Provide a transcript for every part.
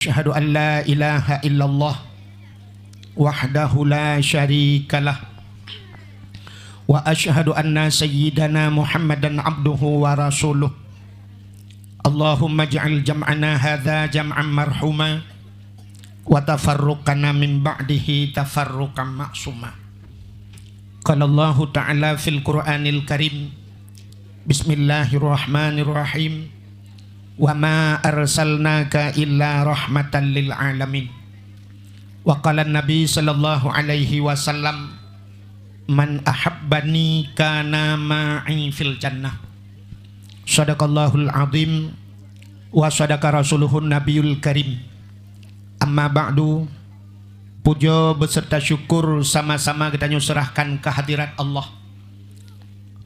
Asyhadu an la ilaha illallah wahdahu la syarikalah wa asyhadu anna sayyidana Muhammadan abduhu wa rasuluh. Allahumma ja'al jam'ana hadza jam'an marhuma wa tafarruqana min ba'dihi tafarruqan ma'suma. Qala Allah ta'ala fil Qur'anil Karim, Bismillahirrahmanirrahim. Wa ma arsalnaka illa rahmatan lil alamin. Wa qala Nabi sallallahu alaihi wasallam, man ahabbani kana ma'i fil jannah. Sadaqallahul azim wa sadaqa rasuluhun nabiyul karim. Amma ba'du, puja beserta syukur sama-sama kita serahkan ke hadirat Allah.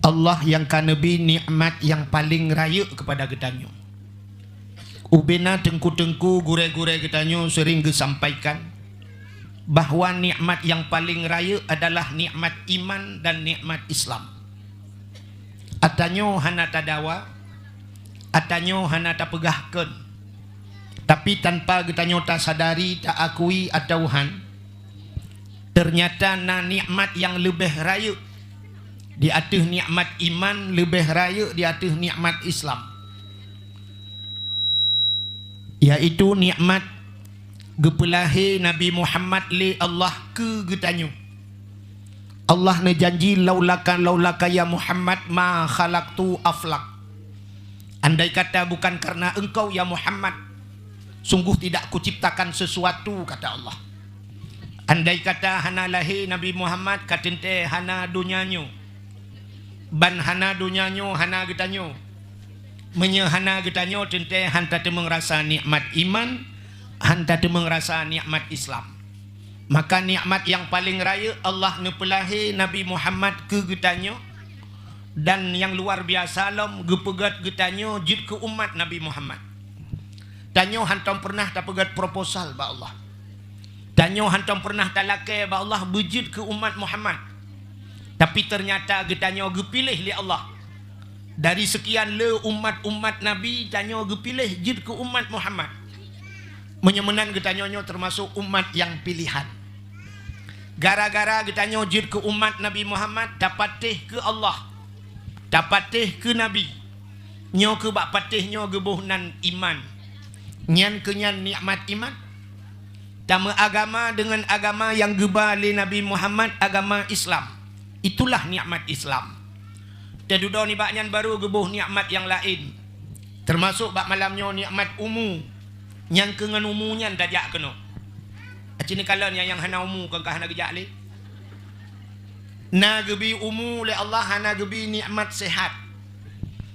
Allah yang kanebi nikmat yang paling raya kepada kita. Ubena tengku-tengku gure-gure kita sering disampaikan bahwa nikmat yang paling raya adalah nikmat iman dan nikmat Islam. Atanyo hana tadawa, atanyo hana tapegahkeun. Tapi tanpa kita tak sadari, tak akui atau ternyata na nikmat yang lebih raya di atas nikmat iman, lebih raya di atas nikmat Islam, yaitu nikmat gepelahi Nabi Muhammad li Allah ke getanyo. Allah ne janji laulaka ya Muhammad ma khalaqtu aflak. Andai kata bukan karena engkau ya Muhammad, sungguh tidak kuciptakan sesuatu, kata Allah. Andai kata hana lahi Nabi Muhammad katente hana dunyanyo, ban hana dunyanyo hana getanyo, menyehana getanyo tente hanta temeng rasa nikmat iman, hanta temeng rasa nikmat Islam. Maka nikmat yang paling raya Allah nepelahi Nabi Muhammad ke getanyo, dan yang luar biasa lom gepegat getanyo jid ke umat Nabi Muhammad. Tanyo hantam pernah tak pegat proposal ba Allah. Tanyo hantam pernah talake ba Allah bejid ke umat Muhammad. Tapi ternyata getanyo gepilih li Allah. Dari sekian le umat-umat Nabi, tanyo gepilih jid ke umat Muhammad. Menyemenan getanyonyo termasuk umat yang pilihan. Gara-gara getanyo jid ke umat Nabi Muhammad, dapat teh ke Allah, dapat teh ke Nabi. Nyo ke bak patih nyo gebuhnan iman. Nyan kenyan nikmat iman. Tama agama dengan agama yang gebali Nabi Muhammad, agama Islam. Itulah nikmat Islam. Tedudo ni baknyan baru gebuh nikmat yang lain. Termasuk bak malamnya nikmat umu. Yang kengan umunya dajak kena. Acini kalan yang hana umu kan hana gejak li. Na gebi umu le Allah hana gebi nikmat sehat.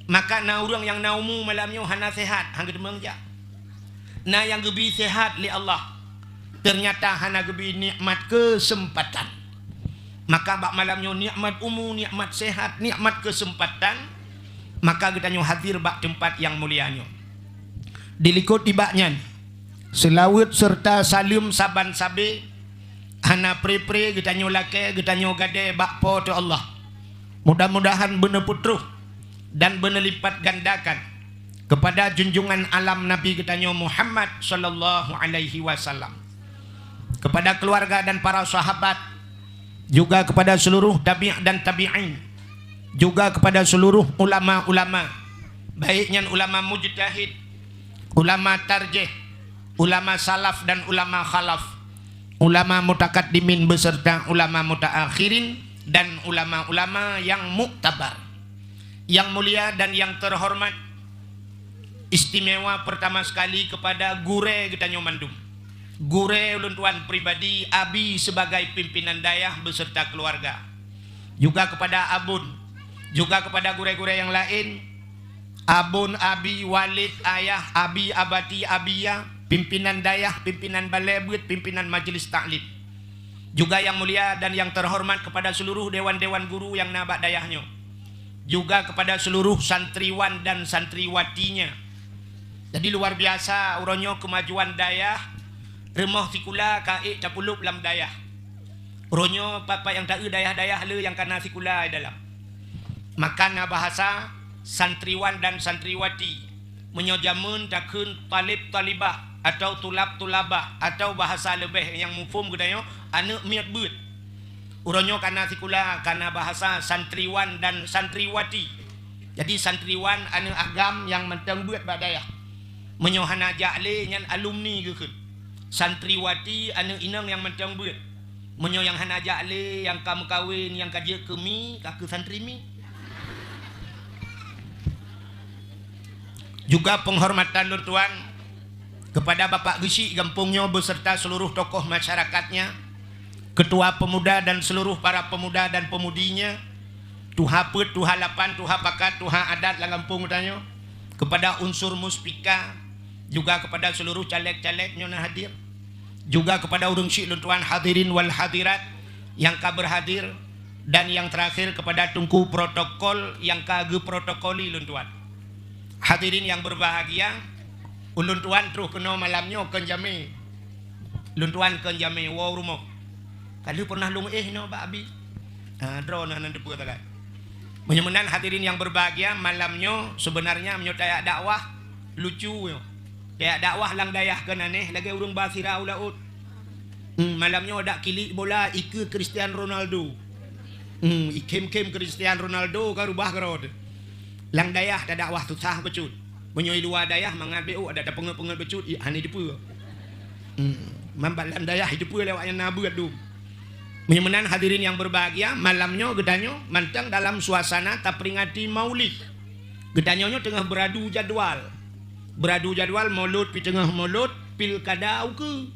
Maka na orang yang na umu malamnya hana sehat, hang gedemeng ja. Na yang gebi sehat li Allah, ternyata hana gebi nikmat kesempatan. Maka bak malamnya nikmat umu, nikmat sehat, nikmat kesempatan, maka kita hadir bak tempat yang mulianya. Dilikut tibaknya selawat serta salim saban sabe hana pre-pre kita lake kita gade bak po tu Allah. Mudah-mudahan benar putruh dan benar lipat gandakan kepada junjungan alam Nabi kita Muhammad sallallahu alaihi wasallam, kepada keluarga dan para sahabat, juga kepada seluruh tabi' dan tabi'in, juga kepada seluruh ulama-ulama, baiknya ulama mujtahid, ulama tarjih, ulama salaf dan ulama khalaf, ulama mutakaddimin beserta ulama mutaakhirin, dan ulama-ulama yang muktabar, yang mulia dan yang terhormat. Istimewa pertama sekali kepada gure kita Mandum, gure ulun tuan pribadi abi sebagai pimpinan dayah beserta keluarga, juga kepada abun, juga kepada gure-gure yang lain, abun, abi, walid, ayah, abi, abati, abiyah, pimpinan dayah, pimpinan balebut, pimpinan majelis taklim, juga yang mulia dan yang terhormat kepada seluruh dewan-dewan guru yang nabak dayahnya, juga kepada seluruh santriwan dan santriwatinya. Jadi luar biasa uronyo kemajuan dayah, remah sikula kaik capulup dalam dayah. Uronyo papa yang tak dayah-dayah le yang kana sikula dalam. Makana bahasa santriwan dan santriwati menyojamun takun talib talibah atau tulab-tulabah atau bahasa lebih yang mufhum katanya anu miat beut. Uronyo kana sikula kana bahasa santriwan dan santriwati. Jadi santriwan anu agam yang menteng beut badaya. Menyohana jale nyan alumni gekeun. Santriwati anu inang yang menteng beut. Menyo yang hana jale yang kamu kawin yang kaje kemi kaku santrimi. Juga penghormatan Lur Tuan kepada Bapak Gesi Gampungnya beserta seluruh tokoh masyarakatnya, ketua pemuda dan seluruh para pemuda dan pemudinya, tuha put, tuha lapan, tuha pakat, tuha adat lang Gampung tanya, kepada unsur muspika, juga kepada seluruh caleg-caleg nyona hadir, juga kepada urung syik Lur Tuan hadirin wal hadirat yang ka berhadir, dan yang terakhir kepada tungku protokol yang kage protokoli Lur Tuan. Hadirin yang berbahagia, Ulun Tuan terus kena malamnya ken jami. Lun Tuan ken jami wow rumah. Kalau pernah lung no Pak Abi. Draw na nan depu tagay. Menyemenan hadirin yang berbahagia, malamnya sebenarnya menyotai dakwah lucu yo. Kayak dakwah lang dayah kan aneh lagi urung basira ulaut. Malamnya ada kilik bola ike Cristiano Ronaldo. Ikem-kem Cristiano Ronaldo ka rubah karod. Lang dayah da dakwah tu sah becut. Menyoi luar dayah mangambil ada pengen becut hani depu. Mambalan dayah depu lewat yang nabuat tu. Menyemenan hadirin yang berbahagia, malamnya gedanyo mantang dalam suasana tak peringati Maulid. Gedanyo tengah beradu jadual. Beradu jadual maulud pi tengah maulud pilkada au ke.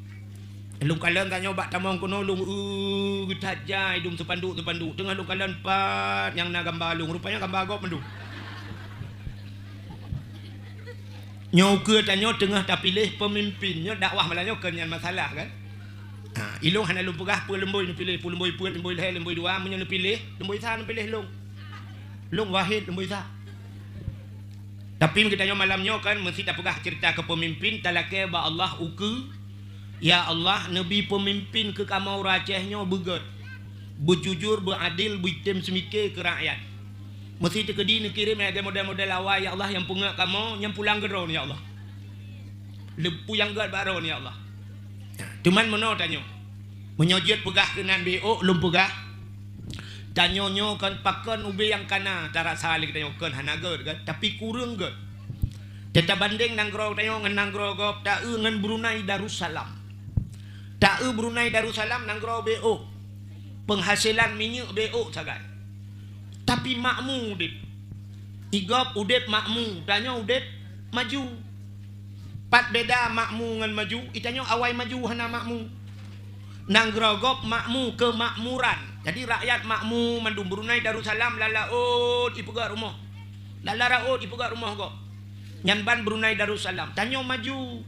Lung kalen tanya bak tamong kono lung getajai dum tepandu tengah lung kalen pat yang na gambar lung rupanya gambar gop mendu. Nyoke tanya tengah tak pilih pemimpinnya dakwah malahnya kenyan masalah kan. Ilung hana lung pegah pu lemboi ni pilih pu lemboi pu lemboi leh lemboi dua menyo ni pilih lemboi sa ni pilih lung. Lung wahid lemboi sa. Tapi kita nyo malamnya kan mesti tak pegah cerita ke pemimpin talake ba Allah uku. Ya Allah nabi pemimpin ke kamau racehnya begot. Berjujur beradil berhitam semike ke rakyat. Mesti terkedi ni kirim ada model-model awal ya Allah yang punga kamu yang pulang gerau ni ya Allah. Lepu yang gad baru ni ya Allah. Cuman mana tanya. Menyojit pegah kenan BO lum pegah. Tanyonyo kan pakan ubi yang kana tarak salik tanya kan hanaga kan tapi kurang gad. Teta banding nang gerau tanya ngan gerau gop ta ngan Brunei Darussalam. Ta Brunei Darussalam nang gerau BO. Penghasilan minyak BO sagai. Tapi makmu udet. Igop udet makmu. Tanya udet maju. Pat beda makmu ngan maju. Itanya awai maju hana makmu. Nang grogop makmu kemakmuran. Jadi rakyat makmu mandum Brunei Darussalam lalaut ipuga rumah. Lalaraut ipuga rumah kok. Nyanban Brunei Darussalam. Tanya maju.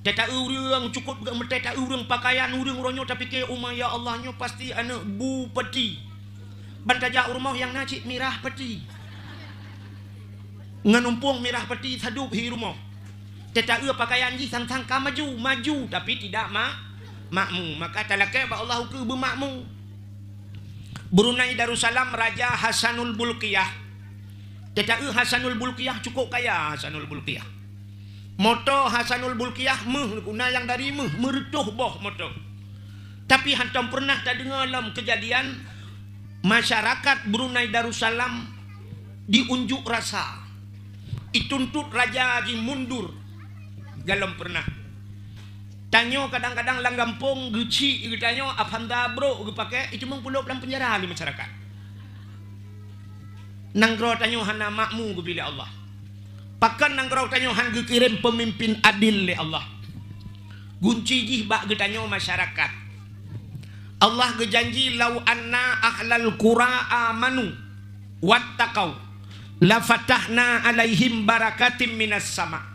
Teta urang cukup gak meteta urang pakaian urang ronyo tapi ke umah ya Allahnya pasti anak bu peti. Bantaja rumah yang nacik mirah peti. Nganumpung mirah peti sadup hi rumah. Teta pakaian ji sang-sang ka maju tapi tidak makmu. Maka talake ba Allah ke bermakmu. Brunei Darussalam Raja Hasanul Bulqiyah. Teta Hasanul Bulqiyah cukup kaya Hasanul Bulqiyah. Moto Hasanul Bulqiyah guna yang dari meretuh boh moto. Tapi hantam pernah tak dengar dalam kejadian masyarakat Brunei Darussalam diunjuk rasa. Dituntut Raja Haji mundur. Galam pernah. Tanyo kadang-kadang lang gampung guci tanyo afanda bro pakai itu mengpulau dalam penjara di masyarakat. Nanggro tanyo hana makmu pilih Allah. Pakan nanggro tanyo han kirim pemimpin adil le Allah. Gunci jih bak getanyo masyarakat. Allah gejanji lau anna ahlal qura amanu wattaqau la fatahna alaihim barakatim minas sama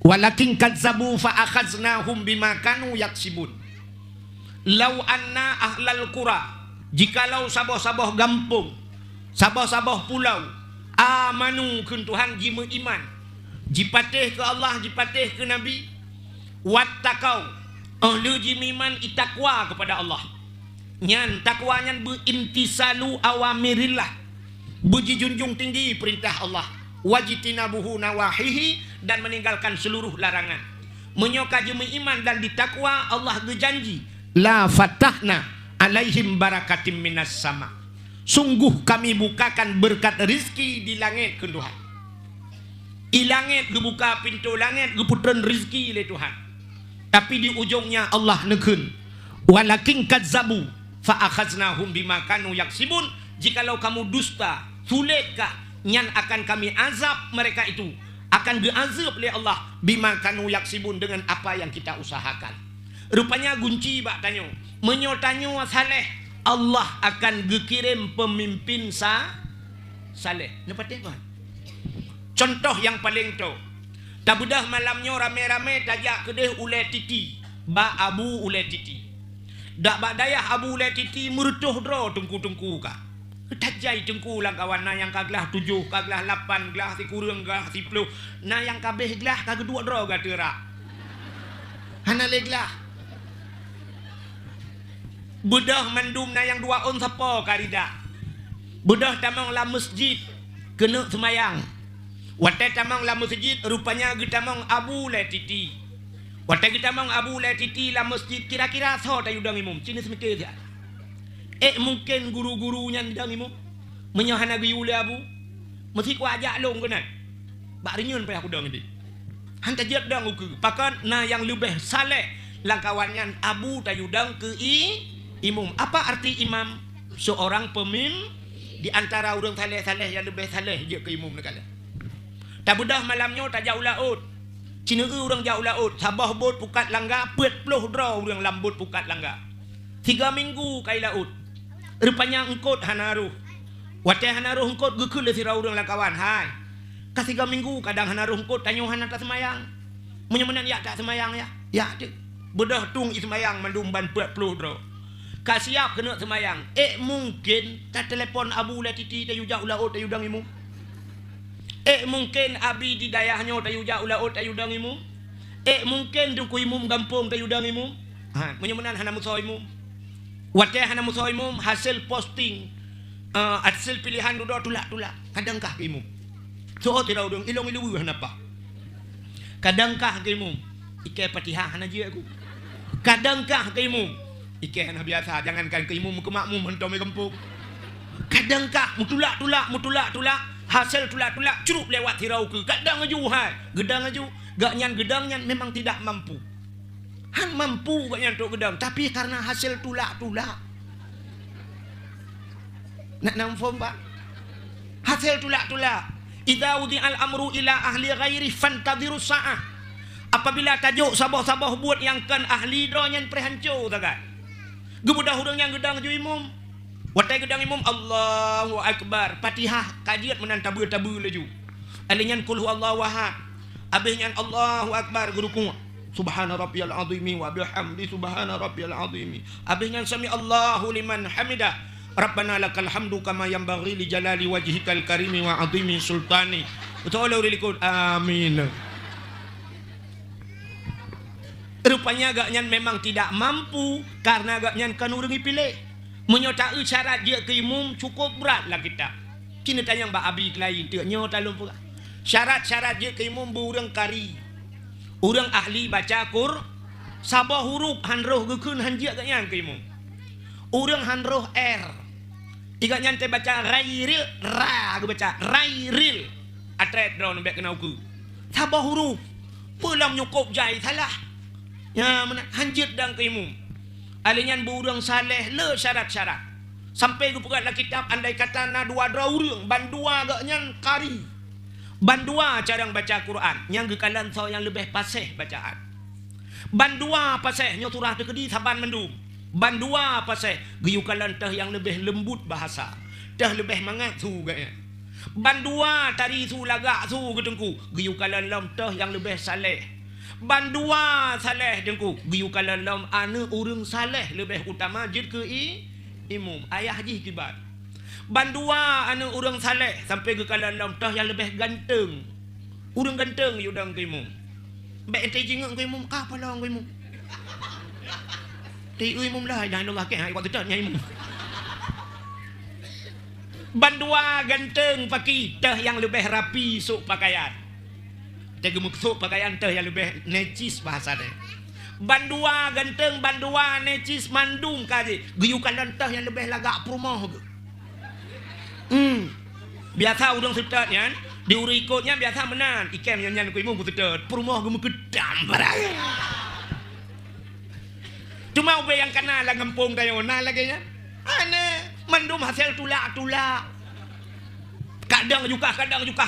walakin kadzabu fa akhaznahum bima kanu yaksibun. Lau anna ahlal qura, jikalau saboh-saboh gampung, saboh-saboh pulau amanu kun Tuhan ji iman, jipatih ke Allah, jipatih ke Nabi, wattaqau ahli ji iman itakwa kepada Allah. Nyan takwa nyan berintisalu awamirillah, buji junjung tinggi perintah Allah, wajitinabuhu nawahihi, dan meninggalkan seluruh larangan. Menyoka jemi iman dan ditakwa, Allah berjanji, la fatahna alaihim barakatim minas sama. Sungguh kami bukakan berkat rizki di langit ke Tuhan. Di langit buka pintu langit, putran rizki le Tuhan. Tapi di ujungnya Allah nekun, walakin kadzabu fa akhaznahum bima kanu yaksibun. Jikalau kamu dusta, sulitkah, nyan akan kami azab mereka itu. Akan diazab oleh Allah bima kanu yaksibun, dengan apa yang kita usahakan. Rupanya gunci bak tanyo, menyotanyo saleh, Allah akan dikirim pemimpin saleh. Lepas tu contoh yang paling tu, tak budah malamnya rame-rame tajak kedeh ulai titi, ba abu ulai titi. Dak bak dayah abu ulai titi merutuh dro tengku-tengku ka. Tajai tengku lah kawan, na yang kaglah 7, kaglah 8, gelah si kurang, gelah si 10. Na yang kabeh gelah kagak 2 dro ga terak. Hana leglah. Budah mandum na yang 2 on sapa karida. Budah tamang la masjid kena semayang. Watai tamang la masjid rupanya gitamang abu le titi. Watai gitamang abu le titi la masjid kira-kira so tayu dang imum. Cina semikir dia. Mungkin guru-gurunya ndang imum menyohana giu le abu. Mesti ku ajak long kenan. Bak renyun pe aku dang ni. Hanta jet dang uku. Pakan na yang lebih saleh langkawannya abu tayu dang ke imum. Apa arti imam? Seorang pemimpin di antara orang saleh-saleh yang lebih saleh je ke imum nekala. Tak budah malamnya tak jauh laut. Cina orang jauh laut. Sabah bot pukat langgar. 40 draw orang lambut pukat langgar. 3 minggu kai laut. Rupanya engkot hanaruh. Watai hanaruh engkot gekul le sira orang lakawan. Hai. Ka 3 minggu kadang hanaruh engkot tanyo hana tak semayang. Menyemenan ya tak semayang ya. Ya tu. Bedah tung semayang mandum ban 40 draw. Ka siap kena semayang. Mungkin tak telefon abu la titi tayu jauh laut tayu dang imu. Mungkin abi di dayahnya tayu jauh laut tayu dang imu. Mungkin dengku imum gampung tayu dang imu. Menyemenan hana musoh imum. Watai hana musoh imum hasil posting, hasil pilihan duduk tulak-tulak. Kadangkah ke imum. So tidak udang ilong ilu hanapa. Kadangkah ke imum. Ike patihah hana je aku. Kadangkah ke imum. Ike hana biasa. Jangankan ke imum ke makmum hentam ke kampung. Kadangkah mutulak-tulak. Hasil tulak-tulak curup lewat hirau ke. Kadang aju hai. Gedang aju. Gak nyan gedang nyan memang tidak mampu. Han mampu gak nyan tok gedang. Tapi karena hasil tulak-tulak. Nak namfom pak? Hasil tulak-tulak. Idza wudi'al amru ila ahli ghairi fantadhiru sa'ah. Apabila tajuk sabah-sabah buat yang kan ahli do nyan prehancu tagat. Gebudah hurang yang gedang ju imum. Watai gedang imum Allahu akbar. Fatihah kajiat menan tabu-tabu laju. Alinyan kul huwallahu ahad. Abihnya Allahu akbar guruku. Subhana rabbiyal azimi wa bihamdi subhana rabbiyal azimi. Abihnya sami Allahu liman hamidah. Rabbana lakal hamdu kama yanbaghi li jalali wajhikal karimi wa azimi sultani. Betul ulilikun. Amin. Rupanya agaknya memang tidak mampu karena agaknya kan urang pilih. Menyotai syarat dia ke imum cukup beratlah kita. Kini tanya Mbak Abi lain tu nyota lumpur. Syarat-syarat dia ke imum burang kari. Urang ahli baca sabah huruf hanroh gekun hanjia agaknya ke imum. Urang hanroh R. Igaknya te baca rairil ra baca rairil. Atret drone mbek kena uku. Sabah huruf. Pulang nyukop jai salah. Ya mana hanjit dang ke imum. Alinyan burang saleh le syarat-syarat. Sampai ke pegat kitab andai kata na 2 dra urang ban 2 agaknya kari. Ban 2 cara baca Quran yang gekalan so yang lebih pasih bacaan. Ban 2 pasih nya surah tekedi saban mendum. Ban 2 pasih geyukalan teh yang lebih lembut bahasa. Teh lebih mangat su gaya. Ban 2 tari su lagak su ketengku geyukalan lam teh yang lebih saleh. Ban 2 saleh dengku geyukalan lam anu urang saleh lebih utama jid ke imum ayah haji kibat. Ban 2 anu urang saleh sampai ke kalan lam tah yang lebih ganteng. Urang ganteng yudang ke imum. Baik ente jingak ke imum ka apa lang ke imum. Ti imum lah jangan Allah ke hai waktu tanya imum. Ban 2 ganteng pakai tah yang lebih rapi sok pakaian. Tega muksuk pakaian teh yang lebih necis bahasa deh. Bandua ganteng, bandua necis mandung kaji. Guyukan dan teh yang lebih lagak perumoh ke. Biasa udang setat kan. Di urikotnya biasa menan. Ikem yang nyan kuimu setat. Perumoh gemu kedam barang. Cuma ube yang kena lah ngempung tayo na lagi nya. Ane mandum hasil tulak-tulak. Kadang juga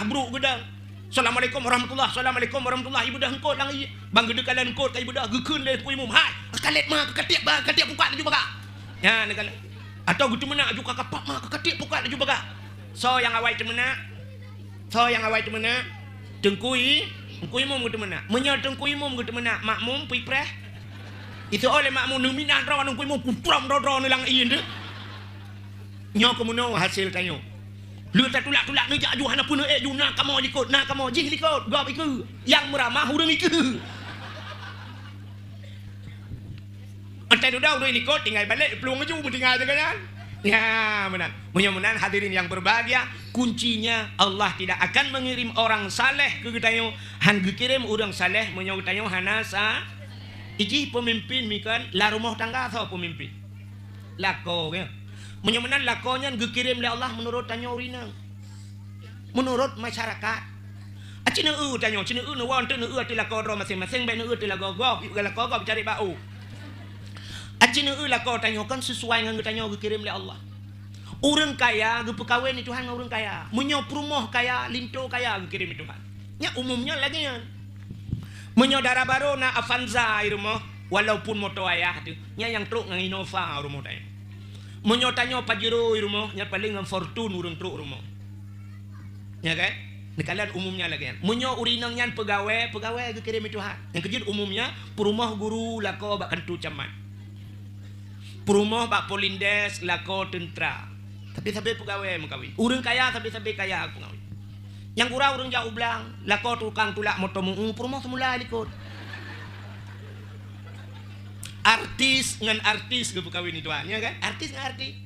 bruk gedang. Assalamualaikum warahmatullah. Assalamualaikum warahmatullah. Ibu dah engkau lang bang gede kalian kau kai ibu dah gekeun le ku imum. Hai, kalet mah ketiak ba ketiak buka juga baga. Ya negala. Atau gitu mena juga kapak mah ketiak buka juga baga. So yang awai temena. Tengkui imum gitu mena. Menyo tengkui imum gitu mena. Makmum pipreh. Itu oleh makmum numinan rawan tengkui imum putram ro nilang ieu teu. Nyo kemuno hasil tayo. Lu tak tulak-tulak ni jak juhana pun juna kamu likut na kamu jih likut gap iku yang meramah urang iku. Antai dah udah likut tinggal balik peluang ju tinggal je kan. Ya benar. Mudah-mudahan hadirin yang berbahagia, kuncinya Allah tidak akan mengirim orang saleh ke kita han kirim orang saleh menyau kita hanasa. Iki pemimpin mikan la rumah tangga atau pemimpin. Lako ya. Menyamanan lakonya dikirim oleh Allah menurut tanya urina. Menurut masyarakat. Acina tanya, cina nawan tu ati lako ro masing-masing ben ati lako gop, lako gop cari bau. Acina lako tanya kan sesuai dengan tanya dikirim oleh Allah. Orang kaya gepekawin itu Tuhan orang kaya. Menyo perumoh kaya, linto kaya dikirim Tuhan. Nya umumnya lagi kan. Menyo darah baru na Avanza rumah walaupun moto ayah tu. Nya yang truk ngang Innova rumah tanya. Menyotanya Pajero rumah nya paling dengan Fortune urang truk rumah. Ya kan? Nekalan umumnya lagi kan. Menyo urinang nyan pegawai ke kirim Tuhan. Yang kejut umumnya perumah guru lako bak kentu camat. Perumah bak polindes lako tentera. Tapi sampai pegawai mengkawin. Urang kaya tapi kaya aku ngawin. Yang kurang urang jauh belang lako tukang tulak motor perumah semula likut. Artis dengan artis ke kawin itu ya kan? Artis dengan artis.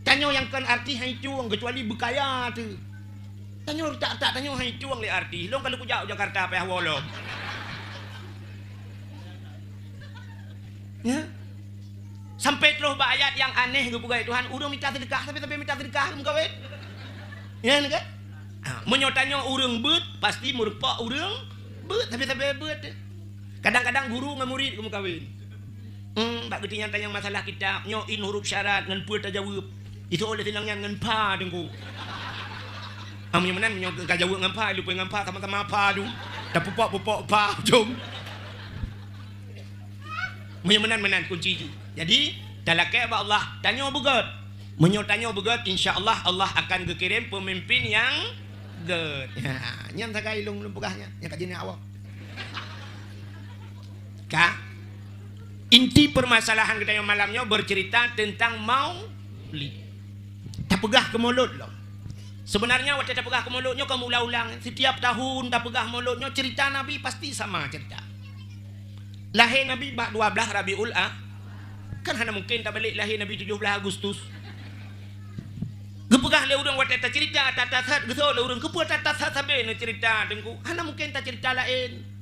Tanyo yang kan artis hai cuang kecuali bekaya tu. Tanyo tak tanyo hai cuang le artis. Long kalau ku jauh Jakarta payah wolo. Ya. Sampai terus ayat yang aneh ke bukai Tuhan, urang minta sedekah tapi minta sedekah kawin. Ya kan? Menyotanyo urang beut pasti merupa urang beut tapi beut. Kadang-kadang guru dengan murid ke kawin. Tak ketinya tanya masalah kitab nyoin huruf syarat dengan pul tajawab itu oleh tinangnya dengan pa dengku amnya menan nyok tajawab dengan pa lupa dengan pa sama-sama apa tu tak pupok pa jom menan kunci tu jadi dalake ba Allah tanya begot menyo tanya begot insyaallah Allah akan kirim pemimpin yang good ya nyam sakai ilung lempugahnya yang kajine awak ka. Inti permasalahan kita yang malamnya bercerita tentang maulid. Tak pegah ke mulut loh. Sebenarnya waktu tak pegah ke mulutnya kamu ulang-ulang. Setiap tahun tak pegah mulutnya cerita Nabi pasti sama cerita. Lahir Nabi 12 Rabiul kan hanya mungkin tak balik lahir Nabi 17 Agustus. Gepegah le urang waktu tak cerita tatat gitu le urang kepuat tatat sampai cerita dengku. Hanya mungkin tak cerita lain.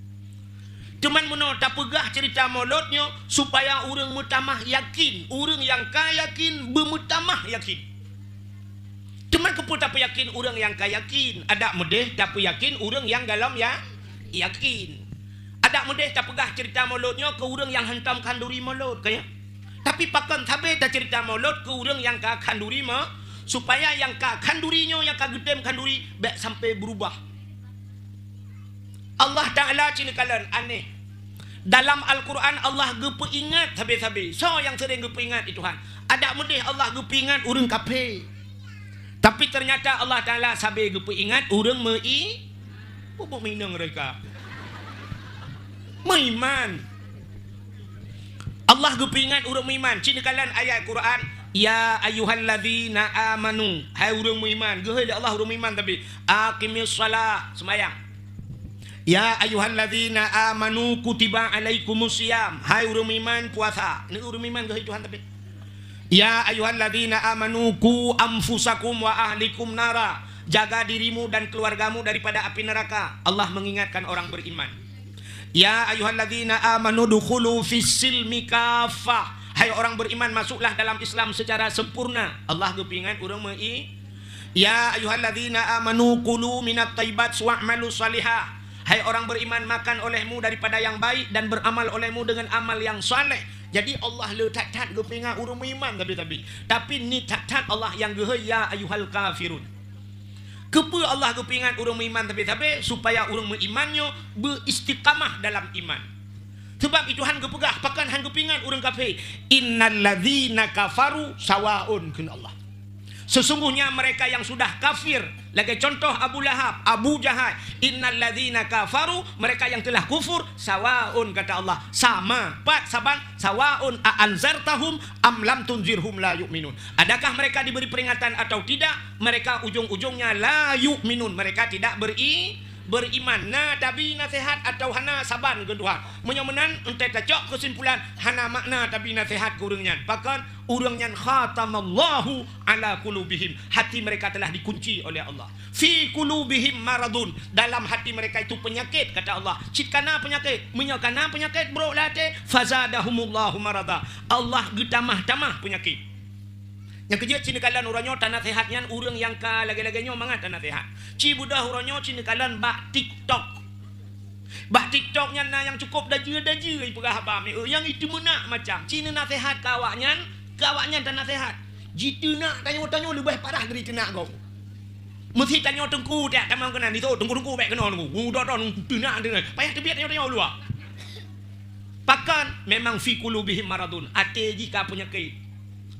Cuman menurut tak pegah cerita mauludnya supaya orang mutamah yakin, orang yang kaya yakin bermutamah yakin. Cuman kepul tak yakin orang yang kaya yakin, ada medeh tak yakin orang yang dalam ya yakin. Ada medeh tak pegah cerita mauludnya ke orang yang hentam kanduri maulud kaya. Tapi pakan sampai tak cerita maulud ke orang yang ka kanduri mah supaya yang ka kandurinya yang ka gedem kanduri baik sampai berubah. Allah Ta'ala cina kalian aneh. Dalam Al-Quran Allah gepe ingat habis-habis. So yang sering gepe ingat itu Tuhan. Ada medih Allah gepe ingat urang kafir. Tapi ternyata Allah Ta'ala sabi gepe ingat urang bubuk minang mereka. Meiman. Allah gepe ingat urang meiman. Cina kalian ayat Quran. Ya ayyuhalladzina amanu. Hai urang meiman. Gehoi Allah urang meiman tapi aqimis shalah sembahyang. Ya ayyuhalladzina amanu kutiba alaikumusiyam. Hai urang iman puasa. Ini urang iman ke Tuhan tapi. Ya ayyuhalladzina amanu ku anfusakum wa ahlikum nara. jaga dirimu dan keluargamu daripada api neraka. Allah mengingatkan orang beriman. Ya ayyuhalladzina amanu dukhulu fis-silmi kaffah. Hai orang beriman, masuklah dalam Islam secara sempurna. Allah gepingan urang mei. Ya ayyuhalladzina amanu kulu minat thayyibat wa'malu salihah. Hai orang beriman, makan olehmu daripada yang baik dan beramal olehmu dengan amal yang saleh. Jadi Allah letak-tak gepingan urang beriman tapi ni tak Allah yang gehe ya ayyuhal kafirun. Kepa Allah kepingan urang beriman tapi supaya urang berimannya beristiqamah dalam iman. Sebab itu han gepegah pakan han gepingan urang kafir. Innal ladzina kafaru sawaun kun Allah. Sesungguhnya mereka yang sudah kafir, lagi contoh Abu Lahab, Abu Jahal, innal ladzina kafaru, mereka yang telah kufur, sawaun kata Allah, sama, sawaun anzartahum am lam tunzirhum la yu'minun. Adakah mereka diberi peringatan atau tidak? Mereka ujung-ujungnya la yu'minun, mereka tidak beriman. Nah, tabi nasihat atau hana saban kedua. Menyemenan ente cocok kesimpulan hana makna tabi nasihat kurangnya. Bahkan urangnya khatamallahu ala qulubihim. Hati mereka telah dikunci oleh Allah. Fi qulubihim maradun. Dalam hati mereka itu penyakit kata Allah. Cikana penyakit, menyakana penyakit bro late fazadahumullahu marada. Allah getamah-tamah penyakit. Yang kejut cina kalan uranyo tanah sehatnya urang yang ka lagi-laginya mangat tanah sehat. Ci budah uranyo cina kalan bak TikTok. Bak TikToknya na yang cukup daje ipegah apa yang itu menak macam cina nasihat kawaknya tanah sehat. Jitu nak tanya-tanya lebih parah dari kena kau. Mesti tanya tengku tak tamang kena itu tengku baik kena tengku. Udah tenak payah tebiat tanya luar. Pakan memang fi qulubihim maradun. Ate jika penyakit.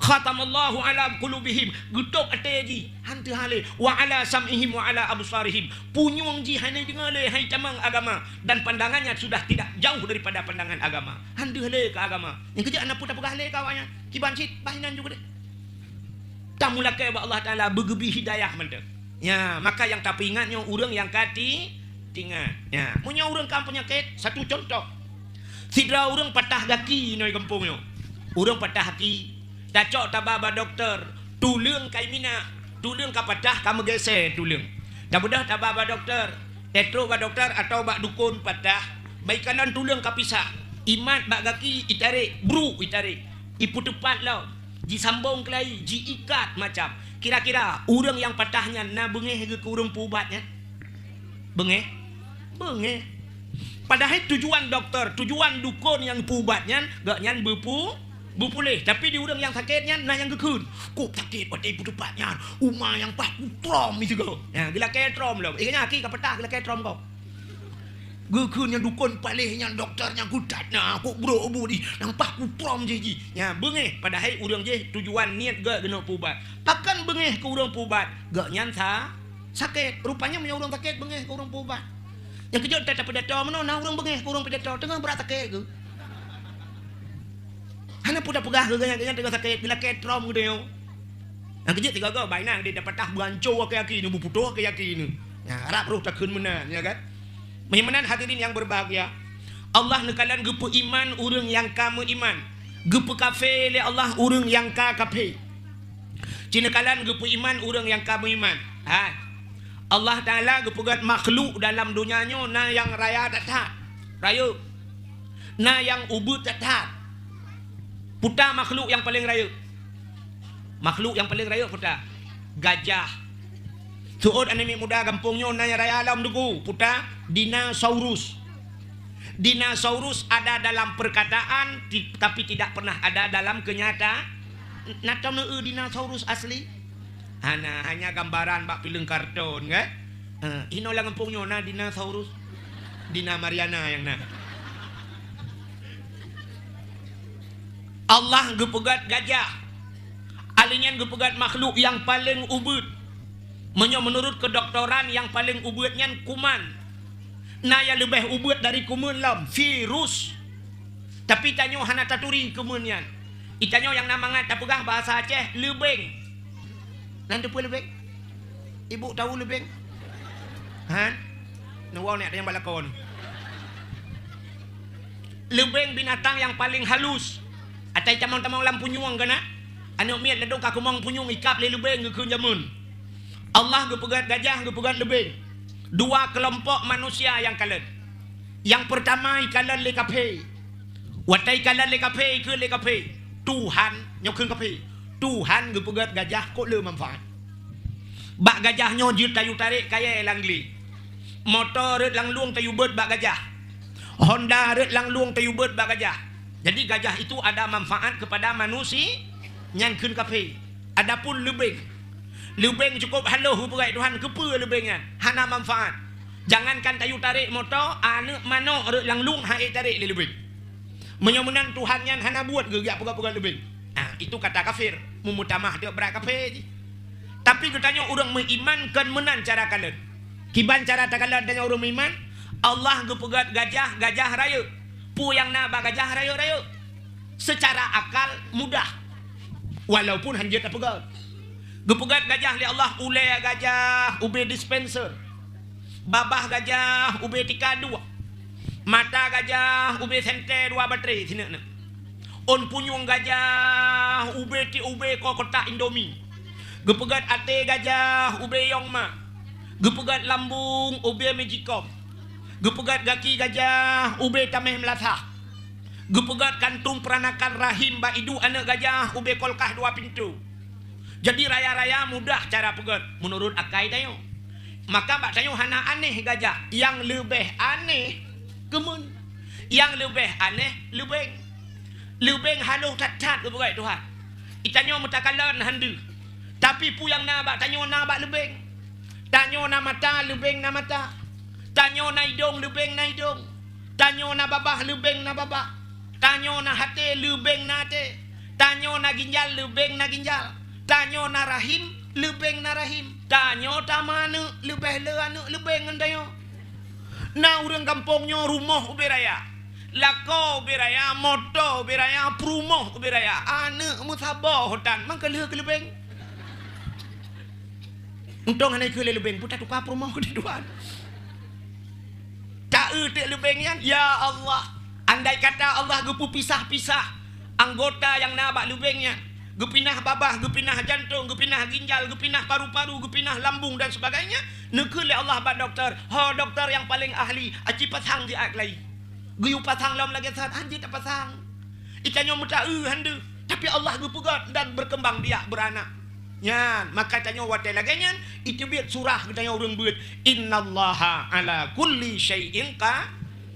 Khatamallahu ala qulubihim, getok ateji hantu hale wa ala sam'ihim wa ala absarihim, punyung ji hanai dengar le hai tamang agama dan pandangannya sudah tidak jauh daripada pandangan agama. Hantu hale ke agama yang kerja anak putar pegah le kawanya kibancit bahinan juga deh tamulakai ba Allah taala begebi hidayah mende ya. Maka yang tapi ingatnya urang yang kati tingat ya punya urang kam penyakit. Satu contoh sidra urang patah kaki noi kampungnya, urang patah kaki dacok tababa dokter tulung kai mina tulung kapatah kamu gese tulung dah mudah tababa dokter tetro ba dokter atau bak dukun patah baik kanan tulung kapisah imat bak kaki itarik bru itarik ipu tepat lau ji sambung kelai ji ikat macam kira-kira urang yang patahnya na bengeh ke urang pubatnya bengeh padahal tujuan dokter tujuan dukun yang pubatnya gak nyan berpulih, tapi di urang yang sakitnya nah yang gekun kok sakit pada ibu tepatnya umah yang pas trom itu kau ya gila ketrom loh ikanya aki kapetah gila ketrom kau gekun yang dukun palih yang dokternya kudat nah kok bro di yang pas trom je ya bengeh padahal urang je tujuan niat gak kena pubat takkan bengeh ke urang pubat gak nyansa sakit rupanya punya urang sakit bengeh ke urang pubat yang kejut tak pedato mana nah urang bengeh ke urang pedato tengah berat sakit ke hana pudah pegah gaya tengah sakit bila ketrom gitu yo. Yang kejut tiga go baik nang dia dapat tah banco ke yaki ni buputuh ke yaki ni. Ya harap roh takun menan ya kan. Menan hadirin yang berbahagia. Allah nekalan gepe iman urang yang kamu iman. Gepe kafir le Allah urang yang ka kafir. Cina kalan gepe iman urang yang kamu iman. Ha. Allah Taala gepegat makhluk dalam dunianya na yang raya tak raya. Na yang ubud tak puta makhluk yang paling raya. Makhluk yang paling raya puta gajah. Suod anime muda kampungnya nanya raya alam duku puta dinosaurus. Dinosaurus ada dalam perkataan tapi tidak pernah ada dalam kenyataan. Natau dinosaurus asli. Hanya gambaran bak film kartun kan. Ino lah kampungnya na dinosaurus. Dina Mariana yang na. Allah gepegat gajah. Alinyan gepegat makhluk yang paling ubud. Menurut kedokteran yang paling ubudnya kuman. Nah yang lebih ubud dari kuman lam virus. Tapi tanyo hana taturi kumannya. Itanyo yang namanya tapegah bahasa Aceh lebeng. Nanti pun lebeng. Ibu tahu lebeng? Han? Nawau ni ada yang balakon. Lebeng binatang yang paling halus. Atai tamang-tamang lampu nyuang kana. Anu miat ledong ka kumang punyung ikap le lebeng ke jamun. Allah gepegat gajah, gepegat lebing. Dua kelompok manusia yang kalah. Yang pertama kalah le kape. Watai kalah le kape ke le kape. Tuhan nyok ke kape. Tuhan gepegat gajah kok le manfaat. Bak gajah nyo jut tayu tarik kaya langli. Motor ret lang luang tayu bird bak gajah. Honda ret lang luang tayu bird bak gajah. Jadi gajah itu ada manfaat kepada manusia nyan keun kape. Adapun lebing. Lebing cukup haluh berai Tuhan kepa lebingan. Hana manfaat. Jangankan tayu tarik motor, ane mano ret lang luang hae tarik le lebing. Menyomunan Tuhan nyan hana buat gerak pegang-pegang lebing. Ah, itu kata kafir. Memutamah dia berat kafe je. Tapi katanya orang mengimankan menan cara kalian. Kiban cara kalian tanya orang beriman. Allah gepegat gajah, gajah raya. Pu yang naba gajah raya-raya. Secara akal mudah. Walaupun hanya tak pegat. Gepegat gajah li Allah ule gajah, ube dispenser. Babah gajah, ube tika dua. Mata gajah, ube sente dua baterai sini. On punyung gajah, ube ti ube kotak Indomie. Gepegat ate gajah, ube yongma. Gepegat lambung, ube magicom. Gepegat gaki gajah, ube tameh melatah. Gepegat kantung peranakan rahim baidu anak gajah, ube kolkah dua pintu. Jadi raya-raya mudah cara pegat menurut akai tayo. Maka bak tayo hana aneh gajah. Yang lebih aneh kemun. Yang lebih aneh lebeng. Lebeng haluh tat-tat gepegat Tuhan. Itanyo mutakalan handu. Tapi pu yang na bak tanyo na bak lebeng. Tanyo na mata lebeng na mata. Tanyo na hidung lebeng na hidung. Tanyo na babah lebeng na babah. Tanyo na hati lebeng na hati. Tanyo na ginjal lebeng na ginjal. Tanyo na rahim lebeng na rahim. Tanyo tamanu lebeh le anu lebeng ngandayo. Na urang kampungnya rumah uberaya. Lako uberaya, moto uberaya, perumoh uberaya. Anu musabah hutan mangka le ke lebeng. Untung anai ke lebeng putar tukar rumah ke tuan. Tak te lebeng yan. Ya Allah. Andai kata Allah gepu pisah-pisah anggota yang nabak lebengnya. Gepinah babah, gepinah jantung, gepinah ginjal, gepinah paru-paru, gepinah lambung dan sebagainya. Nekele Allah bak doktor. Ha doktor yang paling ahli. Aci pasang di aklai. Geyu pasang lam lagi saat anji tak pasang. Ikannya muta handu. Tapi Allah gepugat dan berkembang dia beranak. Ya, maka tanya watai lagi nyan, itu biar surah katanya orang buat innallaha ala kulli syai'in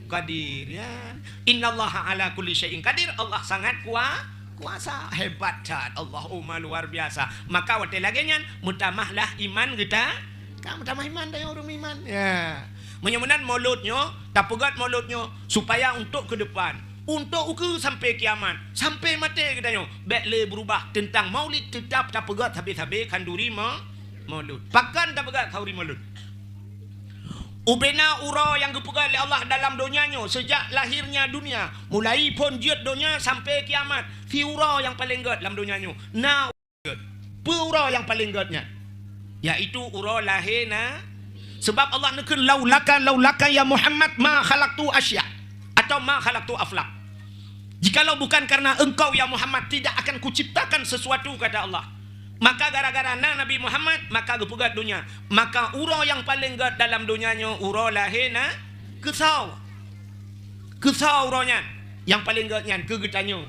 qadir ya. Innallaha ala kulli syai'in qadir. Allah sangat kuasa, hebat cat. Allahumma luar biasa. Maka watai lagi nyan, mutamahlah iman kita. Kamu mutamah iman tanya orang iman. Ya. Menyemenan mulutnya, tapugat mulutnya supaya untuk ke depan. Untuk ukur sampai kiamat, sampai mati katanya. Bekle berubah tentang maulid tetap tak pegat habis-habis kanduri maulud. Pakan tak pegat khauri maulud. Ubena ura yang dipegat oleh Allah dalam dunianya sejak lahirnya dunia, mulai pun jiat dunia sampai kiamat. Si ura yang paling gat dalam dunianya. Na ura yang paling gatnya, yaitu ura lahirna. Sebab Allah nekun laulaka ya Muhammad ma khalaqtu asya atau ma khalaqtu aflaq. Jikalau bukan karena engkau ya Muhammad tidak akan kuciptakan sesuatu kata Allah. Maka gara-gara Nabi Muhammad maka gepegat dunia. Maka ura yang paling gat dalam dunianya ura lahirna kesau. Kesau uranya yang paling gatnya kegetannya.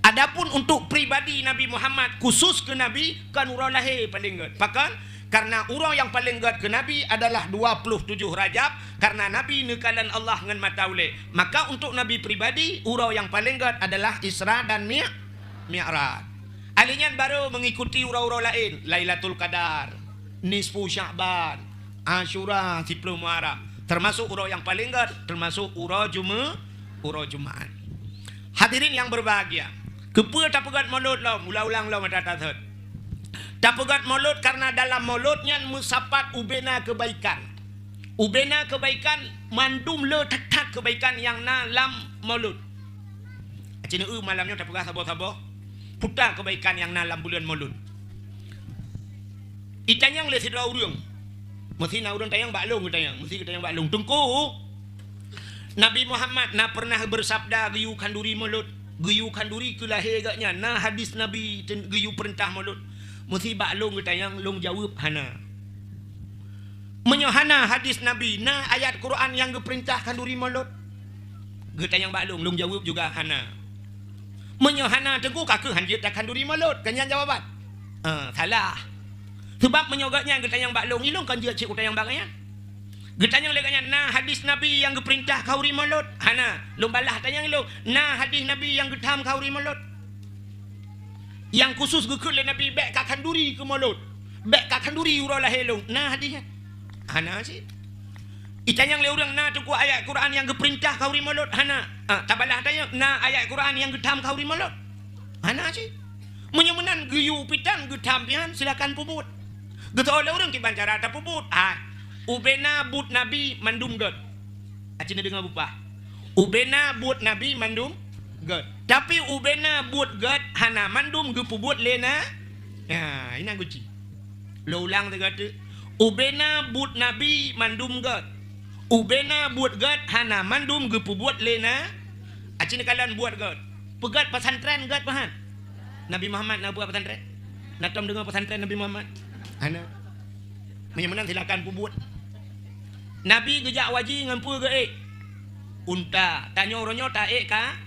Adapun untuk pribadi Nabi Muhammad khusus ke Nabi kan ura lahir paling gat. Bahkan karena urang yang paling gat ke Nabi adalah 27 Rajab. Karena Nabi nekalan Allah dengan mata ule. Maka untuk Nabi pribadi urang yang paling gat adalah Isra dan Mi'raj. Alinyan baru mengikuti urang-urang lain. Lailatul Qadar, Nisfu Sya'ban, Asyura, 10 Muharram. Termasuk urang yang paling gat, termasuk urang Jumaat. Hadirin yang berbahagia. Kepa tak pegat mulut lo, ulang-ulang lo mata tasat. Tak pegat mulut karena dalam mulutnya musapat ubena kebaikan. Ubena kebaikan mandum le tak kebaikan yang dalam mulut. Cina malamnya tak pegat sabar-sabar. Putar kebaikan yang dalam bulan mulut. Itanyang le sidra urang. Mesti na urang tayang baklung tayang. Mesti tayang baklung. Tengku. Nabi Muhammad na pernah bersabda geyu kanduri mulut. Geyu kanduri ke lahir agaknya. Na hadis Nabi geyu perintah mulut. Mesti baklung kita yang long jawab hana. Menyohana hadis Nabi, na ayat Quran yang geperintahkan duri mulut. Ge tanyang baklung, lung jawab juga hana. Menyohana teguh kakak hanjit takkan duri mulut. Kanyan jawaban. Salah. Sebab menyogatnya ge tanyang baklung, ilung kan dia cik utayang bakanya. Ge tanyang leganya, na hadis Nabi yang geperintah kau ri mulut. Hana, lung balah tanyang ilung, na hadis Nabi yang getam kau ri mulut. Yang khusus gekul le Nabi bek kakkan duri ke mulut. Bek kakkan duri uralah helung. Na hadisnya. Hana sih. Itanyang le urang na tu ku ayat Quran yang geperintah kau ri mulut. Hana. Tabalah tanya na ayat Quran yang getam kau ri mulut. Hana sih. Menyemenan geyu pitan getam pian silakan pubut. Getol le urang ki bancara ta pubut. Ubena but Nabi mandum god. Acina dengar bupa. Ubena but Nabi mandum god. Tapi ubena but god hana mandum ge pubut lena. Ya, ini guci. Lo ulang tu kata. Ubena but Nabi mandum god. Ubena but god hana mandum ge pubut lena. Acina kalian buat god. Pegat pesantren god pahan. Nabi Muhammad nak buat pesantren. Nak tom dengar pesantren Nabi Muhammad. Hana. Menyemenan silakan pubut. Nabi gejak waji ngampu ge unta. Tanya orangnya tak ka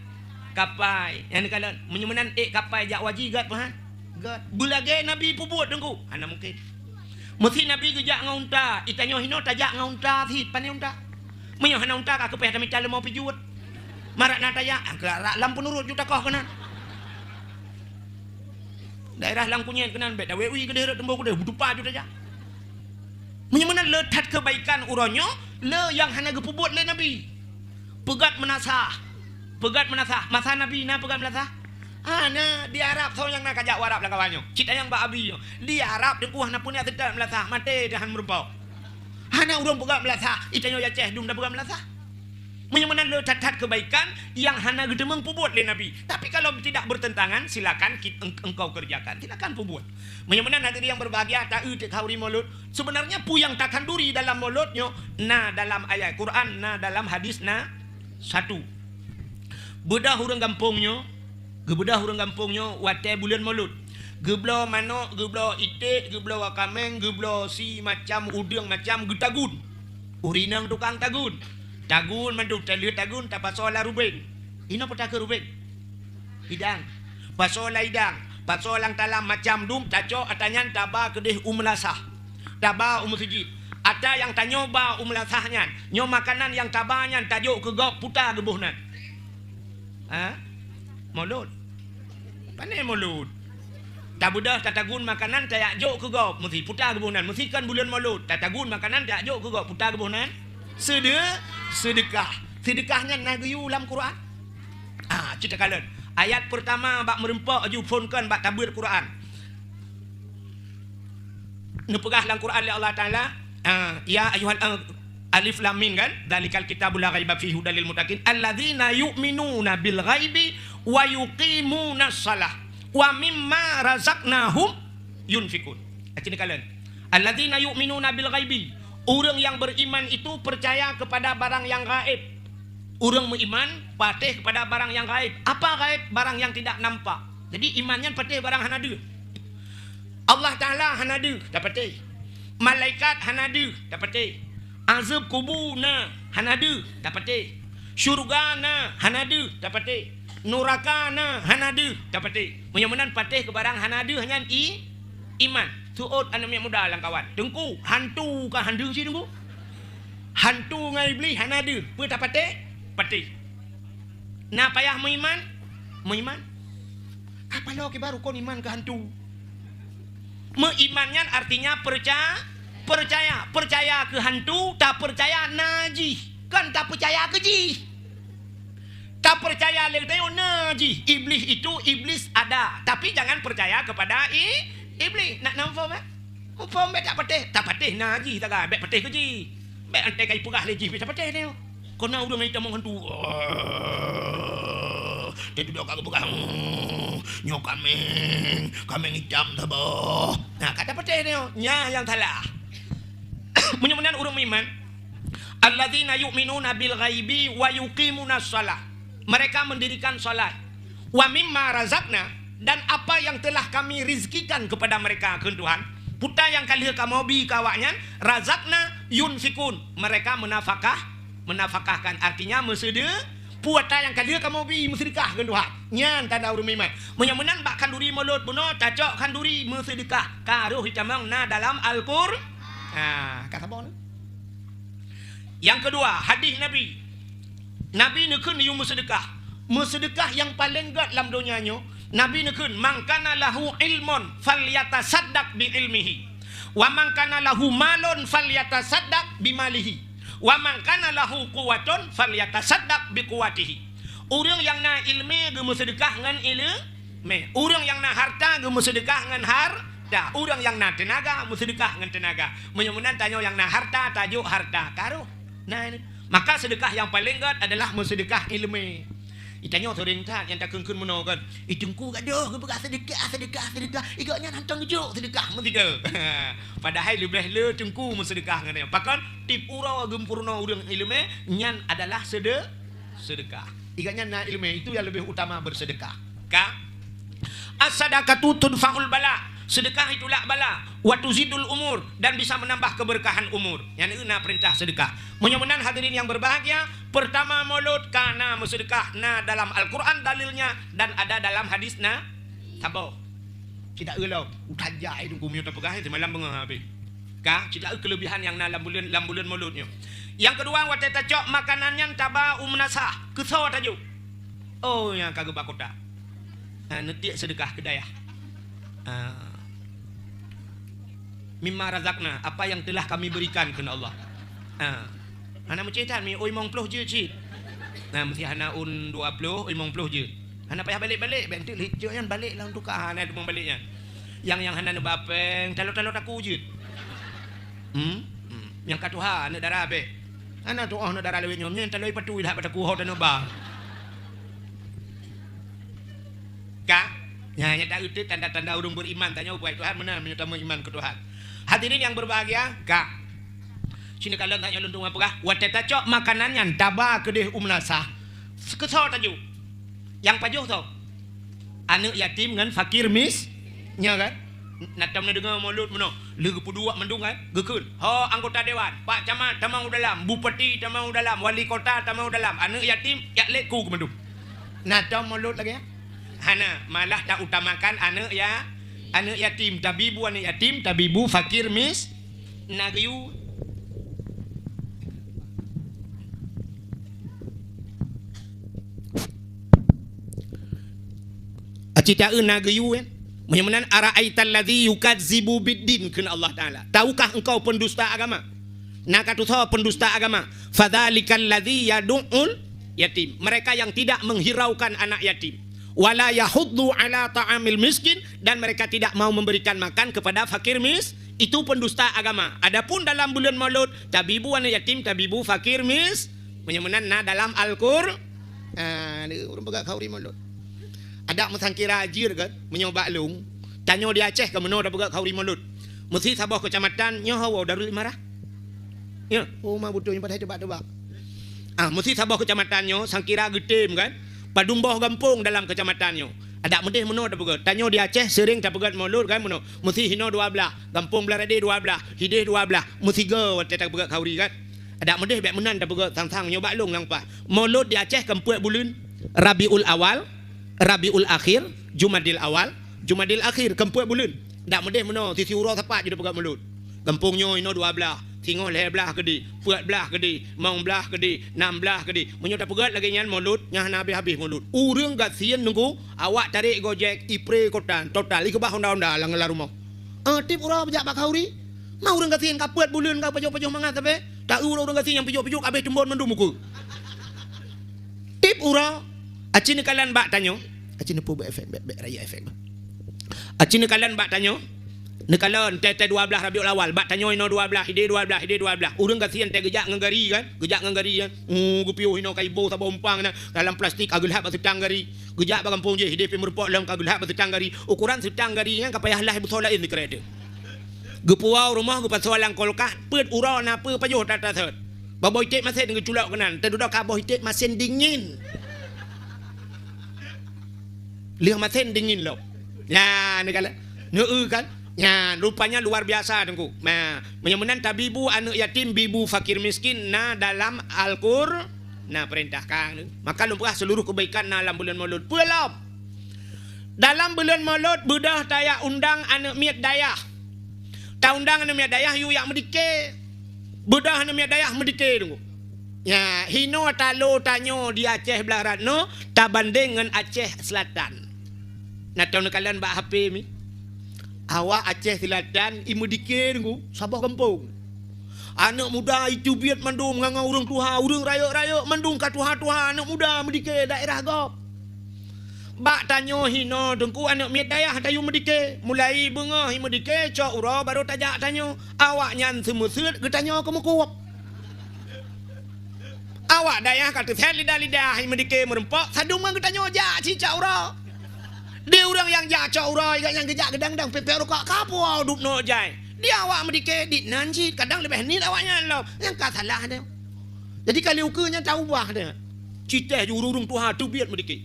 kapai. Yang kalian menyemenan kapai jak waji gat pahan. Gat. Bulage Nabi pubut dengku. Ana mungkin. Mesti Nabi gejak ngau unta. Itanya hino tajak ngau unta thi pane unta. Menyo hana unta ka kepeh tami tale mau pijut. Marak na tajak rak lam penurut juta koh kenan. Daerah Langkunyen kenan bet dawe wi gede tembok gede butupa juta tajak. Menyemenan letat kebaikan uronyo le yang hana gepubut le Nabi. Pegat menasah. Pegat menasah. Masa Nabi na pegat menasah. Na di Arab so yang nak kajak warap lah kawanyo. Cita yang ba abi yo. Di Arab de kuah na punya tidak menasah mate dahan merumpau. Hana urang pegat menasah. Itanyo ya ceh dum dah pegat menasah. Menyemenan letat kebaikan yang hana gedemeng pubut le Nabi. Tapi kalau tidak bertentangan silakan engkau kerjakan. Silakan pubut. Menyemenan hadirin yang berbahagia tak kauri mulut. Sebenarnya pu yang takkan duri dalam mulutnya na dalam ayat Quran na dalam hadis na satu. Bedah hurang kampungnya, gebedah hurang kampungnya wate bulan mulut. Geblo manok, geblo itik, geblo wakameng, geblo si macam udang macam getagun. Urinang tukang tagun. Tagun manduk talir tagun tak pasola Ruben. Ino petaka Ruben. Hidang. Pasola hidang. Pasolang talam macam dum taco atanyan taba kedih umlasah. Taba sejid. Ada yang tanyoba umlasahnya. Nyo makanan yang tabanya tajuk ke gok putar gebuhnan. Mulut. Pandai mulut. Tabudah tatagun makanan tayak jok ke gok mesti putar gebuhnan. Mesti kan bulan mulut. Tatagun makanan tayak jok ke gok putar gebuhnan. Sedekah. Sedekahnya nagu dalam Quran. Cerita kalian. Ayat pertama bak merempak aju fonkan bak tabir Quran. Nepegah dalam Quran oleh Allah Taala, ya ayuhan alif lam mim kan? Dzalikal kitabul la raiba fihi hudal lil muttaqin alladzina yu'minuna bil ghaibi wa yuqimuna shalah wa mimma razaqnahum yunfikun. Cerita kalian. Alladzina yu'minuna bil ghaibi. Orang yang beriman itu percaya kepada barang yang gaib. Orang beriman patih kepada barang yang gaib. Apa gaib? Barang yang tidak nampak. Jadi imannya patih barang hanadu. Allah Ta'ala hanadu, dapatih. Malaikat hanadu, dapatih. Azab kubuna hanadu, dapatih. Syurgana hanadu, dapatih. Nurakana hanadu, dapatih. Mudah-mudahan patih ke barang hanadu hanya iman. Suot anu muda lang kawan. Dengku hantu ka handu si dengku. Hantu ngai beli hanadu. Pu tak patih? Patih. Na payah mengiman? Mengiman. Apa lo ke baru kau iman ke hantu? Mengimannya artinya percaya. Percaya ke hantu, tak percaya najih. Kan tak percaya ke jih. Tak percaya lagi najih. Iblis ada. Tapi jangan percaya kepada iblis. Nak nampak tak? Nampak tak patih? Tak patih najih tak kan? Bet patih ke jih. Bet antai kai pegah lejih. Bet tak patih dia. Kena udah ngai tamang hantu. Dia duduk kat pegang. Nyok kameng hitam tabah. Nah, kata patih dia. Nya yang salah. Mudah-mudahan orang beriman. Alladzina yu'minuna bil ghaibi wa yuqimuna shalah. Mereka mendirikan salat. Wa mimma razaqna, dan apa yang telah kami rizkikan kepada mereka ke Tuhan. putar yang kali kamu bi kawaknya razakna yunfikun, mereka menafkahkan, artinya mesede puata yang kali kamu bi mesedekah kan Tuhan nyan tanda urang iman menyamenan bak kanduri mulut beno cacok kanduri mesedekah karuh hitamang na dalam Al-Qur'an. Kata bon. Yang kedua, hadis Nabi nekun yu mesedekah yang paling gat dalam dunianya. Nabi nekun mangkana lahu ilmun falyatasaddaq bi ilmihi wa mangkana lahu malun falyatasaddaq bi malihi wa mangkana lahu quwwatun falyatasaddaq bi quwwatihi. Urang yang na ilmu ge mesedekah ngan ilmu, urang yang na harta ge mesedekah ngan harta, urang yang na tenaga mesedekah ngan tenaga. Menyemunan tanya yang na harta tajuk harta karuh. Nah ini. Maka sedekah yang paling gat adalah mesedekah ilmu. Itanya sering tak yang tak kengkun meno kan. Itungku gaduh ke bekas sedekah. Igaknya nantang juk sedekah mentiga. Padahal lebih le tungku mesedekah ngane. Pakan tip ura gempurna urang ilmu nyan adalah sedekah. Igaknya na ilmu itu yang lebih utama bersedekah. Ka as-sadaqatu tudfa'ul bala. Sedekah itulah bala wa tuzidul umur, dan bisa menambah keberkahan umur. Yang ini perintah sedekah. Mudah-mudahan hadirin yang berbahagia, pertama mulut kana bersedekah na dalam Al-Qur'an dalilnya dan ada dalam hadis na sabo. Tidak ulau utajai itu kumio tapegah itu malam bengah habis. Ka tidak kelebihan yang na lambulan mulutnya. Yang kedua wa tatacok makanannya taba umnasah kesawat tajuk. Oh yang kagak bakota. Netik sedekah kedaya. Mimma razakna, apa yang telah kami berikan kepada Allah. Ana mencetan mi oi mong ploh je cik. Mesti hana un 20 oi mong ploh je. Hana payah balik-balik bentuk hijau yang balik lah untuk hana mong baliknya. Yang hana bapeng talot-talot aku je. Yang katuha ana darah be. Ana tu ana darah lewe nyom taloi patui dah pataku ho tano ba. Ka nya tak itu tanda-tanda urung beriman tanya buat Tuhan mana menyutama iman ke Tuhan. Hadirin yang berbahagia, ka sini kalian tanya luntung apa kah? Watetacok makanannya taba kedeh umnasah. Sekesau tajuk. Yang pajuh tau. Anak yatim dengan fakir nya kan? Natam dengar mulut meno. Legu pedua mendung kan? Gekun. Ho anggota dewan, Pak Camat tamau dalam, Bupati tamau dalam, Wali Kota tamau dalam. Anak yatim yak leku kemendung. Natam mulut lagi ya? Hana malah tak utamakan anak yatim, tabibu anak yatim, tabibu fakir nagayu. Acita nagayu kan. Menyamanan ara'aital ladzi yukadzibu biddin kan Allah Taala. Tahukah engkau pendusta agama? Nakatusa pendusta agama. Fadzalikal ladzi yad'ul yatim. Mereka yang tidak menghiraukan anak yatim. Wala yahuddu ala ta'amil miskin, dan mereka tidak mau memberikan makan kepada fakir itu pendusta agama. Adapun dalam bulan Maulud, tabibu anak yatim, tabibu fakir menyamanan dalam Al-Qur'an. Orang begak khauri Maulud. Ada mesangkira ajir kan menyoba lung. Tanya di Aceh ke mana dah begak khauri Maulud. Mesti sabah kecamatan nyawa darul marah. Ya, mah butuhnya pada tebak-tebak. Mesti sabah kecamatannya sangkira getem kan. Padumbah gampung dalam kecamatannya. Ada medih meno dah pegat. Tanya di Aceh sering tak pegat Maulud kan meno. Mesti hino 12, gampung belah rade 12, hidih 12, mesti go wat tak pegat khauri kan. Ada medih bek menan tak pegat sang-sang nyoba long lang pa. Maulud di Aceh kempuat bulan Rabiul Awal, Rabiul Akhir, Jumadil Awal, Jumadil Akhir kempuat bulan. Tak medih meno sisi urang tepat je pegat Maulud. Gampungnya hino 12. Tengok leh belah kedi, puat belah kedi, maung belah kedi, 6 belah kedi. Menyudah pegat lagi nyan mulut, nyah habis-habis mulut. Urang gat sien nunggu awak tarik Gojek ipre kotan total ikut bah honda-honda lang la rumah. Tip urang bejak bak hauri. Mau urang gat sien kapuat buleun ka pajoh-pajoh mangat tapi tak urang gat sien yang pijuk-pijuk habis tembon mendum muku. Tip urang acine kalian bak tanyo, acine pu FM bek raya FM. Acine kalian bak tanyo. Nekalan tete 12 Rabiul Awal bak tanyo ino 12 hide 12 urang kasihan teh gejak ngangari kan gupiu hino kai bo sabo umpang na dalam plastik agulhat batang gari gejak bagampung je hide pemurpok lang agulhat batang gari ukuran setang gari kan kapayah lah busolain di kereta gupuau rumah gupat soalang kolkah peut urau na pe pajuh tata set baboy tek masen dengan culak kanan tedudak karbohidrat masen dingin liang masen dingin lo ya ni kala kan Ya, rupanya luar biasa tengku. Nah, menyemenan tabibu anak yatim, bibu fakir miskin na dalam Al-Qur'an nah perintahkan. Maka lumpah seluruh kebaikan dalam bulan Maulud. Belum. Dalam bulan Maulud bedah taya undang anak miat dayah. Ta undang anak miat dayah yu yang medike. Bedah anak miat dayah medike tengku. Ya, hino talo tanyo di Aceh belah Ratno ta banding dengan Aceh Selatan. Nah, tahun kalian bak HP mi. Awak Aceh Selatan imu dikir ku Sabah kampung. Anak muda itu biat mandung ngangau urang tuha, urang rayok-rayok mandung ka tuha-tuha anak muda mendikir daerah gop. Bak tanyo hino dengku anak miat dayah tayu mendikir. Mulai bengah imu dikir cok ura baru tajak tanyo. Awak nyan semusut ke tanyo kamu kuap. Awak dayah kata saya lidah-lidah imu dikir merempok sadung mang ke tanyo ja cicak ura. Dia orang yang jacau urai yang kejak gedang-gedang pepek rokok kapu dup no jai. Dia awak medike dit nanji kadang lebih ni awaknya lo. Yang ka salah dia. Jadi kali ukunya tahu bah dia. Citeh jururung tuha tu biat medike.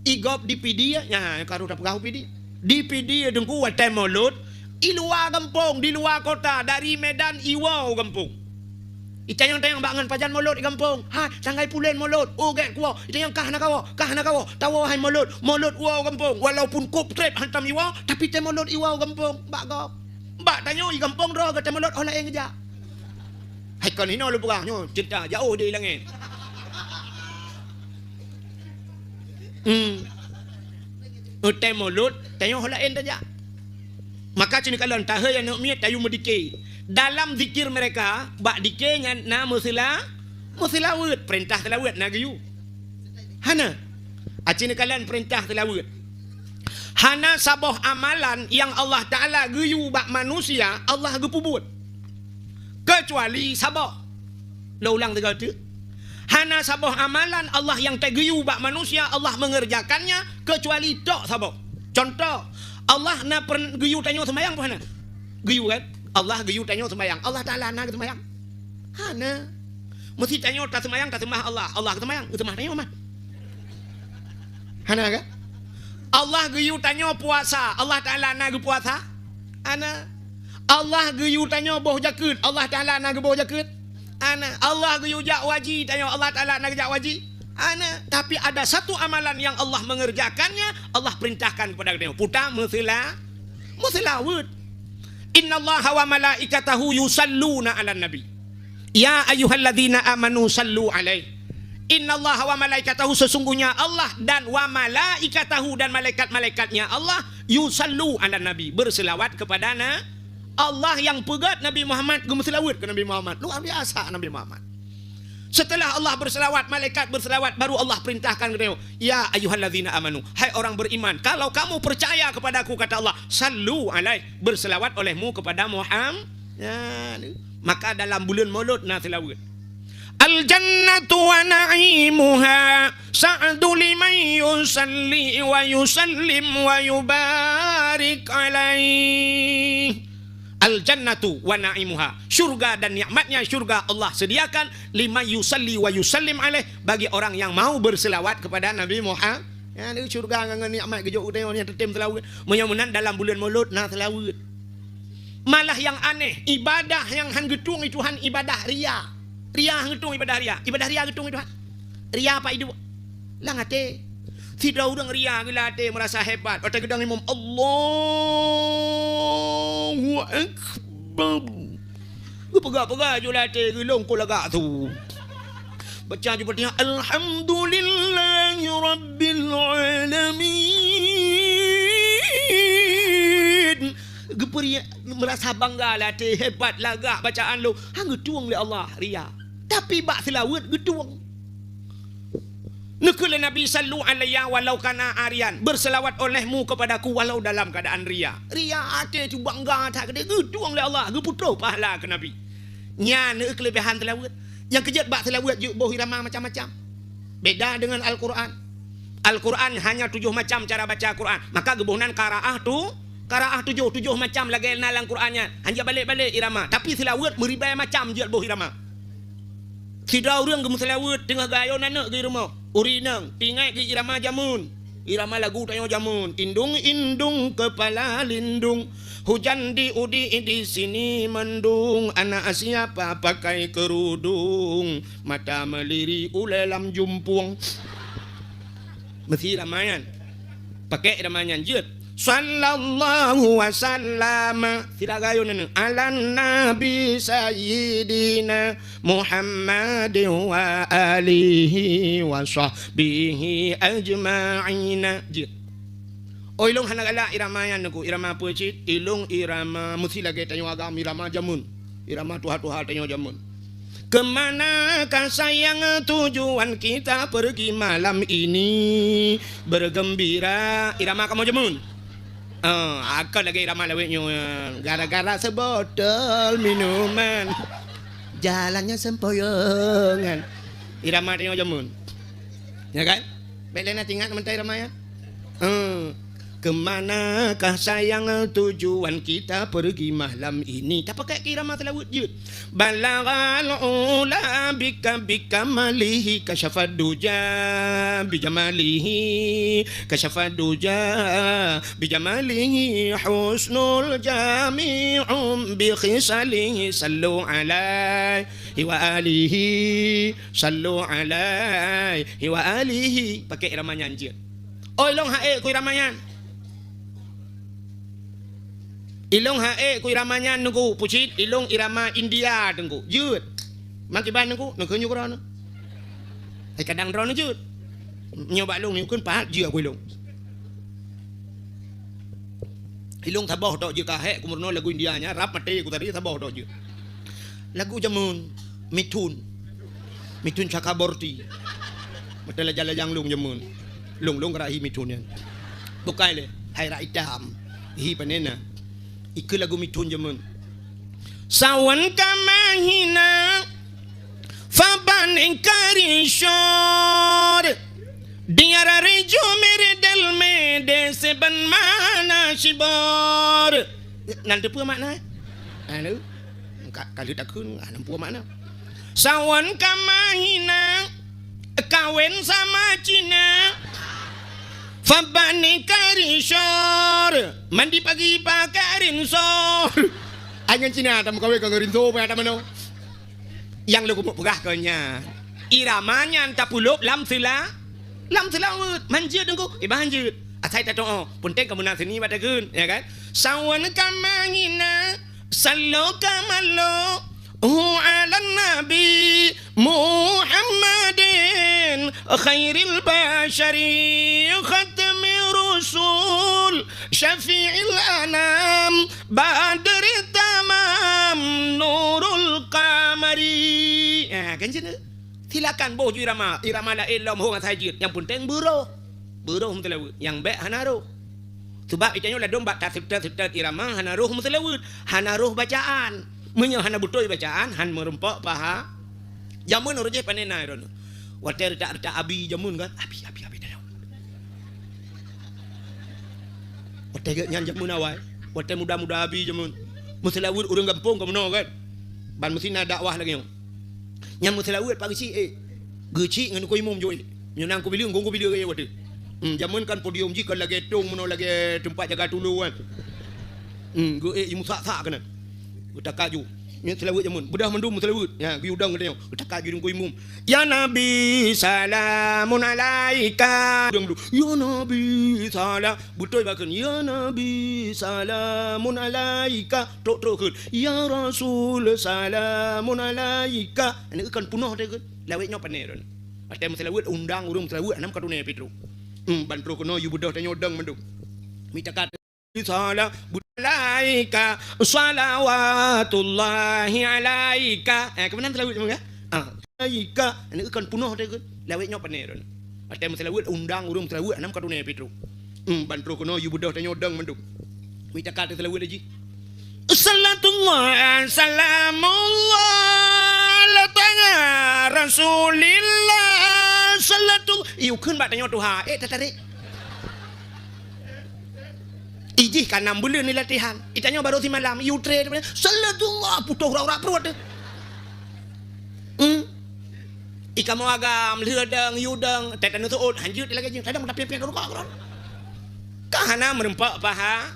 Igop di PD ya karo dak pegau PD. Di PD dengku watai Maulud i luar kampung, di luar kota dari Medan Iwau kampung. Itayang-tayang bangan pajan Maulud di kampung. Ha, sanggai pulen Maulud. Oh get kuo. Itayang kah nak kawo. Tawo hai Maulud Iwau kampung. Walaupun kop trip hantam Iwau, tapi te Maulud Iwau kampung. Bak gop. Bak tanyo i kampung ro ke te Maulud olah yang ngejak. Hai kon hino lu pegah nyo cerita jauh di langit. Te Maulud tanyo olah en tajak. Maka cini kalon tahe yang nak miat tayu medike. Dalam zikir mereka bak dike na musilawut perintah tilawat na gayu. Hana acini kalian perintah tilawat. Hana sabah amalan yang Allah Taala gayu bak manusia Allah gepubut. Kecuali sabah. Lo ulang tiga tu. Hana sabah amalan Allah yang tegayu bak manusia Allah mengerjakannya kecuali tok sabah. Contoh Allah na gayu tanyo sembayang apa hana? Gayu kan? Allah gayu tanyo sembayang. Allah Ta'ala na sembayang. Hana. Mesti tanyo tak sembayang tak sembah Allah. Allah sembayang, sembah tanyo mah. Hana kan? Allah gayu tanyo puasa. Allah Ta'ala na puasa. Hana. Allah gayu tanyo boh jakut. Allah Ta'ala na boh jakut. Hana. Allah gayu jak waji tanyo Allah Ta'ala na jak waji. Hana. Tapi ada satu amalan yang Allah mengerjakannya, Allah perintahkan kepada dia. Puta musilawut. Inna Allah wa malaikatahu yusalluna ala nabi. Ya ayyuhalladzina amanu sallu alaih. Inna Allah wa malaikatahu sesungguhnya Allah dan wa malaikatahu dan malaikat-malaikatnya Allah yusallu ala nabi. Berselawat kepada Allah yang pegat Nabi Muhammad gemeselawat ke Nabi Muhammad. Luar biasa Nabi Muhammad. Setelah Allah berselawat, malaikat berselawat, baru Allah perintahkan kepada ya ayyuhalladzina amanu, hai orang beriman, kalau kamu percaya kepadaku kata Allah, sallu alaih, berselawat olehmu kepada Muhammad. Ya, maka dalam bulan Maulud na tilawat. Al jannatu wa na'imuha sa'du liman yusalli wa yusallim wa yubarik alaih. Al-jannatu wa na'imuha, syurga dan nikmatnya syurga Allah sediakan lima yusalli wa yusallim alaih, bagi orang yang mau berselawat kepada Nabi Muhammad. Ya, ni syurga dengan nikmat gejok tengok ni tetem selawat. Menyamunan dalam bulan Maulud na selawat. Malah yang aneh, ibadah yang han getung itu han ibadah ria. Ria han getung ibadah ria. Ibadah ria getung itu han. Ria apa itu? Lang ate. Tidak orang ria gila hati merasa hebat. Otak gedang imam Allahu Akbar. Pegak-pegak je lah hati gelong ko lagak tu. Baca je bertanya Alhamdulillahi Rabbil Alamin. Geperi merasa bangga lah hati hebat lagak bacaan lu. Hang getuang oleh Allah ria. Tapi bak selawat getuang. Nekul Nabi sallu alayya walau kana arian, berselawat olehmu kepadaku walau dalam keadaan ria. Ria hati tu bangga tak kena getuang oleh Allah, geputra pahala ke Nabi. Nya ne kelebihan selawat. Yang kejat bak selawat je boh irama macam-macam. Beda dengan Al-Quran. Al-Quran hanya 7 macam cara baca Quran. Maka gebuhnan qiraah tu, qiraah 7 macam lagi nalang Qurannya. Hanya balik-balik irama. Tapi selawat beribai macam je boh irama. Tidak orang gemu selawat tengah gayo nanak ke rumah. Uri nang tingai ke irama jamun. Irama lagu tanya jamun. Indung-indung kepala lindung. Hujan diudi di sini mendung. Anak siapa pakai kerudung. Mata meliri ulelam jumpuang. Mesti ramayan. Pakai ramayan jet. Sallallahu wasallam. Tidak gayun ini. Alan Nabi Sayyidina Muhammad wa alihi wa sahbihi ajma'ina. Oh ilong hanagala iramayan aku. Irama apa cik? Ilong irama mesti lagi tanya agam. Irama jamun. Irama tuha-tuha tanya jamun. Kemanakah sayang tujuan kita pergi malam ini bergembira. Irama kamu jamun. Akal lagi irama lawiknya. Gara-gara sebotol minuman jalannya sempoyongan. Irama tengok jamun. Ya kan? Baiklah nak ingat mentai irama ya. Kemanakah sayang tujuan kita pergi malam ini. Tak pakai irama telawut je. Balaghal ula bika malihi kasyafad duja bijamalihi kasyafad duja bijamalihi husnul jami'um bi khisalihi sallu alaihi wa alihi sallu alaihi wa alihi. Pakai irama nyanyi. Oh ilong hae ku iramayan. Ilong hae ku iramanya nunggu pucit ilong irama India tengku jut makiban nunggu nunggu nyukron ai kadang drone jut nyoba long ni kun pahat je aku ilong taboh tok je ka hae ku murno lagu India nya rap mate ku tadi taboh tok je lagu jamun mitun Chakraborty betul jala-jang long jamun long rahi mitun yan bukai le hai ra idam hi panena Iku lagu mitun jamun. Sawan kamahina Faban inkari shor Diara rejo mere del me de seban mana shibor. Nanti pua makna? Anu kali takun nampu makna. Sawan kamahina Kawen sama Cina Fabani karishor mandi pagi pakai rinsor. Angan Cina tam kawe kang rinso pa tamano. Yang lu kumuk pegah kanya. Iramanya anta pulup lam sila wud manjut engko banjut. Asai ta to punten kamu nak sini pada kun ya kan. Sawan kamangina sallo kamalo ala nabi Muhammadin khairil bashari khatmi rusul syafi'il anam badri tamam nurul qamari. Kan sini silakan boh irama la ilom ho ngai jit yang penting buruh hum telawut yang baik hanaruh sebab itanya la domba tak sifat irama hanaruh hum telawut hanaruh bacaan Munya hana betul bacaan, han merempok paha. Jamun urut je panena iron. Water tak abi jamun kan? Abi dah. Water nyan jamun awal. Water muda abi jamun. Muslawud urang kampung kamu no kan? Ban mesti nak dakwah lagi. Nyam muslawud pagi si geci ngan ko imum joi. Nyunang ko biliung gonggo biliung ke water. Jamun kan podium ji kan lagi tung mono lagi tempat jaga tuluan. Go imu sak kan. Utak kaju ni selawut jamun budah mendum selawut ya gi udang dia utak kaju dong imum ya nabi salamun alaika dong ya nabi salam betul bakan ya nabi salamun alaika tok keun ya rasul salamun alaika ini kan punuh dia kan lawetnya paneron ada selawut undang urung selawut anam kadune petru bantro kono yu budah tanya udang mendum mitakat Salam alaika salawatullahi alaika. Kemudian selawut semua ya. Alaika ini kan punuh dia kan. Lawetnya paneron. Ada selawut undang urung selawut anam kadune petru. Bantro kono yu budah tanya udang mendum. Mita kata selawut lagi. Sallatullah salamullah la tanga rasulillah sallatul. Iu keun ba tanya Tuhan. Tarik. Ijih kan 6 bulan ni latihan. Itanya baru si malam. You trade. Salatullah. Putuh ura-ura perut. Ika mau agam liudang yudang tetan tu ut hanjut lagi je kadang tapi pian rukak kan kahana merempak paha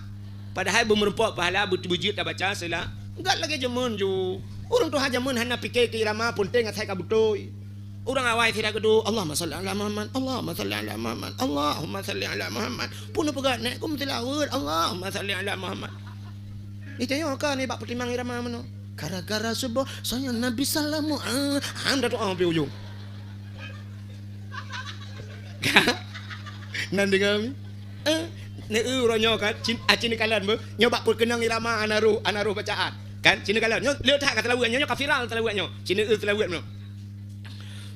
padahal merempak pahala bujut tak baca sela enggak lagi jemun ju urang tu haja mun hana pikir ke irama pun tengah sai ka butoi urang awai tidak gedu Allahumma salli ala Muhammad Allahumma salli ala Muhammad Allahumma salli ala Muhammad pun pegat nek kum tilawat Allahumma salli ala Muhammad itu yang kan ni bak pertimbang irama mano gara-gara sebab saya Nabi sallamu anda tu ambil ujung nanti kami ne uronyo kan cini kalian ber nyoba perkenang irama anaruh bacaan kan cini kalian nyo lihat tak kata lawan nyo kafiral telawatnya cini telawat no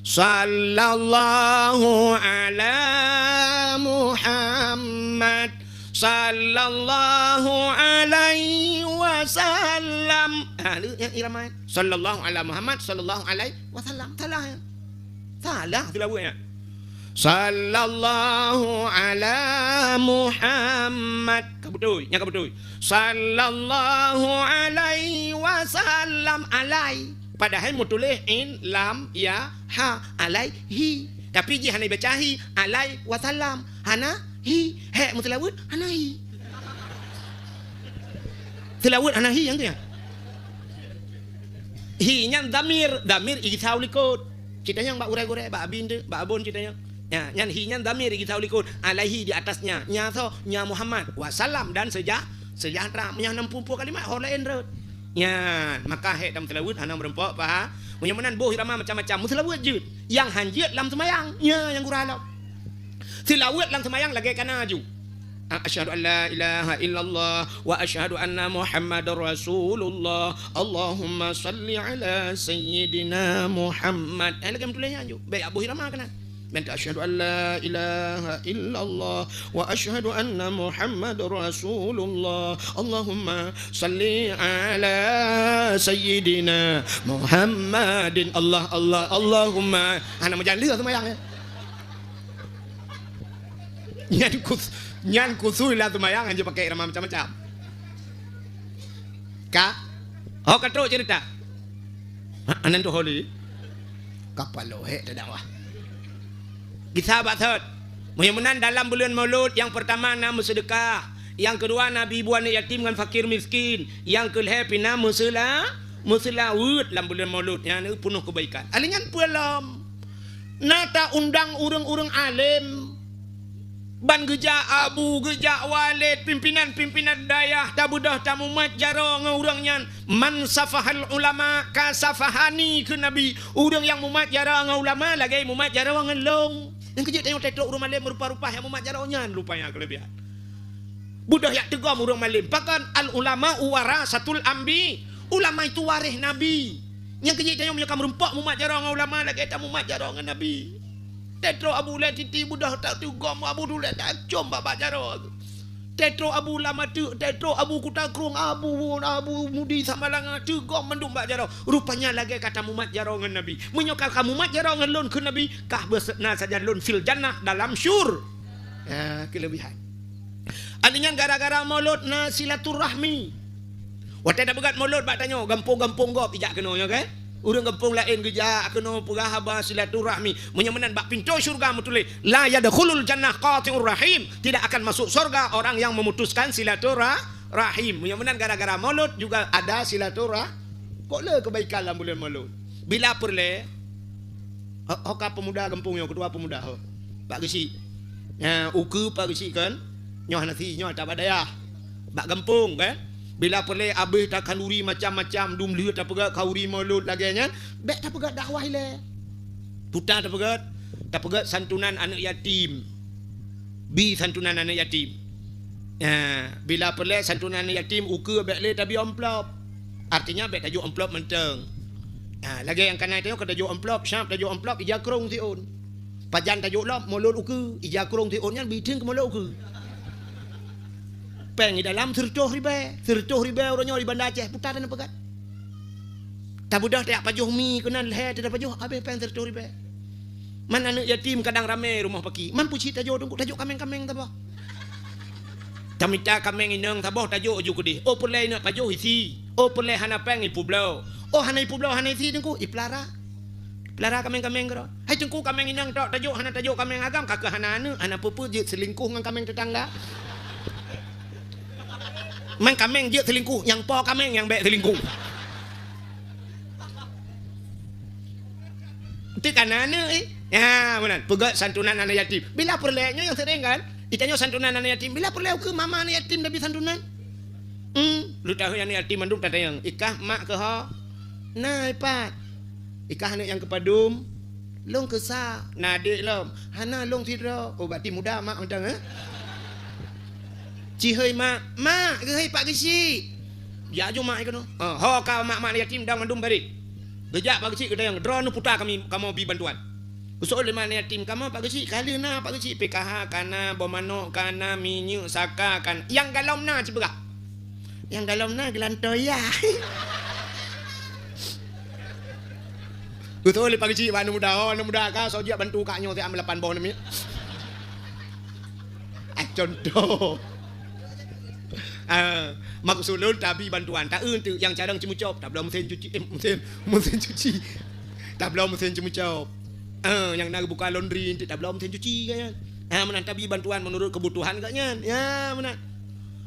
sallallahu ala Muhammad sallallahu alaihi wasallam yang irama sallallahu ala Muhammad sallallahu alaihi wasallam salah telawatnya sallallahu ala Muhammad kabutui nya kabutui sallallahu alaihi wasallam alai padahal mutulih in lam ya ha alaihi tapi ji hanai bacahi alai wasallam hana hi he mutlawut hana hi tilawut hana hi yang tu ya hi nya damir igithau likut ceritanya mbak urai-urai mbak abin tu mbak abon ceritanya ya, nyan hi nyan damir kita ulikun alaihi di atasnya nya so nya Muhammad wasallam dan sejahtera nya 60 kalimat hor lain rot nya maka he dalam tilawut hana merempok paha menyamanan boh irama macam-macam tilawut jut yang hanjit dalam semayang nya yang gurala tilawut dalam semayang lagi kana ju asyhadu an la ilaha illallah wa asyhadu anna Muhammadar Rasulullah Allahumma salli ala sayyidina Muhammad lagi tulisnya ju baik abu irama kana من أشهد أن لا إله إلا الله وأشهد أن محمد رسول الله اللهم صل على سيدنا محمد الله الله اللهم أنا مجال sama yang nyan kusui lah tumayang aja pakai irama macam-macam kak kata cerita anan tu holi kapalo he dakwah kita batat mudah-mudahan dalam bulan Maulud yang pertama nama sedekah yang kedua Nabi buat yatim dengan fakir miskin yang kelima pina muselawut dalam bulan Maulud yang penuh kebaikan alingan pulam nata undang urang-urang alim ban geja abu geja walid pimpinan dayah tabudah tamumat jaro ngaurangnya man safahal ulama kasafahani ke nabi urang yang mumat jaro ngaulama lagi mumat jaro ngelong yang kejut tengok tetok urang malim rupa-rupa yang mumat jaronya rupanya kelebihan budah yak tegam urang malim pakan al ulama warasatul ambi ulama itu waris nabi yang kejut tengok menyokam rumpak mumat jaro ngaulama lagi tak mumat jaro ngan nabi Tetro abu le titi budah tak tu gom abu dulu tak com baba jaro. Tetro abu lama tu tetro abu kutakrung abu mudi samalang tu gom mendum bak jaro. Rupanya lagi kata mumat jaro ngan nabi. Menyokal kamu mumat jaro ngan lon ke nabi kah bersena saja lon fil jannah dalam syur. Ya kelebihan. Artinya gara-gara maulud na silaturahmi. Waktu ada begat maulud bak tanya gampung-gampung gop ijak kena nya kan? Urang kampung lain geja kena pegahaba silaturahmi menyamanan bak pintu syurga mutulih la yadkhulul jannah qati'ur rahim tidak akan masuk surga orang yang memutuskan silaturahim menyamanan gara-gara maulud juga ada silaturah kok le kebaikan dalam bulan maulud bila perle hoka pemuda kampung yang ketua pemuda ho bak gesi uku pak gesi kan nyoh nasi nyoh tak badaya bak kampung kan bila perle abih tak kanuri macam-macam dum lihat tak pegat kauri maulud lagi nya bek tak pegat dakwah le putar tak pegat santunan anak yatim bi santunan anak yatim bila perle santunan anak yatim uke bek le tapi amplop artinya bek tajuk amplop menteng lagi yang kanan tengok tajuk amplop syap tajuk amplop ija krong tiun pajan tajuk lop maulud uke ija krong tiun nya bi ting ke maulud uke peng di dalam sercoh ribe orangnya di Banda Aceh putar dan pegat tak budah tak pajuh mi kenan leher tidak pajuh habis peng sercoh ribe man anak yatim kadang rame rumah paki man puci tajuk kameng-kameng tabah tamita kameng inang tabah tajuk uju kudi pelai nak pajuh isi pelai hana peng ipu blau hana ipu blau hana isi dengku iplara Pelara kameng-kameng kero. Hai cengku kameng inang tok tajuk kameng agam kakak hana anu hana pupu je selingkuh ngan kameng tetangga. Mang kameng je selingkuh, yang po kameng yang baik selingkuh. Itu kan anu ya benar. Pegat santunan anak yatim. Bila perleknya yang sering kan? Ditanya santunan anak yatim. Bila perlek ke mama anak yatim tapi santunan? Lu tahu yang anak yatim mandum tak yang ikah mak ke ha. Nah, Pat. Ikah anak yang kepadum. Long kesah. Nah, adik lom. Hana long tidra. Oh, berarti muda mak macam Cihoi mak. Mak, gehei pak gesi. Ya jo mak ikono. Ho ka mak yatim dang mandum bari. Gejak pak gesi kita yang drone putar kami kamu bi bantuan. Usul lima yatim kamu pak gesi kali na pak gesi PKH kana bomano kana minyu saka kan. Yang galom na ciberak. Yang galom na gelantoya. Betul pagi cik anu muda ka sojak bantu kaknyo ti am 8 bon ni. Contoh. Maksud lu tapi bantuan tak tu yang cadang cimucop tak belum mesin cuci mesin cuci. Tak belum mesin cimucop. Yang nak buka laundry tak belum mesin cuci kan. Mana tapi bantuan menurut kebutuhan kaknya. Ya mana.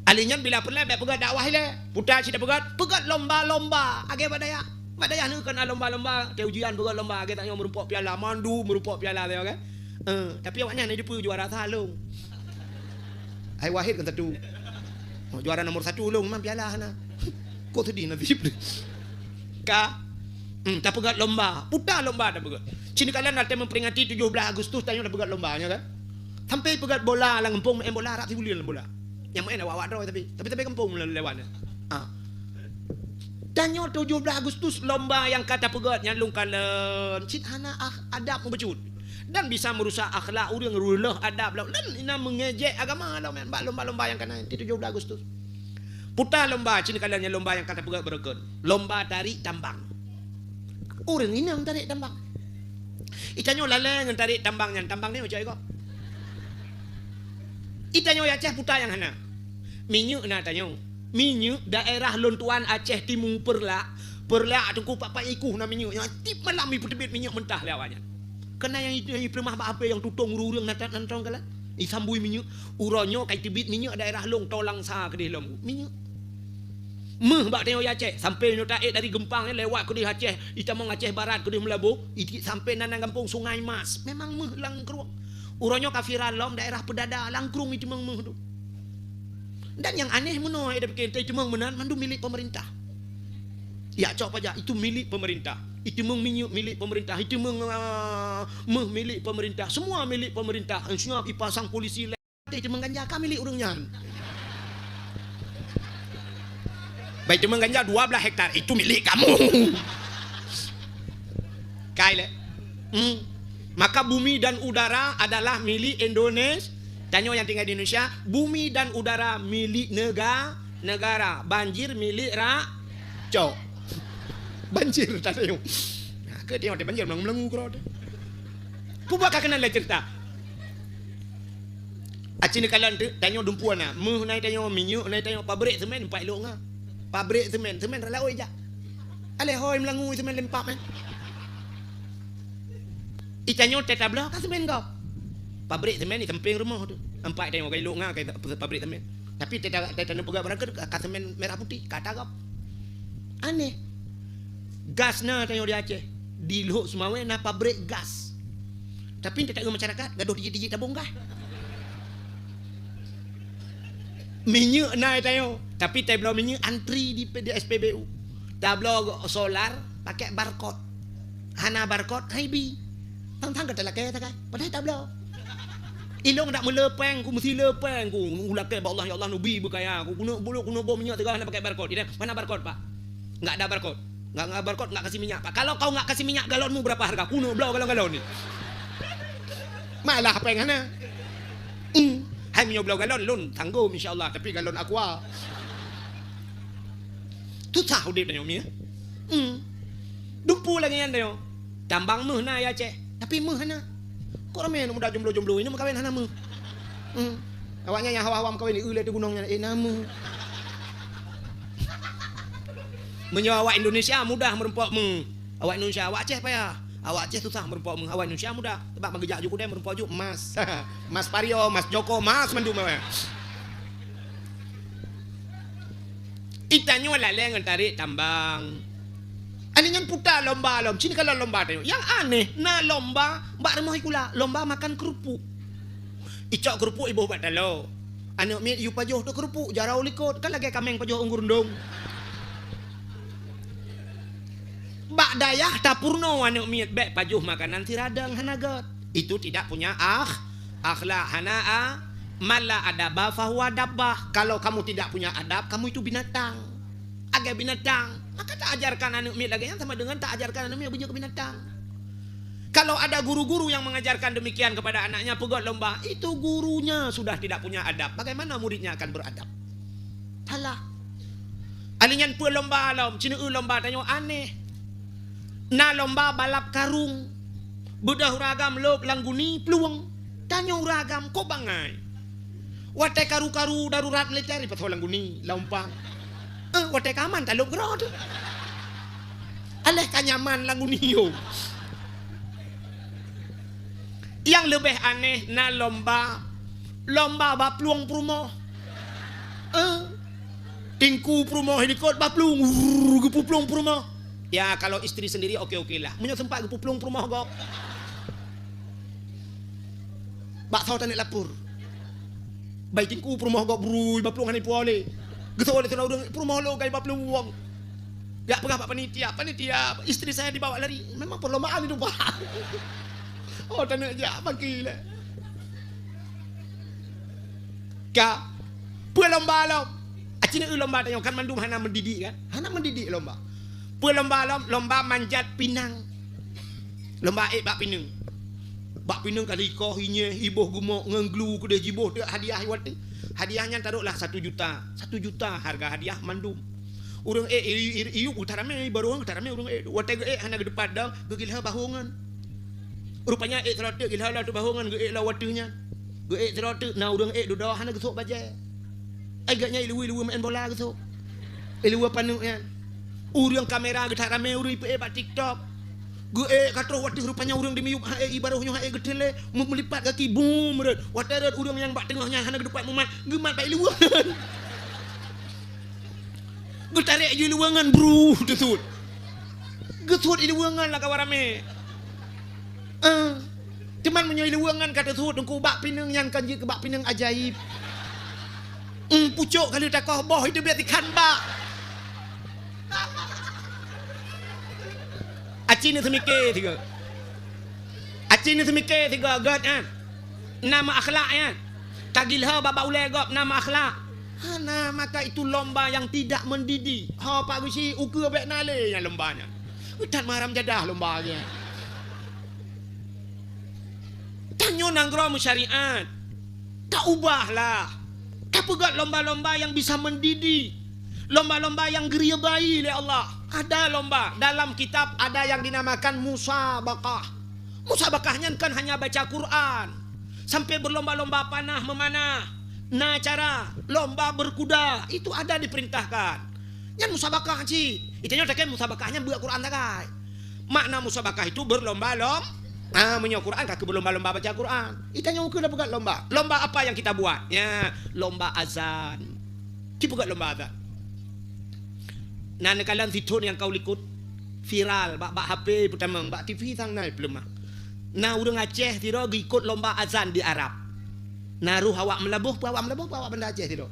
Alinyan bila perlu dak pegat dakwah le. Putar cik dak pegat lomba-lomba. Age badaya. Badaya ni kan lomba-lomba, te ujian berat lomba, kita tanya merumpok piala mandu, merumpok piala dia kan. Tapi awaknya ni dia juara salung. Hai Wahid kan satu. Juara nomor 1 long memang piala hana. Kok sedih nasib ni. Ka tak pegat lomba, putar lomba tak pegat. Sini kalian nanti memperingati 17 Agustus tanya dah pegat lombanya kan. Sampai pegat bola lang kampung main bola rak sibulian bola. Yang main awak doh tapi kampung lewatnya. Tanya 17 Agustus lomba yang kata pegat nyalung kalen cit hana adab membecut dan bisa merusak akhlak urang rulah adab law dan ina mengejek agama law men lomba-lomba yang kena 17 Agustus putar lomba cini kalian lomba yang kata pegat berikut lomba tarik tambang urang ini yang tarik tambang itanyo laleng yang tarik tambangnya tambang ni macam iko itanyo ya ceh putar yang hana minyu na tanyo minyu daerah lontuan Aceh Timur perla tungku pak iku na minyu yang tip malam ibu tebit minyak mentah lewatnya kena yang itu yang permah apa yang tutung urung nantong kala isambui minyak uronyo kai tebit minyak daerah long tolang sa kedih lom minyak meh bak tengok Aceh sampai nyo taik dari Gempang lewat kedih Aceh itamong Aceh Barat kedih Melabu sampai nanang kampung Sungai Mas memang meh langkrung uronyo kafiran lom daerah pedada langkrung itu memang meh tu. Dan yang aneh menoi ada pikir cuma menan mandu milik pemerintah. Ya cok aja itu milik pemerintah. Itu minyak milik pemerintah. Itu milik pemerintah. Semua milik pemerintah. Semua dipasang polisi itu mengganja milik urungnya. Baik itu mengganja 12 hektar itu milik kamu. Kaile. Maka bumi dan udara adalah milik Indonesia. Tanya yang tinggal di Indonesia, bumi dan udara milik negara, banjir milik rakyat. Banjir tak tahu. Ke dia ada banjir melengu kau. Puba kena le cerita. Acini kalian tu tanya dumpuan na, meh naik tanya minyak, naik tanya pabrik semen empat elok ngah. Pabrik semen rela oi ja. Ale hoi melengu semen lempak men. Itanyo tetap belah ka semen kau. Pabrik semen ni samping rumah tu. Empat tengok elok ngah kata pabrik semen. Tapi tak pegat berangkat kat semen merah putih kata kau. Aneh. Gas na tengok di Aceh. Di Luhuk Sumawe na pabrik gas. Tapi tak tahu masyarakat gaduh dijit tabung gas. Minyak na tengok. Tapi tak belum minyak antri di SPBU. Tak belum solar pakai barcode. Hana barcode HIB. Tang-tang kata lah kaya tak kai. Padahal tak belum. Ilong tak melepeng, ku mesti lepeng ku. Ulakai Allah ya Allah Nabi berkaya. Ku kuno bom minyak tegah nak pakai barcode. Dia mana barcode pak? Enggak ada barcode. Enggak barcode, enggak kasih minyak pak. Kalau kau enggak kasih minyak galonmu berapa harga? Kuno belau galon-galon ni. Malah apa yang mana? Hai minyak belau galon lun tanggung insya-Allah tapi galon aqua. Tu tahu dia tanya mi. Dumpu lagi yang dia. Tambang meh na ya Aceh. Tapi meh na. Kok ramai muda jomblo-jomblo ini mau kawin hana mu. Awaknya yang hawa-hawa kawin ni tu gunungnya nama. Menyewa awak Indonesia mudah merumpok mu. Awak Indonesia awak Aceh apa ya? Awak Aceh susah merupakan mengawal Indonesia muda. Sebab mengejak juga dia merupakan juga Mas. Mas Pario, Mas Joko, Mas mendum. Itanya wala lengan tarik tambang. Ani nyan putar lomba lom. Sini kalau lomba tanya. Yang aneh, na lomba mbak remah ikula, lomba makan kerupuk. Icok kerupuk ibu buat talo. Anak mi yu pajoh tu kerupuk jarau likut. Kan lagi kameng pajoh unggur ndong. Bak dayah tapurno anak mi bek pajoh makanan tiradang hanagat. Itu tidak punya akhlak hanaa mala adaba fahuwa dabbah. Kalau kamu tidak punya adab, kamu itu binatang. Agak binatang. Maka tak ajarkan anak mi lagi yang sama dengan tak ajarkan anak mi punya ke binatang. Kalau ada guru-guru yang mengajarkan demikian kepada anaknya pegot lomba, itu gurunya sudah tidak punya adab. Bagaimana muridnya akan beradab? Salah. Alinyan pu lomba lom, cina lomba tanya aneh. Na lomba balap karung. Budah uragam lop langguni peluang. Tanya uragam kok bangai. Watai karu-karu darurat lecari patho langguni lompang. Watai kaman taluk gerod. Aleh kanyaman langguni yo. Yang lebih aneh na lomba bapluang prumo. Tingku prumo helikot bapluang gepuplung prumo. Ya kalau istri sendiri oke lah. Punya sempat gepuplung prumo gok. Bak tahu tanik lapur. Baik tingku prumo gok brui bapluang hani puale. Gitu oleh tu orang prumo lo kai bapluang. Ya pegah pak panitia. Istri saya dibawa lari. Memang perlombaan itu pak. Oh tanah aja bagi lah. Kak, pue lomba lom. Acina lomba tanya kan mandum hana mendidik kan? Hana mendidik lomba. Pue lomba lom, lomba manjat pinang. Lomba bak pinang. Bak pinang kali koh inya iboh gemok ngenglu kuda jiboh dia hadiah wati. Hadiahnya taruhlah 1 juta. 1 juta harga hadiah mandum. Urang iu utarame baru utarame urang wate hana ke depan dang gegilha bahungan. Rupanya terlalu gila lah tu bahungan ge lah watunya. Ge terlalu na urang dudah hana gesok baje. Agaknya ilu main bola gesok. Ilu panu ya. Urang kamera ge rame urang ipe pak TikTok. Ge katro watu rupanya urang dimiyup ibaruhnya gedele melipat kaki boom red. Watarat urang yang bak tengahnya hana ke depan mumat gemat pak ilu. Ge tarik ilu wangan bro desut. Gesut ilu wangan lah kawarame. Cuman menyoi luangan kata suhut engkau bak pinang yang kanji ke bak pinang ajaib. Pucuk kalau takoh boh itu biar ikan bak. Aci ni semikir tiga. God kan. Nama akhlak kan. Tagilha baba ulai gop nama akhlak. Hana maka itu lomba yang tidak mendidik. Ha pak bisi ukur bek nale yang lombanya. Utan maram jadah lombanya. Tanya nanggro syariat. Tak ubahlah. Tak pegat lomba-lomba yang bisa mendidik. Lomba-lomba yang geridai oleh Allah. Ada lomba. Dalam kitab ada yang dinamakan musabakah. Musabakahnya kan hanya baca Quran. Sampai berlomba-lomba panah memanah. Nah cara lomba berkuda. Itu ada diperintahkan. Yang musabakah sih. Itunya tak musabakahnya buat Quran tak kai. Makna musabakah itu berlomba-lomba. Menyok Quran kaki berlomba-lomba baca Quran. Itanya ukur dah buat lomba. Lomba apa yang kita buat? Ya, lomba azan. Kita buat lomba azan. Nah, kalian fitur yang kau likut viral, bak HP pertama, bak TV sang naik belum mah. Nah, urang Aceh tiro ikut lomba azan di Arab. Naruh awak melabuh, awak benda Aceh tiro.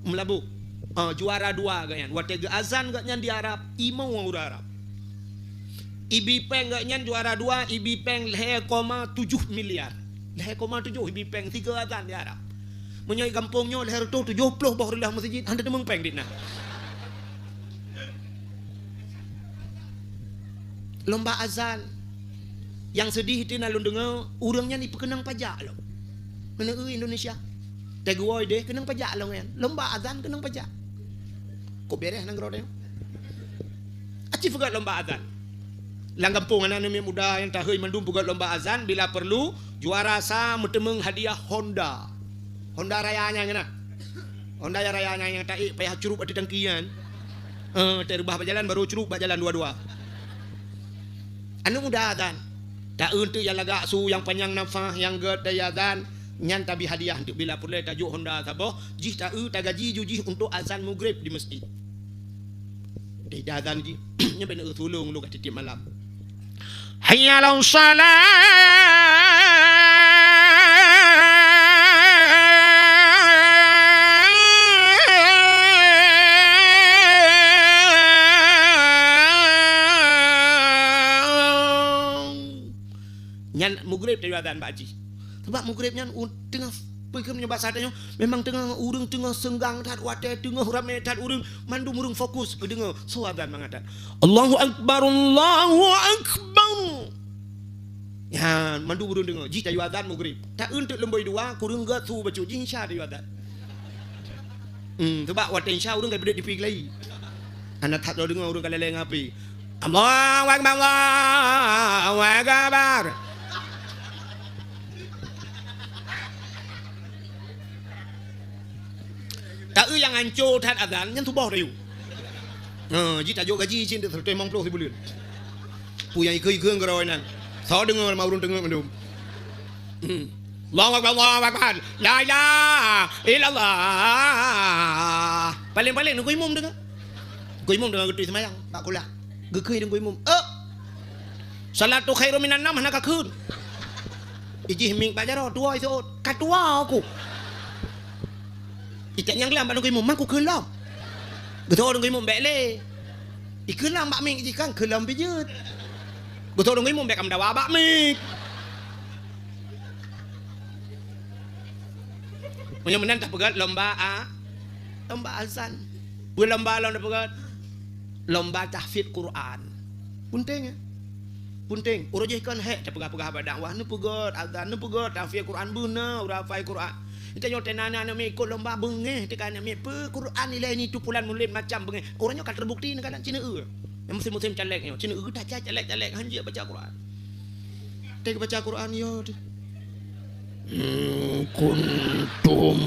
Melabuh. Juara 2 ganyan. Watega azan ganyan di Arab, imau urang Arab. Ibi Peng gaknya juara 2, Ibi Peng 0,7 miliar. 0,7 Ibi Peng 3 azan di Arab. Menyai kampungnya leher tu 70 bahurilah masjid. Anda demang peng ditna. Lomba azan. Yang sedih itu nalun dengar urangnya ni pekenang pajak loh. Mana Indonesia? Teguoi deh kenang pajak loh kan. Lomba azan kenang pajak. Kok beres nang grode? Aci fugat lomba azan. Lang kampung anak-anak muda yang tahui mandum buat lomba azan bila perlu juara sa mutemeng hadiah Honda. Honda rayanya ngena. Honda rayanya yang tak payah curup ada tangkian. Terubah berjalan baru curup berjalan dua-dua. Anu muda azan. Tak untuk yang lagak su yang panjang nafah yang ged daya dan nyan tabi hadiah untuk bila pulai tajuk Honda saboh jih tak tak gaji jujih untuk azan maghrib di masjid. Dia azan ji nya benar tolong lu kat tiap malam. Hayya 'alas salat. Nyan maghrib dari azan Pak Haji. Sebab maghrib nyan tengah pergi menyebab sadanya memang tengah urang tengah senggang tat wate tengah ramai tat urang mandu urang fokus dengar so azan mengatakan Allahu akbar Allahu akbar. Ya mandu urang dengar ji dari azan maghrib. Tak untuk lemboi dua kurang gat su baca ji insya dari azan. Sebab wate insya urang kan berdek dipik lagi. Anak tak tahu dengar urang kalai ngapi. Allahu akbar Allahu akbar. Tak yang hancur tat azan yang tu bawah dah you. Ji tajuk gaji cin tu terus mong puluh sebulan. Pu yang ikut keroi nan. Saw dengar mau urun dengar mendum. Allahu akbar Allahu akbar. La ilaha illallah. Paling-paling nunggu imam dengar. Nunggu imam dengar getui semayang. Tak kulah. Gekei nunggu imam. Salatu khairum minan nam nak keun. Iji ming pak jaro tua isu. Katua aku. Ikat yang lam nunggu imam aku kelam. Betul nunggu imam bele. Ikelam bak ming ikan kelam bijut. Betul nunggu imam bekam dawa bak ming. Mudah-mudahan tak pegat lomba azan. Bukan lomba pegat lomba tahfidz Quran. Penting ya. Penting. Urang jehkan hek tak pegat-pegat dakwah nu pegat azan nu pegat tahfidz Quran beuna urang hafal Quran. Kita nyoten anak me ikut lomba bengeh tekan me pe Quran nilai ni tu pulan mulim macam bengeh. Orangnya kan terbukti nak Cina yang musim-musim caleknya. Cina tak calek hanja baca Quran. Tengok baca Quran yo. Kuntum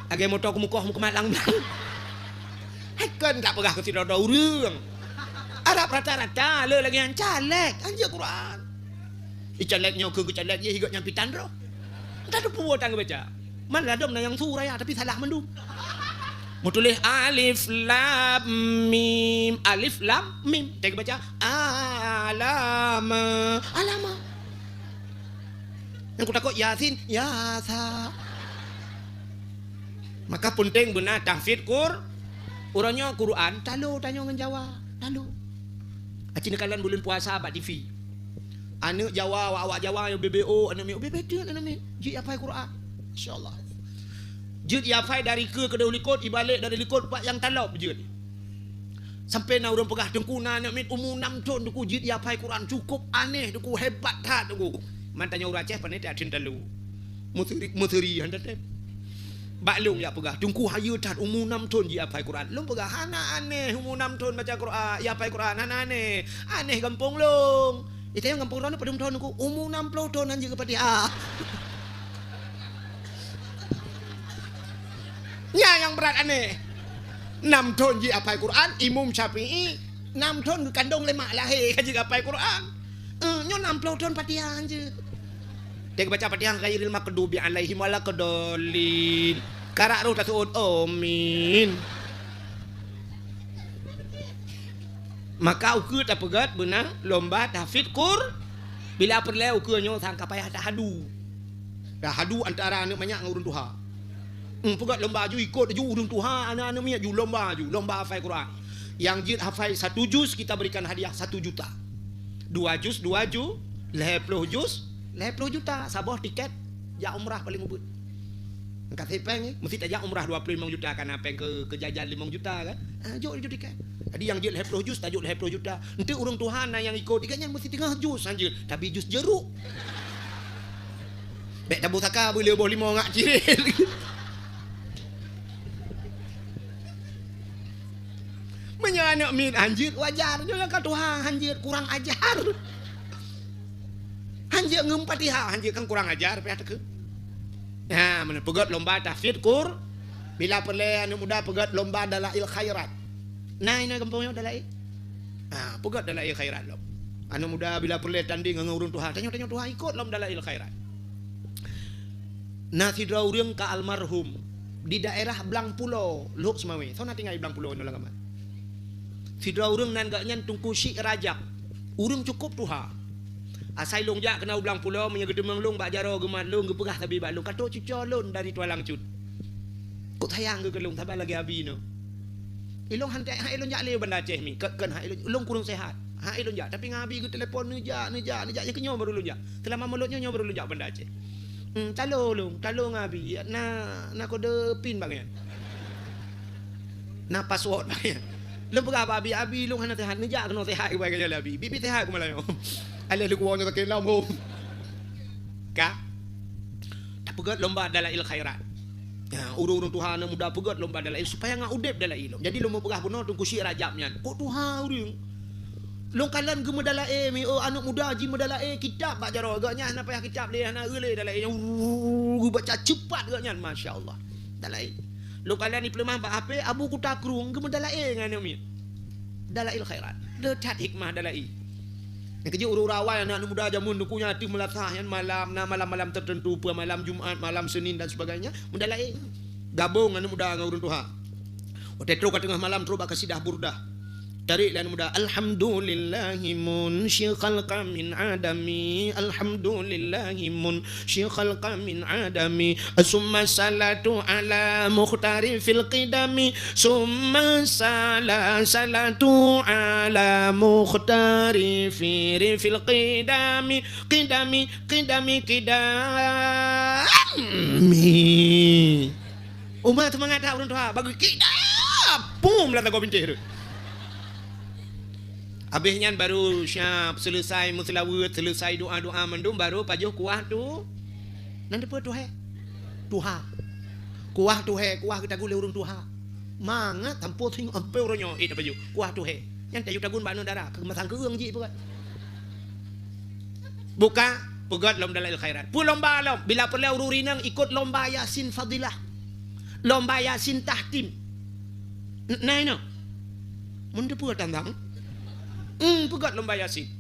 agak motor ke muka muka malang belang. Hakan tak pegah ke tidak ada urang. Arab rata-rata le lagi yang calek hanja Quran. Icaleknya ke calek dia higat nyampitan roh. Tak ada puas tang baca. Man ladom na yang suraya tapi salah mendum. Mau tulis alif lam mim, alif lam mim. Tengok baca alama. Yang ku takut Yasin, Yasa. Maka penting benar tahfidz Urangnya Quran, talu tanya dengan Jawa, talu. Acina kalian bulan puasa bak TV. Anak Jawa, awak Jawa yang BBO, anak mi BBD anak mi. Ji hafal Quran. Insya-Allah. Jut hafal dari ke kedua likut, ibalik dari likut pak yang talau jut. Sampai na urang pegah dengkuna anak mi umur 6 tahun duku jut hafal Quran cukup aneh duku hebat tat duku. Mantanya urang Aceh pandai tak cintalu. Musiri handat. Baklung ya pegah dengku hayu tat umur 6 tahun ji hafal Quran. Lung pegah anak aneh umur 6 tahun baca Quran, hafal Quran anak aneh. Aneh kampung long. Itu yang kampung orang pada tahun aku umur 60 tahun anjing kepada nya yang berat aneh 6 tahun ji hafal Quran Imam Syafi'i 6 tahun kandung lemak lahir kaji hafal Quran nyo 60 tahun Fatihah anjing dia baca Fatihah ghairil maghdubi alaihim waladdallin karak ru tasud amin. Maka ukur tak pegat benar lomba tahfidz bila perle ukurnya sangka payah dah hadu antara anak banyak dengan urang Tuhan. Pegat lomba ju ikut ju urang Tuhan anak-anak banyak ju lomba hafal Quran. Yang jid hafal 1 juz kita berikan hadiah 1 juta. 2 juz 20 juz 20 juta. Sabah tiket ya umrah paling ubud. Angkat hepeng mesti tajak umrah 25 juta kan apa ke jajan 5 juta kan. Jauh itu tiket. Jadi yang dia 20 juz tajuk 20 juta. Nanti urang Tuhan yang ikut ikatnya mesti tengah juz anjir. Tapi juz jeruk. Bek tabu saka boleh boh 5 ngak ciril. Menyanak min anjir wajar jangan ka Tuhan anjir kurang ajar. Anjir ngem Fatihah anjir kan kurang ajar payah teke. Nah, mana pegat lomba tahfidz bila perle anu muda pegat lomba dalail khairat. Nah, ini kampungnya dalail. Pegat dalam il khairat lom. Anak muda bila perlu tanding ngurun Tuhan, tanya Tuhan ikut lom dalam il khairat. Nasi draurung ka almarhum di daerah Blang Pulau, Luk Semawe. Tahu nak tinggal di Blang Pulau ni lah kaman. Si draurung nan gak nyan tungku syik rajak. Urung cukup Tuhan. Asai long jak kena Blang Pulau menyegedemang long bak jaro gemat long gepegah tabi bak long kato cuco long dari tualang cut. Kok sayang ke long tabal lagi abi no. Ilong hantai ha ilong jak le benda Aceh mi. Kan ha ilong kurang sehat. Ha ilong jak tapi ngabi ke telefon nejak yang kenyo baru long jak. Selama melutnya nyo baru long jak benda Aceh. Talo ngabi. Na kode pin bang. Na password bang. Long pegah abi long hana sehat nejak kena sehat ke bang abi. Bibi sehat ke malah. Ale lu kuwanya tak kenal mo. Ka. Tak pegat lomba dalam il khairat. Ya, urung Tuhan muda pegat lomba dalam supaya ngak udep dalam ilmu. Jadi lomba pegah puno tungku syik rajabnya. Kok Tuhan urung. Long kalan ge medala mi anak muda ji medala kitab bak jaro agaknya na payah kitab le na eule dalam baca cepat agaknya masya-Allah. Dalam long kalan ni pelemah bak HP abu ku takrung ge medala ngane mi. Dalam il khairat. Letat hikmah dalam yang kerja rawai anak muda jamun dukunya hati melatah yang malam tertentu malam Jumaat, malam Senin dan sebagainya mendalai gabung anak muda ngurun Tuhan. Waktu itu kat tengah malam terus bakal sidah burdah. Tarik anak muda alhamdulillahi munsyiqal min adami alhamdulillahi munsyiqal min adami summa salatu ala mukhtari fil qidami summa salatu ala mukhtari fil qidami umat mengata urun Tuhan bagi kidap pum lah tak bincang. Habisnya baru siap selesai muslawat, selesai doa-doa mendum baru pajuh kuah tu. Nanti apa tu he? Tuha. Kuah tu he, kuah kita gule urung tuha. Manga tampo ting ampe uronyo it pajuh. Kuah tu he. Yang tajuk tagun banu darah kemasang keung ji pegat. Buka pegat lom dalam il khairat. Pu lomba lom bila perlu ururinang ikut lomba Yasin Fadilah. Lomba Yasin Tahtim. Nah no. Mun depu tandang. Pegat lomba Yasin.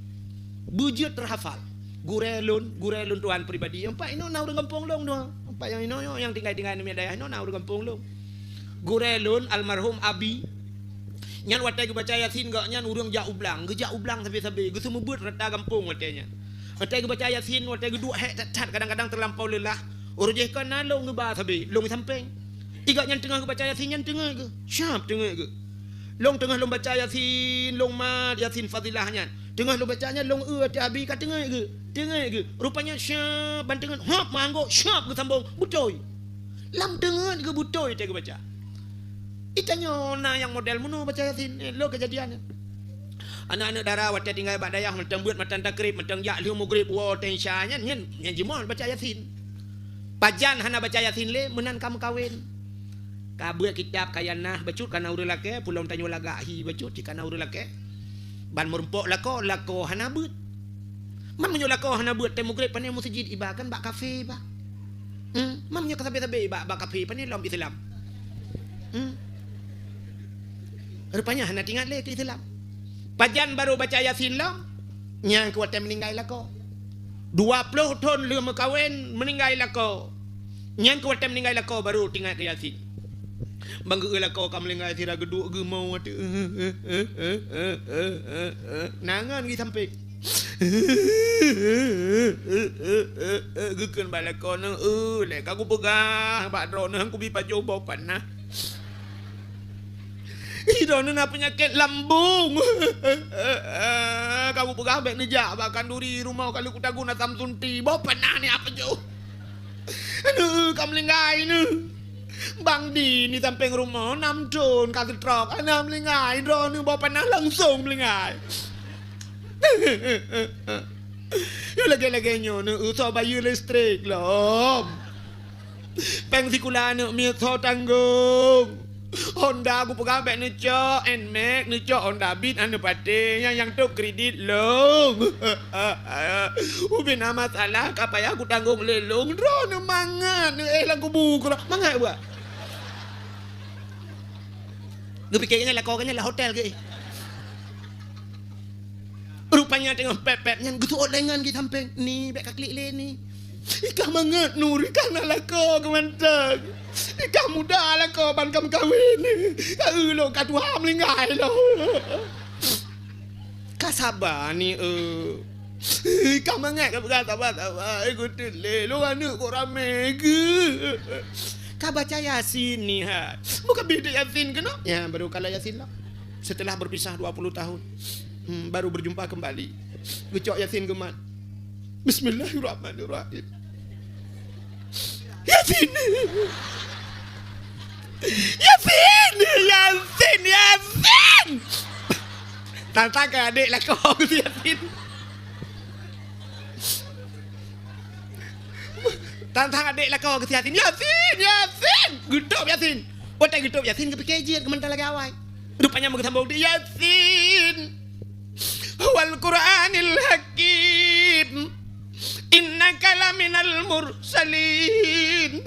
Bujut terhafal. Gurelun Tuhan pribadi. Yang pak ino na urang kampung long doang. Pak yang ino yang tinggal di daerah ino na urang kampung long. Gurelun almarhum abi. Nyan watai baca Yasin gak nyan urang jak ublang, gejak ublang sabi-sabi. Ge semua beut rata kampung watainya. Watai baca Yasin watai dua hek tat kadang-kadang terlampau lelah. Urang je kan long ngeba sabi, long samping. Iga nyan tengah baca Yasin nyan tengah ke. Syap tengah ke. Long tengah long baca Yasin, long mat Yasin fadilahnya. Tengah long bacanya long abi kat tengah ke. Rupanya syap bantengan hop manggo syap ke sambung butoy. Lam tengah ke butoy teh baca. Itanya na yang model muno baca Yasin lo kejadiannya. Anak-anak darah waktu tinggal bak dayah mentang buat matan takrib mentang jak liu maghrib wa tensyanya nyen jemol baca Yasin. Pajan hana baca Yasin le menan kamu kawin. Kabut kitab kayanah bacut kana urang lake pulau tanyo lagahi bacut di kana urang lake ban merumpok lako hana beut mam nyo lako hana beut temu grep pane masjid ibakan bak kafe ba mam nyo kasabe-sabe bak kafe pane lom Islam rupanya hana tinggal le ke Islam pajan baru baca Yasin lom nyang kuat meninggal lako 20 tahun leuh kawin meninggal lako nyang kuat meninggal lako baru tinggal ke Yasin. Bangga lah kau kamlengai tira geduk ge mau atu. Nangan gi sampai. Gekeun bala kau ne lek aku pegah bak drone aku bi pajo bau panah. Drone na penyakit lambung. Kamu pegah bek nejak bahkan duri rumah kalau ku taguna Samsunti bau panah ni apa jo. Aduh kamlengai ne. Bang di ni samping rumah 6 tahun kasih truk 6 lingai drone bawa panah langsung lingai. Yo lagi-lagi nyo usah bayar listrik lom. Pengsikula mi so tanggung. Honda aku pegang beg ni cok Nmax ni cok Honda Beat anu pate yang tu kredit long. Ubin masalah kapaya aku tanggung lelong drone mangat lagu buku mangat buat. Gue pikirnya lah kau kan lah hotel ke. banyak tengok pep nyan gitu dengan kita samping ni bek klik le ni. Ikah mangat nur ikah nak lako kemantang. Ikah muda lako ban kam kahwin. Lo ka Tuhan melingai lo. Ka sabar ni Ikah mangat ka berkata sabar. Ikut le lo anak kok rame ke. Ka baca Yasin ni ha. Bukan beda Yasin ke no? Ya baru kala Yasin lah. Setelah berpisah 20 tahun. Baru berjumpa kembali. Gecok Yasin gemat. Bismillahirrahmanirrahim. Yasin. Yasin. Yasin. Yasin. Tantang ke adik lah kau ke Yasin. Tantang adik lah kau ke Yasin. Yasin. Yasin. Getup Yasin. Otak getup Yasin ke PKJ kemental lagi awal. Rupanya mau sambung di Yasin. Wal Qur'anil Hakim. Innaka laminal mursalin.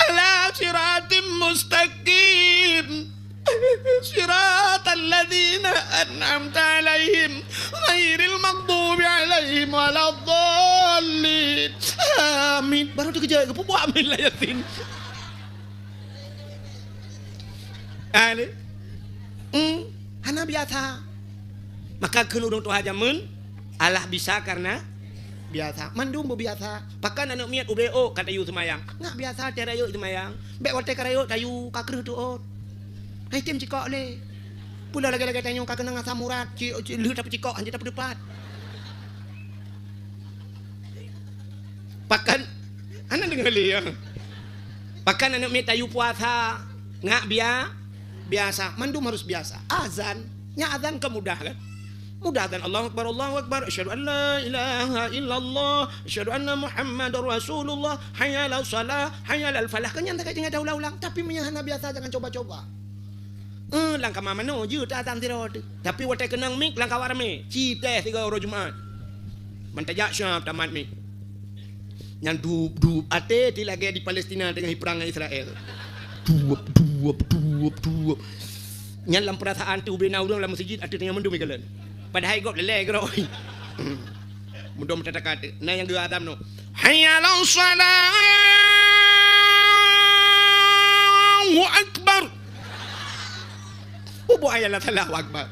Ala siratim mustaqim. Siratal ladzina an'amta alaihim ghairil maghdubi alaihim waladdallin. Amin. Baru tu kerja ke pupu amin lah Yasin. Ale. Hana biasa. Maka kelurung tu hajamun Allah bisa karena biasa. Mandum bu biasa. Pakan anak miat ubeo kata yu semayang. Ngak biasa cara yu semayang. Bek wate karayo tayu kakreh tu ot. Hai tim cikok le. Pula lagi-lagi tanya kak kena ngasam murat. Lu tapi cikok hanya dapat depan. Pakan anak dengar le ya. Pakan anak miat tayu puasa. Ngak biasa. Mandum harus biasa. Azan. Nya azan kemudah kan? Mudah dan Allahu Akbar, asyhadu an la ilaha illallah, asyhadu anna Muhammadar Rasulullah, hayya 'alas shalah, hayya 'alal falah. Kan yang tak ada ulang-ulang, tapi menyahana biasa jangan coba-coba. Langkah mamano je tak azan tirot. Tapi watai kenang mik langkah warame. Cite 3 orang Jumaat. Mentajak syab tamat mik. Yang dub ate di lagi di Palestina dengan perang Israel. Duap. Yang dalam perasaan tu bina urang dalam masjid ada yang mendum ikalan. Padahal gop lelai ke roi. Mendum tak kata. Nah yang dua adam no. Hayya 'alas shalah. Allahu akbar. Ubu ayat Allahu akbar.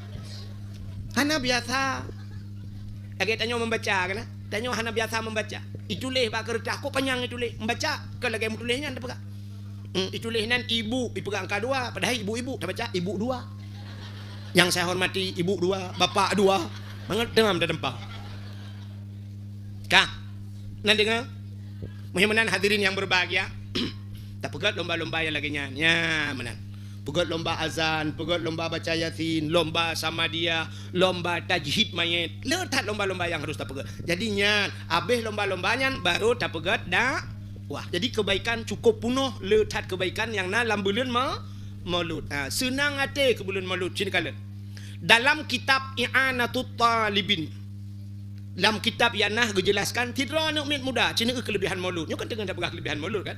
Hana biasa. Lagi tanya membaca kan? Tanya hana biasa membaca. Itulah pak kertas kok panjang itulah membaca. Kalau lagi tulisnya anda pegang. Itulisan ibu dipegang angka 2. Padahal ibu-ibu dah baca ibu 2. Yang saya hormati ibu 2, bapak 2. Banget dengar dah tempat. Kak, nanti dengar. Mudah-mudahan hadirin yang berbahagia. Tak pegat lomba-lomba yang lagi nyan. Ya, menang. Pegat lomba azan, pegat lomba baca Yasin, lomba sama dia, lomba tajhid mayit. Letak lomba-lomba yang harus tak pegat. Jadinya, habis lomba-lombanya baru tak pegat dah. Wah, jadi kebaikan cukup penuh letak kebaikan yang dalam bulan Maulud. Senang hati ke bulan Maulud. Sini kalian. Dalam kitab I'anatut Talibin. Dalam kitab yang nah dijelaskan tidak anak muda. Cina kelebihan Maulud. Nyo kan tengah tak kelebihan Maulud kan.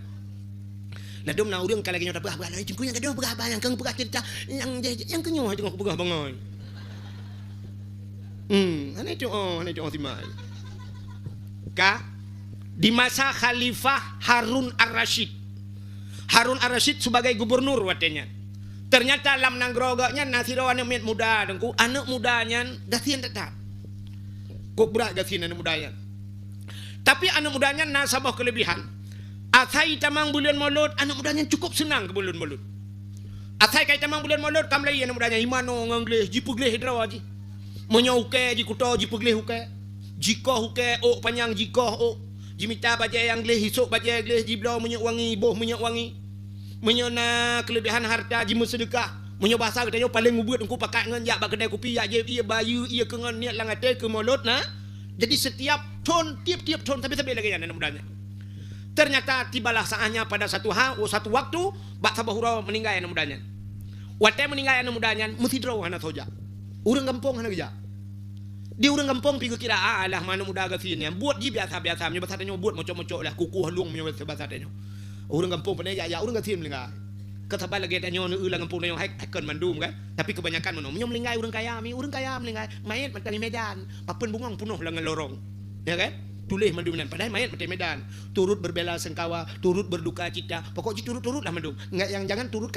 Nah dom na urang kalau lagi nyo tak berah lah. Cingku yang gaduh berah yang kang berah cerita yang kenyo tengok berah bangai. Aneh tu timai. Ka di masa Khalifah Harun Ar-Rasyid. Harun Ar-Rasyid sebagai gubernur watenya. Ternyata dalam nangroganya nasiro anak muda dengku anak mudanya gasian tetap. Kok berat gasian anak mudanya. Tapi anak mudanya nasabah kelebihan. Asai tamang bulan Maulud anak mudanya cukup senang ke bulan Maulud. Asai kai tamang bulan Maulud kamlai anak mudanya imano ngangleh jipugleh hidrawaji. Menyauke jikuto jipugleh huke. Jikoh huke ok panjang jikoh ok. Jimita baca yang gleh hisuk baca gleh jiblau minyak wangi boh minyak wangi menyona kelebihan harta jimu sedekah menyo bahasa katanya paling ngubut engku pakai ngan jak kedai kopi ya je ia bayu ia kengan niat langate ke mulut nah jadi setiap tiap-tiap ton tapi lagi anak mudanya ternyata tibalah saatnya pada satu waktu bak sabahura meninggal anak mudanya wate meninggal anak mudanya mesti draw anak soja urang kampung anak kerja di urang kampung pi kira alah mana muda gasin yang buat ji biasa-biasa menyo bahasa tanya buat mocok-mocok lah kukuh luang menyo bahasa tanya urang kampung pandai ya urang gasin melingah Kata lagi tanya nu ulang kampung yang haikon mandum kan. Tapi kebanyakan mana nyom linggai urang kaya melinggai. Mayat mati Medan. Papen bungong penuh lengan lorong. Ya kan? Tulis manduman padahal mayat mati Medan. Turut berbela sengkawa, turut berduka cita. Pokoknya turut-turut lah mandum. Enggak yang jangan turut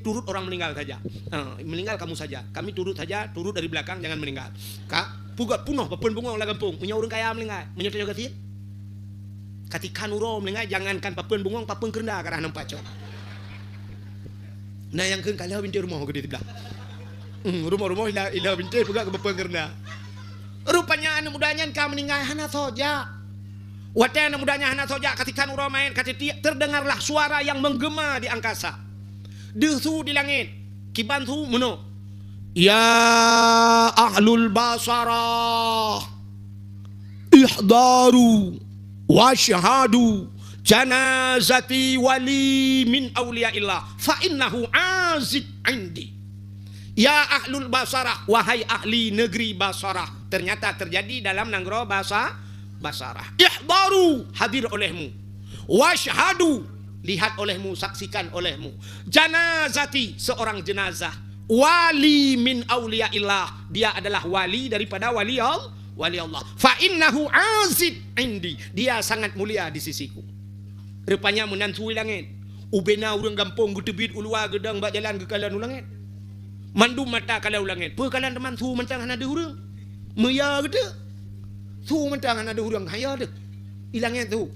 turut orang meninggal saja. Meninggal kamu saja. Kami turut saja, turut dari belakang jangan meninggal. Kak, pugat punuh papen bungong lah kampung. Punya urang kaya melinggai. Menyertai juga Katikan uro melinggai jangankan papen bungong papen kerendah karena nampak cok. Nah yang kalau binti rumah gede tidak. Rumah ilah binti juga ke bapa kerana. Rupanya anak mudanya kau meninggal hana soja. Wadah anak mudanya hana soja ketika nurul main ketika terdengarlah suara yang menggema di angkasa. Desu di langit. Kibantu meno. Ya ahlul basara. Ihdaru wa syahadu. Janazati wali min awliyaillah fa innahu azid indi. Ya ahlul basarah, wahai ahli negeri Basarah. Ternyata terjadi dalam negeri Basarah. Ihdaru, hadir olehmu. Washhadu, lihat olehmu, saksikan olehmu. Janazati, seorang jenazah. Wali min awliyaillah, dia adalah wali daripada wali Allah. Fa innahu azid indi, dia sangat mulia di sisiku. Rupanya menantui langit. Ubena urang gampung gutebit ulua gedang bak jalan ke kalan ulangit. Mandum mata kalau ulangit. Pe kalan teman su mentang ada urang. Meya gede. Su mentang ada urang haya dek. Ilangit tu.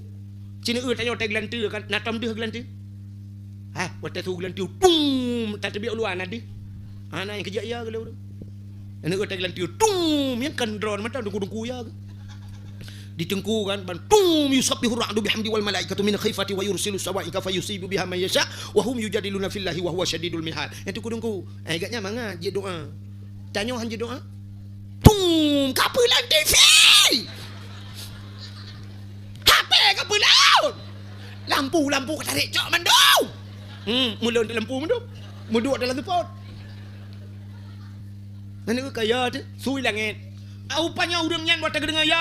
Cina tanya tag lantu kan natam deh lantu. Wata su lantu pum tak tebi ulua nade. Ana yang kerja ya kalau urang. Ana tag lantu tum yang kan drone mata dengku ya. Ditengku kan bantum yusabbihu ar-ra'du bihamdi wal malaikatu min khifati wa yursilu sawaika fayusibu biha man yasha wa hum yujadiluna fillahi wa huwa syadidul mihal. Itu kudungku agaknya manga je doa. Tanya han je doa. Tum kapelan TV. HP kapelan. Lampu tarik cok mandau. Mulai lampu mandau. Muduk dalam tempat. Mana kaya tu? Sui langit. Rupanya urang nyan buat dengar ya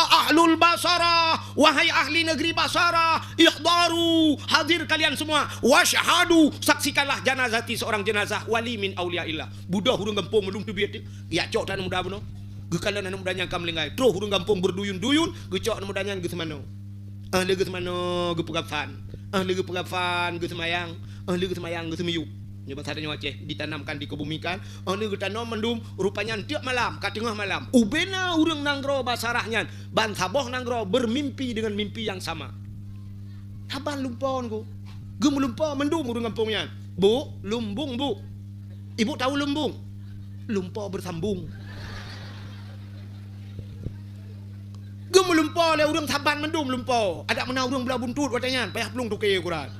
ahlul Basarah, wahai ahli negeri Basarah, ihdaru, hadir kalian semua, washhadu, saksikanlah janazati, seorang jenazah wali min auliyaillah. Budak urang kampung melum tu biat ya cok tan muda beno. Gekalan anak mudanya kam lengai. Terus urang kampung berduyun-duyun, gecok anak mudanya ge semano. Lege semano ge pegafan. Lege pegafan ge semayang, lege semayang ge semiyuk. Ni bahasa Aceh ditanamkan dikebumikan. Ni tanam mendum rupanya tiap malam kat tengah malam. Ubena urang nanggro Basarahnya ban saboh nanggro bermimpi dengan mimpi yang sama. Taban lumpon ku. Gem lumpa mendum urang kampungnya. Bu, lumbung bu. Ibu tahu lumbung? Lumpa bersambung. Gem lumpa le urang taban mendum lumpa. Ada mana urang belah buntut watanya payah pelung tukei Quran.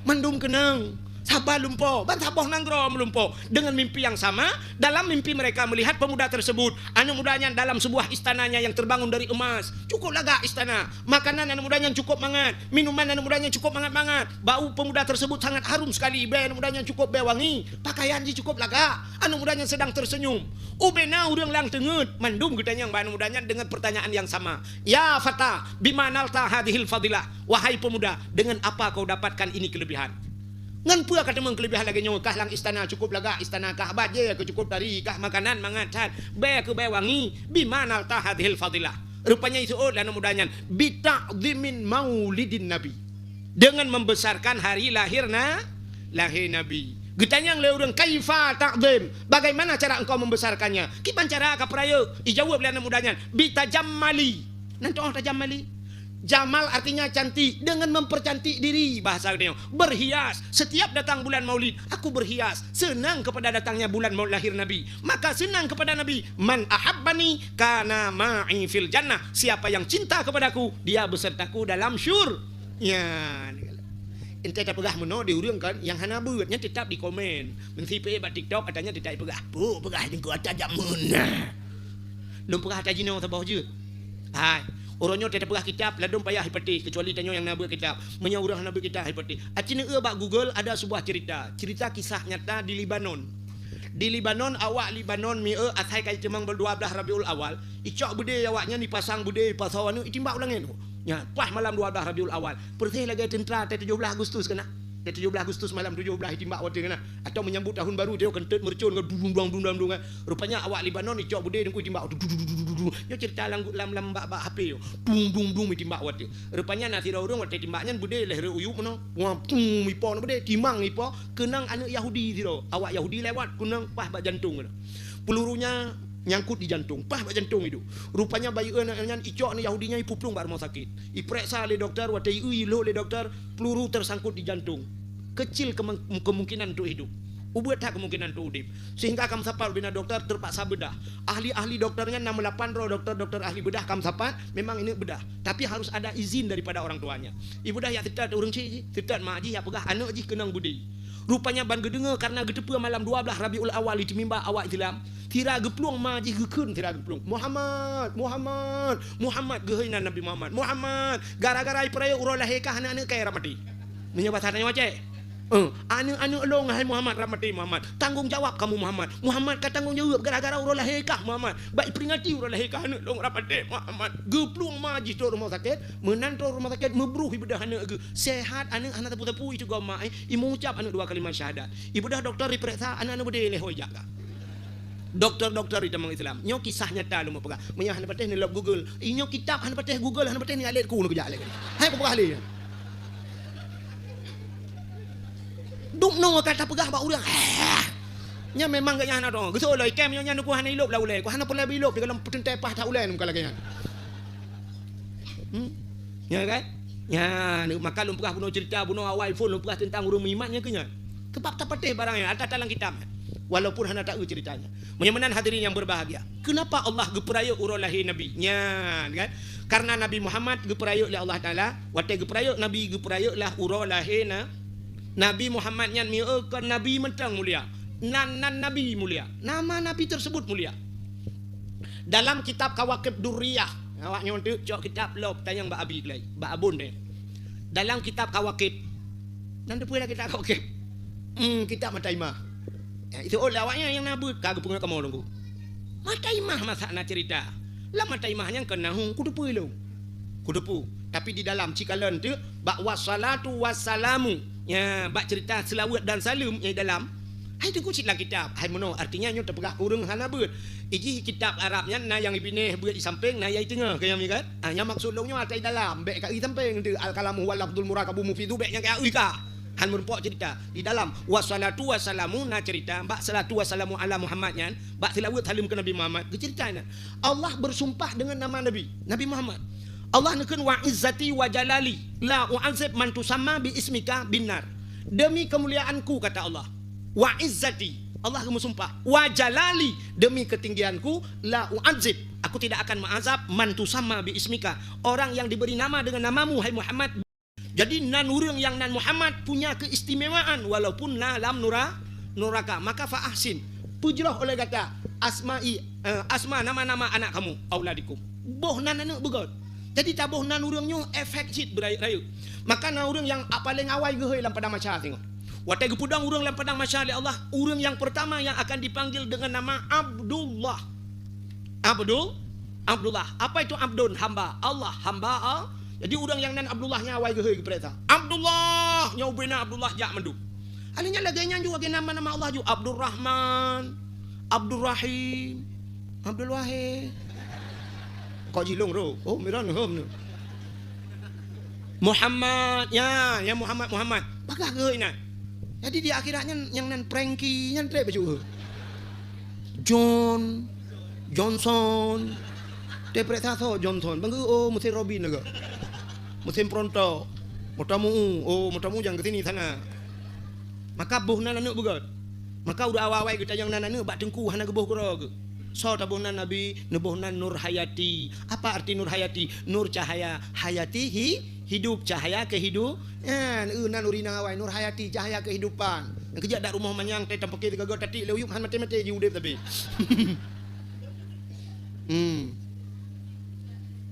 Mendum kenang. Sabar lumpo, ban saboh nanggro melumpo. Dengan mimpi yang sama, dalam mimpi mereka melihat pemuda tersebut, anak mudanya dalam sebuah istananya yang terbangun dari emas. Cukup laga istana, makanan anak mudanya cukup mangat, minuman anak mudanya cukup mangat-mangat. Bau pemuda tersebut sangat harum sekali, anak mudanya cukup bewangi, pakaian dia cukup laga, anak mudanya sedang tersenyum. Ubena urang lang tengut, mandum gedanya anak mudanya dengan pertanyaan yang sama. Ya fata, bimanalta hadhil fadilah, wahai pemuda, dengan apa kau dapatkan ini kelebihan? Ngan pua kata meng kelebihan lagi nyawa kah lang istana cukup laga istana kah baje ke cukup dari kah makanan mangacan be ke be wangi bimanal tahadhil fadilah. Rupanya itu anak mudanya bita'dzimin maulidin nabi, dengan membesarkan hari lahir nabi. Getanya yang urang kaifa ta'dzim, bagaimana cara engkau membesarkannya? Kiban cara ka praya? Ijawab oleh anak mudanya bitajammali. Nanti orang tajammali. Jamal artinya cantik, dengan mempercantik diri, bahasa dia berhias. Setiap datang bulan Maulid aku berhias, senang kepada datangnya bulan Maulid lahir Nabi, maka senang kepada Nabi. Man ahabbani kana ma'i fil jannah, siapa yang cinta kepadaku dia besertaku dalam syurga. Ente tak pegah meno di urang kan yang hana beutnya tetap di komen. Mensipe bat TikTok katanya tidak pegah. Bu pegah jengku aja jamun. Lum pegah aja jino sabah je. Hai orangnya tidak pegah kitab, ladum payah hipati kecuali tanya yang nabi kitab. Menyaurah nabi kita hipati. Acina bak Google ada sebuah cerita kisah nyata di Libanon. Di Libanon awak Libanon mi athai kai cemang 12 Rabiul Awal. Icok bude awaknya dipasang bude pasawan itu itimbak ulangnya tu. Ya, pas malam 12 Rabiul Awal. Pertih lagi tentera 17 Agustus kena. Dia 17 Agustus malam 17 timbak water kena. Atau menyambut tahun baru dia kentut mercun kan dudung. Rupanya awak Libanon ni cok bude dengku timbak. Dia cerita lam bak HP yo. Dung timbak water. Rupanya nasi urang water timbaknya bude leher uyup mano. Wah ipo bude timang ipo kenang anak Yahudi siro. Awak Yahudi lewat kunang pah bak jantung. Pelurunya nyangkut di jantung, pah bak jantung itu. Rupanya bayi nyan icok ni Yahudinya ipuplung bak rumah sakit. Iperiksa oleh doktor, watai lo oleh doktor, peluru tersangkut di jantung. Kecil kemungkinan untuk hidup. Ubat tak kemungkinan untuk hidup. Sehingga kam sapat bina doktor terpaksa bedah. Ahli-ahli dokternya 68 roh dokter ahli bedah kam sapat, memang ini bedah. Tapi harus ada izin daripada orang tuanya. Ibu dah ya tidak urang cik, tidak mak ji ya pegah anak ji kenang budi. Rupanya ban gedenga karena gedepa malam 12 Rabiul Awal di mimba awak Islam. Tira gepluang maji gekun tira gepluang. Muhammad geheuna Nabi Muhammad. Gara-gara peraya urang lahirkah anak-anak kaya ramati. Menyebut hatanya wacai. Anak-anak long hai Muhammad ramati Muhammad. Tanggung jawab kamu Muhammad. Muhammad ka tanggung jawab gara-gara urang lahirkah Muhammad. Baik peringati urang lahirkah anak long ramati Muhammad. Gepluang maji tu rumah sakit, menantu rumah sakit mebruh ibadah anak ge. Sehat anak tepu-tepu itu gama imu ucap anak 2 kalimat syahadat. Ibadah doktor diperiksa anak-anak boleh leh hojaga. Doktor-doktor di dalam Islam. Nyo kisah nyata lu mau pegang. Menyah hana pateh ni log Google. Inyo kitab hana pateh Google, hana pateh ni alit ku nu kerja lagi. Hai pegah ahli. Duk no kata pegah ba urang. Nya memang gak nyana dong. Geso loi kem nya ku hana ilop la ulai. Ku hana pula bilop di dalam petun tepah tak ulai muka lagi nya. Ya kan? Ya, maka lu pegah bunuh cerita bunuh awal phone lu pegah tentang urang imannya ke nya. Sebab tak pateh barangnya ada dalam kitab. Walaupun hana tahu ceritanya. Menyamanan hadirin yang berbahagia. Kenapa Allah geperaya urang lahir Nabi? Nya, kan? Karena Nabi Muhammad geperaya oleh Allah Taala, watai geperaya Nabi geperaya lah urang lahir Nabi Muhammad nyan mieukeun Nabi mentang mulia. Nan Nabi mulia. Nama Nabi tersebut mulia. Dalam kitab Kawakib Durriyah, awak nyontek cok kitab lop tayang ba abi lagi, ba abun deh. Dalam kitab Kawakib. Nanti pula kitab Kawakib. Kitab Mataimah. Ya, itu oleh awaknya yang nabut kagak punya kamu lunggu. Mataimah masakna cerita. Lah mataimahnya kena kudupu lu. Kudupu. Tapi di dalam cikalan tu bak wassalatu wassalamu. Ya, bak cerita selawat dan salam yang dalam. Hai tu kucit lah kitab. Hai mono artinya nyo terpegah urang hana beut. Iji kitab Arabnya na yang ibineh beut di samping na yai tengah kaya mi kan. Yang maksud lu nyo atai dalam bek kat i samping tu al kalamu wal lafzul murakabu mufidu bek yang ka ka. Han merupak cerita di dalam wassalatu wassalamu na cerita bak salatu wassalamu ala Muhammadnya bak tilawat halim ke Nabi Muhammad ke ceritanya Allah bersumpah dengan nama Nabi Muhammad. Allah nekeun wa izzati wa jalali la u'azib man tusamma bi ismika binar. Demi kemuliaanku kata Allah. Wa izzati Allah bersumpah wa jalali demi ketinggianku la u'azib aku tidak akan mengazab man tusamma bi ismika orang yang diberi nama dengan namamu hai Muhammad. Jadi nan urang yang nan Muhammad punya keistimewaan walaupun dalam neraka. Maka fa ahsin. Pujilah oleh kata asma nama-nama anak kamu auladikum. Boh nan anak begot. Jadi tabuh nan urangnya efek cit berayu. Maka nan urang yang paling awal gehoi dalam padang masyarakat tengok. Watai gepudang urang dalam padang masyarakat Allah, urang yang pertama yang akan dipanggil dengan nama Abdullah. Abdullah. Apa itu Abdun? Hamba. Allah hamba Jadi orang yang nan Abdullahnya awal gehoi kepereta. Abdullah nya ubena Abdullah jak mendu. Alinya laganya juga ke nama-nama Allah juga Abdul Rahman, Abdul Rahim, Abdul Wahid. Kau jilong ro. Oh miran hom. Muhammad ya Muhammad. Bagah gehoi nan. Jadi di akhiratnya yang nan Frankie yang trek baju. Johnson. Depresa Johnson. Bangku mesti Robin juga. Musim pronto, motamu jangan ke sini sana. Maka buh nan anak begot. Maka udah awal kita yang nan anak bak tengku hana gebuh kerog. So tabuh nan Nabi nebuh nan Nur Hayati. Apa arti Nur Hayati? Nur cahaya, hayati hidup cahaya kehidup. Nan urina awal Nur Hayati cahaya kehidupan. Yang kerja dak rumah manyang teh tampake gagal tati leuyuk han mate-mate ji udep tapi.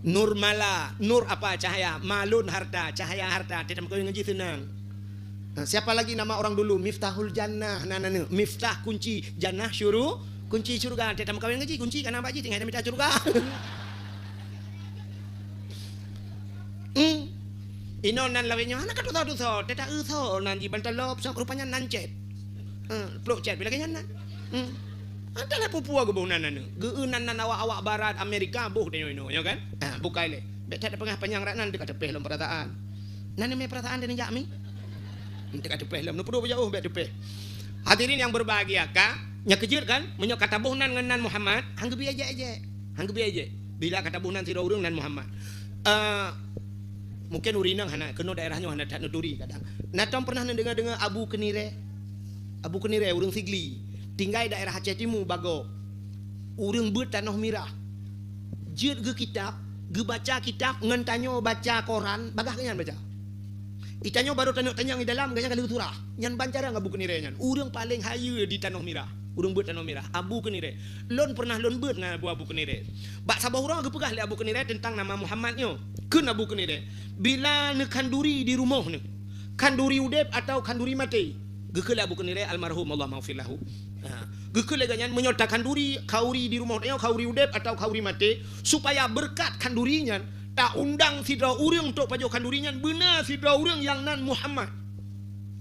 Nur mala, nur apa cahaya, malun harta, cahaya harta. Tidak mau ngaji senang. Siapa lagi nama orang dulu? Miftahul Jannah. Miftah kunci jannah kunci surga. Tidak mau ngaji kunci karena apa aja tinggal minta surga. Ino nan lawenya anak kata tu so, teta so nan di bantalop so rupanya nan cet. Peluk cet bila kanya nan. Antara pupua ke bau nan nan. Ge nan awak barat Amerika buh tengok ino, ya kan? Bukai le. Bet tak ada pengah panjang rak nan dekat tepeh lom perataan. Nan me perataan den jak mi. Dekat tepeh lom, nu perlu jauh bet tepeh. Hadirin yang berbahagia, nya kejir kan? Menyo kata buh nan ngan nan Muhammad, hanggebi aja. Hanggebi aja. Bila kata buh nan sira urang nan Muhammad. Mungkin urinang hana kena daerahnya hana tak nuturi kadang. Natom pernah dengar Abu Kenire urang Sigli. Tinggal daerah Aceh Timur bago. Urang beut tanah mirah. Jeut ge kitab, ge baca kitab ngan tanyo baca koran, bagah kenyan baca. Itanyo baru tanyang di dalam ganya kali surah. Nyan bancara Abu Kenire nyan. Urang paling hayu di tanah mirah. Urang beut tanah mirah, Abu Kenire. Lon pernah lon beut ngan Abu Kenire. Bak sabah urang ge pegah le Abu Kenire tentang nama Muhammadnyo. Kun Abu Kenire. Bila ne kanduri di rumah ne. Kanduri udep atau kanduri mati. Gekele Abu Kenire almarhum Allah maghfir lahu. Gekele ganyan menyota kanduri kauri di rumah tanya kauri udep atau kauri mati supaya berkat kandurinya tak undang sidra urang untuk pajo kandurinya benar sidra urang yang nan Muhammad.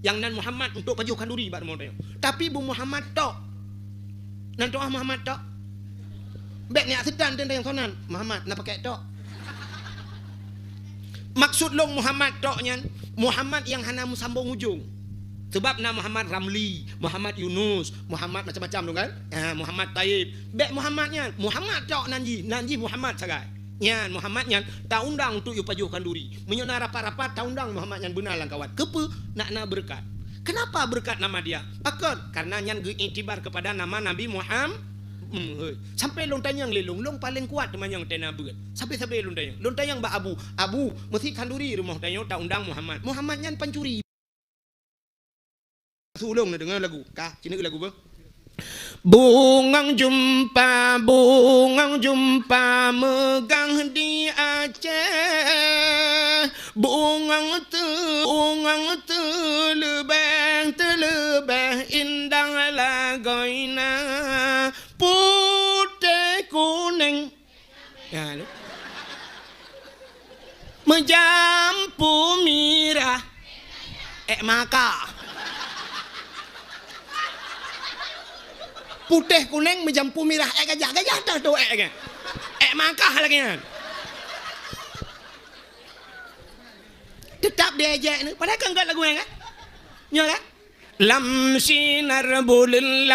Yang nan Muhammad untuk pajo kanduri bar mau tanya. Tapi Bu Muhammad tok. Nan tok Muhammad tok. Bek ni sedan den yang sonan Muhammad nak pakai tok. Maksud long Muhammad toknya Muhammad yang hana musambung ujung. Sebab nama Muhammad Ramli, Muhammad Yunus, Muhammad macam-macam tu kan? Muhammad Taib. Bek Muhammadnya, Muhammad tok nanji Muhammad sagai. Nyan Muhammadnya tak undang untuk pajuh kanduri. Menyona rapat-rapat tak undang Muhammadnya benar lang kawan. Kepe nak berkat. Kenapa berkat nama dia? Pakon karena nyan ge iktibar kepada nama Nabi Muhammad. Sampai long tanyang lelong long paling kuat teman yang tena beut. Sampai long tanyang ba Abu mesti kanduri rumah tanya tak undang Muhammad nyan pencuri. Sulung dengar lagu kah cina lagu apa? Bungang jumpa megang di Aceh. Bungang telebeh indang lagoina putih kuning. Ya, menjampu mirah. Maka putih kuning menjampu mirah gajah dah tu makah lagi kan. Tetap dia ejek ni padahal kan enggak lagu yang kan nya kan lam sinar bulun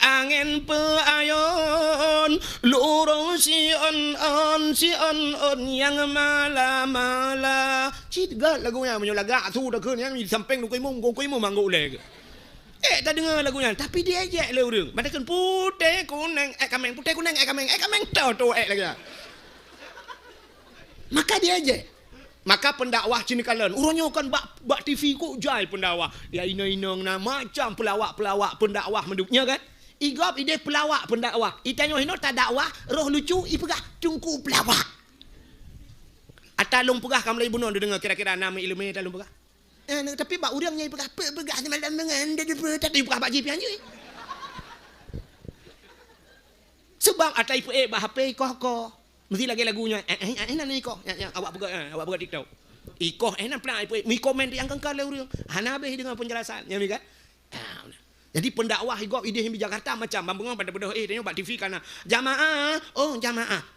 angin peayon lurung si on yang mala ciga lagunya menyolagak tu dah kan yang di samping lu kuimung manggu leh. Tak dengar lagunya, tapi dia ejek le urang. Padahal putih kuning, kameng tahu tu lagi. Maka dia ejek. Maka pendakwah cini kalan, urangnya kan bak TV kok jai pendakwah. Dia inang na macam pelawak pendakwah menduknya kan. Igop ide pelawak pendakwah. Itanyo hino tak dakwah, roh lucu ipegah cungku pelawak. Atalung pegah kam lai bunon dengar kira-kira nama ilmu talung pegah. Tapi bak urangnya pegah malam dengan dia tadi buka bak jipian je. Sebab atai bah HP koh mesti lagi lagunya enak ni koh yang awak buka TikTok. Ikoh enak pula mi komen yang kengkar le urang. Hana habis dengan penjelasan ya mi kan. Jadi pendakwah igop ide di Jakarta macam bambungan pada bedah tengok bak TV kana jamaah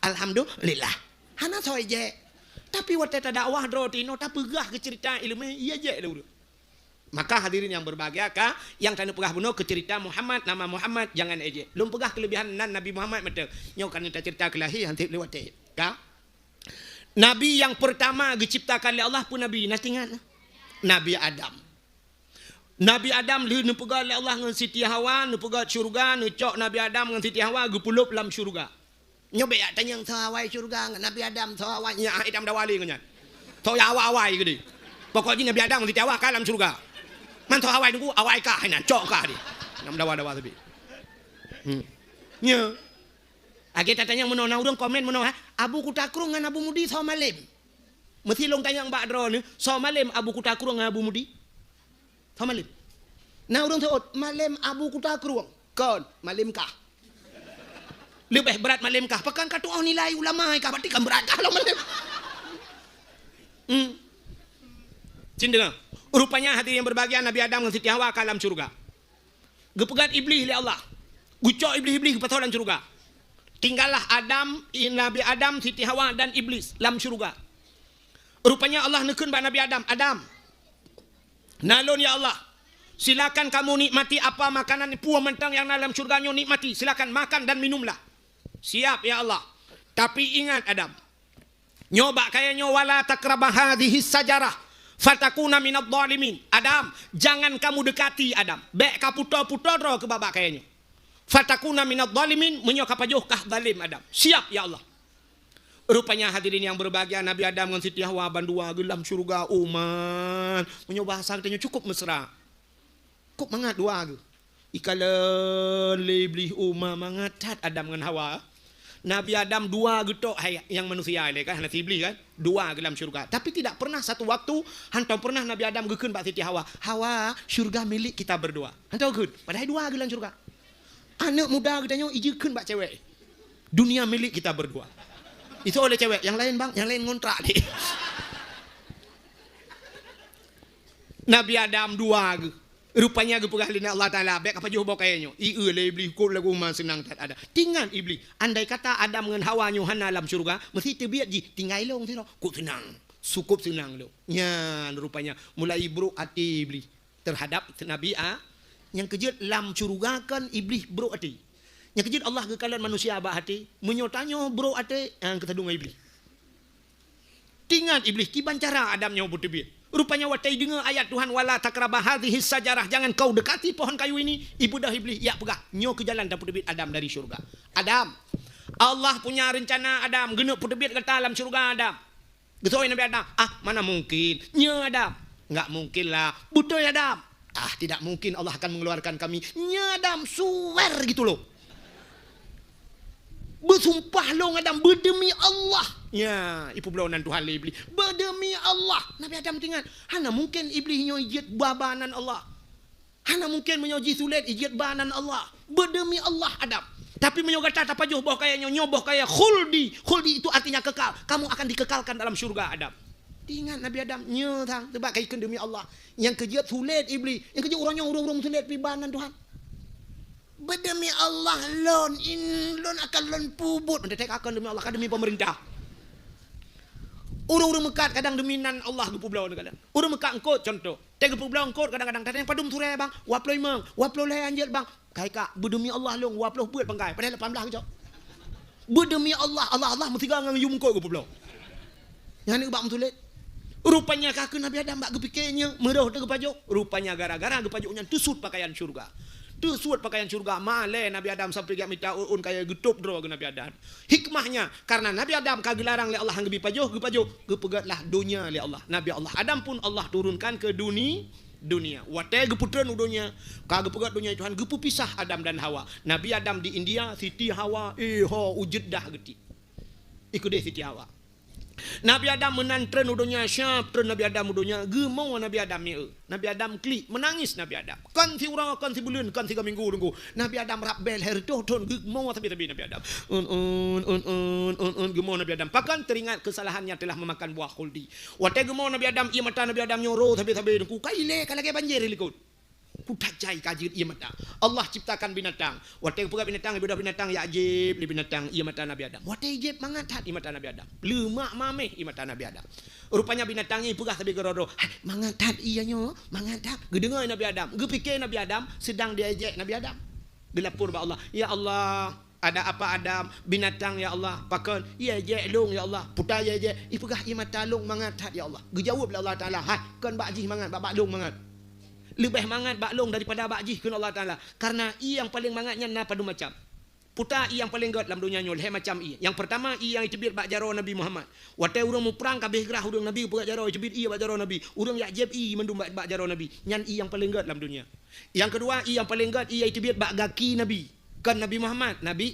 alhamdulillah. Hana soy je. Tapi waktu tak dakwah drotino tak pegah ke cerita ilmu iya je dulu. Maka hadirin yang berbahagia yang tak pegah benar ke cerita Muhammad nama Muhammad jangan ejek. Lum pegah kelebihan Nabi Muhammad betul. Nyok kan kita cerita kelahir hantik lewat teh. Nabi yang pertama diciptakan oleh Allah pun Nabi natingan. Nabi Adam. Nabi Adam lu pegah oleh Allah dengan Siti Hawa, nu pegah syurga, nu cok Nabi Adam dengan Siti Hawa gepulup dalam syurga. Nyobek ya tanya sawai syurga Nabi Adam sawai nya Adam dawali nya. Tho ya awai gede. Pokoknya Nabi Adam Siti Hawa kalam syurga. Man tho awai nunggu awai kah hina cok kah di. Nam dawa tapi. Nya. Age tanya menona urang komen menona Abu Kutakrung ngan Abu Mudi so malim. Mesti long tanya Mbak Dro ni so malim Abu Kutakrung ngan Abu Mudi. So malim. Nah urang seot malim Abu Kutakrung. Kon malim kah? Lebih berat malim kah? Pekan kata nilai ulama kah? Berarti kan berat kah lo malim? Cinta. Rupanya hadirin yang berbahagia, Nabi Adam dengan Siti Hawa ke alam syurga. Gepegat iblis oleh Allah. Gucok iblis-iblis ke dalam syurga. Tinggallah Nabi Adam, Siti Hawa dan iblis dalam syurga. Rupanya Allah nekun pada Nabi Adam. Adam, nalon ya Allah. Silakan kamu nikmati apa makanan puas mentang yang dalam syurganya nikmati. Silakan makan dan minumlah. Siap ya Allah. Tapi ingat Adam. Nyoba kayaknya wala takrabah hadhihi sajarah. Fatakuna minadh dhalimin. Adam, jangan kamu dekati Adam. Bek ka putar-putar ke babak kayaknya. Fatakuna minadh dhalimin, menyokap ajuh kah zalim Adam. Siap ya Allah. Rupanya hadirin yang berbahagia, Nabi Adam dengan Siti Hawa bandua gelam syurga uman. Menyoba bahasa katanya cukup mesra. Kok mangat dua ke? Ikala lebih umma mangatat Adam dengan Hawa. Nabi Adam dua getok yang manusia ni kan, Nabi iblis kan, dua dalam syurga. Tapi tidak pernah satu waktu hantar pernah Nabi Adam gekeun bak Siti Hawa. Hawa, syurga milik kita berdua. Hantar gekeun, padahal dua dalam syurga. Anak muda katanya ijekeun bak cewek. Dunia milik kita berdua. Itu oleh cewek, yang lain bang, yang lain ngontrak ni. Nabi Adam dua ge. Rupanya gepegah lina Allah Ta'ala. Baik apa jauh bawa kayaknya. Iya lah iblis. Kau lagu rumah senang tak ada. Tinggal iblis. Andai kata Adam dengan Hawa nyuhan dalam syurga. Mesti terbiat je. Tinggal long sini. Kau senang. Cukup senang lo. Ya rupanya. Mulai buruk hati iblis. Terhadap Nabi A. Yang kejut lam syurga kan iblis buruk hati. Yang kejut Allah kekalan manusia abah hati. Menyotanya buruk hati. Yang ketadung iblis. Tinggal iblis. Kiban cara Adam nyobot terbiat. Rupanya watai dengar ayat Tuhan wala takrabah hadhihi sajarah, jangan kau dekati pohon kayu ini. Ibu dah iblis ya pegah nyo ke jalan dapur debit Adam dari syurga. Adam, Allah punya rencana Adam genep debit kata alam syurga Adam. Getoi Nabi Adam, mana mungkin? Nya Adam, enggak mungkin lah. Betul Adam. Tidak mungkin Allah akan mengeluarkan kami. Nya Adam, swear gitu loh. Bersumpah lo Adam berdemi Allah. Ya, ibu belaunan Tuhan iblis. Berdemi Allah. Nabi Adam tinggal. Hana mungkin iblis nyo ijit babanan Allah. Hana mungkin menyoji sulit ijit banan Allah. Berdemi Allah Adam. Tapi menyogata apa jauh bawa kaya nyoboh kaya khuldi. Khuldi itu artinya kekal. Kamu akan dikekalkan dalam syurga Adam. Ingat Nabi Adam nyetang sebab kaikan demi Allah. Yang kejut sulit iblis. Yang kejut orangnya urung-urung sulit pibanan Tuhan. Berdemi Allah lon akan lon pubut mendetek akan demi Allah kan demi pemerintah. Urung-urung mekat kadang deminan Allah gepu belau kadang. Urung mekat engkot contoh. Tega gepu belau engkot kadang-kadang kadang padum turai bang. Waploi meng, waploi leh anjir bang. Kai kak berdemi Allah long waploi buat bangkai. Padahal 18 kejap. Berdemi Allah mesti gangang yum engkot gepu belau. Yang ni bak mentulit. Rupanya kakak Nabi Adam bak gepikirnya merah tega pajuk. Rupanya gara-gara gepajuknya tusut pakaian syurga. Tu suat pakaian syurga male Nabi Adam sampai gak minta kaya getup draw ke Nabi Adam. Hikmahnya karena Nabi Adam kagelarang le Allah gebi pajuh gepegatlah dunia le Allah. Nabi Allah Adam pun Allah turunkan ke dunia. Wate geputran dunia. Kage pegat dunia Tuhan gepu pisah Adam dan Hawa. Nabi Adam di India, Siti Hawa ujeddah geti. Ikut deh Siti Hawa. Nabi Adam menantren udonya syab tren Nabi Adam udonya gemau Nabi Adam ni. Nabi Adam klik menangis Nabi Adam. Kan si orang kan si bulan kan 3 minggu tunggu. Nabi Adam rabel herdoh ton gemau tapi Nabi Adam. Gemau Nabi Adam. Pakan teringat kesalahannya telah memakan buah khuldi. Wate gemau Nabi Adam ia mata Nabi Adam nyoro tapi tunggu kaile kalage banjir likut. Putak jai kajir ia mata. Allah ciptakan binatang. Wate pegat binatang ibadah binatang ya ajib li binatang ia mata Nabi Adam. Wate ajib mangatat ia mata Nabi Adam. Lemak mameh ia mata Nabi Adam. Rupanya binatang ini pegah tapi gerodo. Mangatat ianya, mangatat. Gedengar Nabi Adam. Gepikir Nabi Adam sedang diajak Nabi Adam. Gelapur ba Allah. Ya Allah, ada apa Adam? Binatang ya Allah. Pakan ia ajak long ya Allah. Putar ia ajak. Pegah ia mata long mangatat ya Allah. Gejawab Allah Taala. Kan bak jih mangat, bak long mangat. Lebih mangat baklong daripada bakjih kun Allah Ta'ala. Karena ia yang paling mangatnya na padu macam. Puta ia yang paling gat dalam dunia nyol. Macam ia. Yang pertama ia yang cebir bak jaro Nabi Muhammad. Watai urang mu perang kabeh gerah urang Nabi pugat jaro cebir ia bak jaro Nabi. Urang yak jeb ia mendum bak jaro Nabi. Nyan ia yang paling gat dalam dunia. Yang kedua ia yang paling gat ia cebir bak gaki Nabi. Kan Nabi Muhammad, Nabi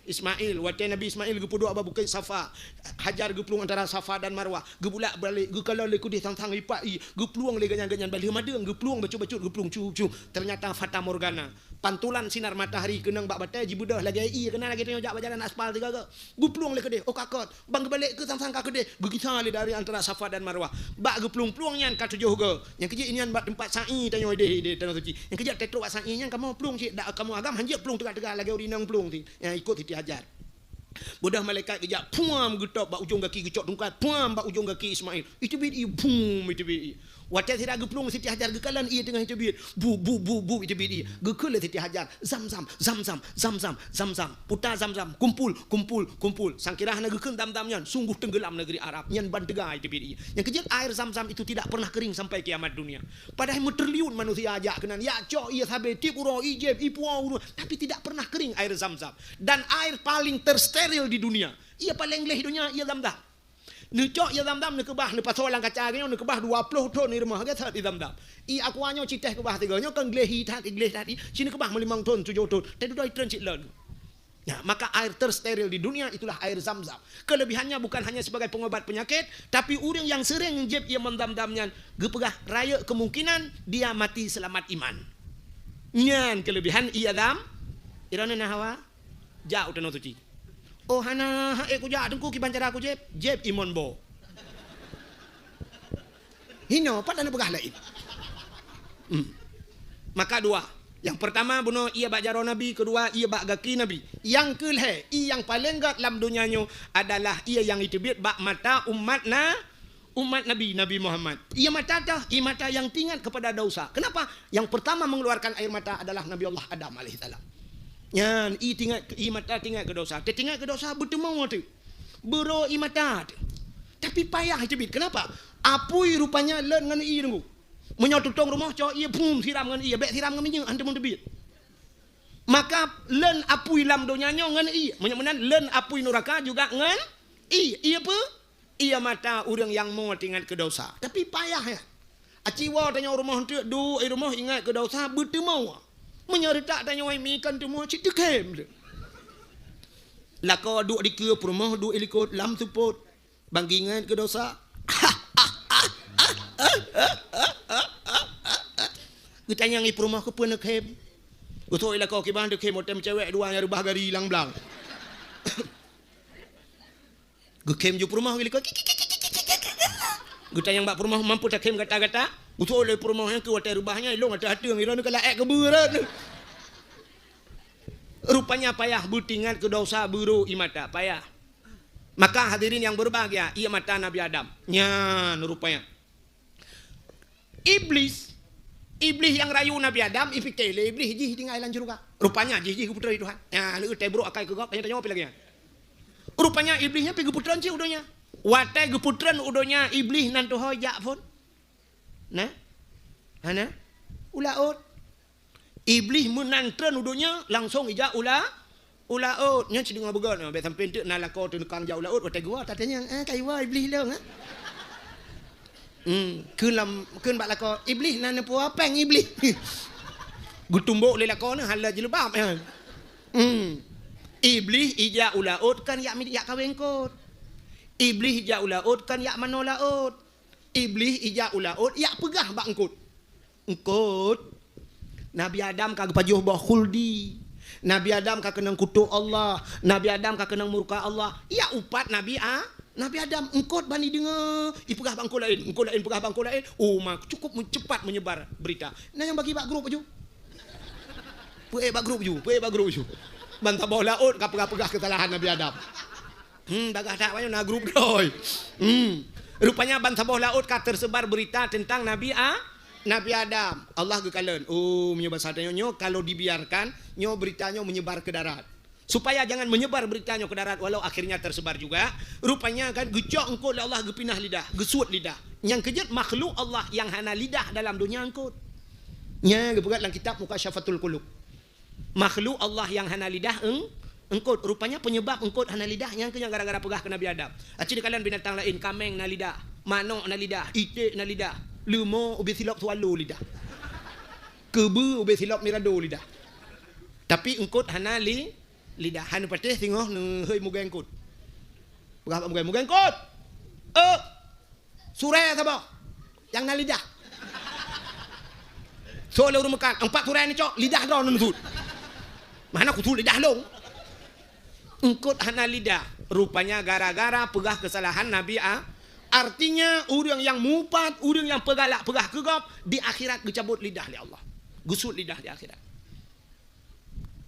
Ismail, watai Nabi Ismail gepu doa bukit Safa. Hajar gepluang antara Safa dan Marwah. Gebulak balik, kalau le kudih tang-tang lipat i, gepluang le ganyan-ganyan balik madeng, gepluang bacut-bacut, gepluang cu-cu. Ternyata fata morgana. pantulan sinar matahari kenang bak batai ji budah lagi ai kena lagi tengok jak berjalan aspal tiga ke gupluang le kedeh oh kakot bang balik ke sang-sang ka kedeh berkisah le dari antara Safa dan Marwah bak gepluang-pluang nyan ka tujuh ke yang kejit inian bak tempat sa'i tanyo de tanah suci yang kejit tetrok sa'i nyan kamu pluang cik dak kamu agam hanjak pluang tegak-tegak lagi urinang pluang ti yang ikut Siti Hajar budah malaikat kejap puam getop bak ujung kaki gecok tungkat puam bak ujung kaki Ismail itu bid bum itu bid wadah tidak geplung Siti Hajar gekalan ia tengah itu bid bu itu bid gekul Siti Hajar zam-zam putar zam-zam kumpul sang kirah na gekeun dam-damnya sungguh tenggelam negeri Arab nyan ban tegah itu bid yang kejut air zam-zam itu tidak pernah kering sampai kiamat dunia padahal meterliun manusia ajak kenan ya cok ia sabe tipuro ijeb ipuau tapi tidak pernah kering air zam-zam dan air paling tersteril di dunia ia paling leh dunia ia zam-zam Nucok ya dam-dam ni kebah ni pasal lang kacang ni kebah 20 ton ni rumah ke tak di dam-dam. I aku anyo citeh kebah tiganya kan glehi tadi sini kebah 5 ton 7 ton. Tadi doi tren cik lan. Ya, maka air tersteril di dunia itulah air Zam-Zam. Kelebihannya bukan hanya sebagai pengobat penyakit, tapi orang yang sering jeb ia mendam-damnya gepegah raya kemungkinan dia mati selamat iman. Nyan kelebihan ia dam. Irana nahawa jauh tanah suci. Oh hana aku jak tengku ki bancara aku jeb imon bo. Hino padana begah lain. Maka dua. Yang pertama bunuh ia bak jaro Nabi, kedua ia bak gaki Nabi. Yang kelhe, yang paling gat dalam dunianya adalah ia yang itibit bak mata umat Nabi Muhammad. Ia mata dah, ia mata yang tinggal kepada dosa. Kenapa? Yang pertama mengeluarkan air mata adalah Nabi Allah Adam alaihissalam. Yan i mata tinggal ke dosa. Tinggal ke dosa bertemu tu. Bero i mata. Tapi payah itibit. Kenapa? Apui rupanya len ngan i dengu. Menyotutong rumah cok ia pum siram ngan i, bek siram ngan minyak antum tebit. Maka len apui lam donyanya ngan i. Menyamanan len apui neraka juga ngan i. Ia apa? Ia mata orang yang mau tinggal ke dosa. Tapi payah ya. Aciwa tanya rumah tu du rumah ingat ke dosa bertemu. Menyerita tanya wai mikan temu cik tekem. Lako duk di ke rumah duk ikut lam support. Banggingan ke dosa. Kita yang di rumah ke pun kem. Betul lah kau kibang kem motem cewek dua yang rubah gari hilang belang. Gekem ju rumah gili kau. Kita yang bak rumah mampu tak kem kata-kata. Betul le rumah yang ke watai rubahnya ilong ada hati ngira nak laek ke berat. Rupanya payah bertinggal ke dosa buru imata payah. Maka hadirin yang berbahagia, ia mata Nabi Adam. Nyan rupanya. Iblis yang rayu Nabi Adam, ifikele iblis jih tinggal dalam syurga. Rupanya jih ke putera Tuhan. Ya, lu tebro akai ke gok, tanya apa lagi. Rupanya iblisnya pergi putran sih udonya. Watai ke putran udonya iblis nan tu hojak pun. Nah. Hana? Ulaut. Iblis menantran udonya langsung ijak ulaut. Nya sedang begon, be sampai tek nalako tu nekang jauh ulaut watai gua tatanya kai wa iblis leung keun bak lako iblis nan pu apeng iblis. Gutumbuk le lako ni hala jilbab. Iblis ija ulaut kan yak yak kawin kot. Iblis ija ulaut kan yak mano laut. Iblis ija ulaut yak pegah bak engkut. Engkut Nabi Adam kagak pajuh bah khuldi. Nabi Adam kagak kenang kutuk Allah. Nabi Adam kagak kenang murka Allah. Ya upat Nabi Adam engkot bani dengar ipegah bangko lain pegah bangko lain mak cukup cepat menyebar berita nah yang bagi bak grup ju bak grup ju bantah bawa laut ka pegah kesalahan Nabi Adam bagah tak banyak na grup doi rupanya bantah bawa laut ka tersebar berita tentang Nabi Adam Allah gekalen menyebar sadanya nyo kalau dibiarkan nyo beritanya menyebar ke darat supaya jangan menyebar beritanya ke darat walau akhirnya tersebar juga. Rupanya kan gejok engkau Allah gepinah lidah, gesuat lidah. Yang kejut makhluk Allah yang hana lidah dalam dunia engkau. Nya gepegat dalam kitab Mukasyafatul Qulub. Makhluk Allah yang hana lidah engkau rupanya penyebab engkau hana lidah yang kenya gara-gara pegah ke Nabi Adam. Aci di kalian binatang lain kameng na lidah, manok na lidah, itik na lidah, lemur ubi silap tualu lidah. Kebu ubi silap mirado lidah. Tapi engkau hana lidah hanu patih tengok ne heuy muga engkut. Berapa muga engkut? Sure sabo. Yang na lidah. So le urang mekat 4 turai ni cok lidah kau nun sud. Mana aku tu lidah long. Engkut hana lidah. Rupanya gara-gara pegah kesalahan Nabi artinya orang yang mupat, orang yang pegalak pegah kegap di akhirat gecabut lidah li Allah. Gusut lidah di akhirat.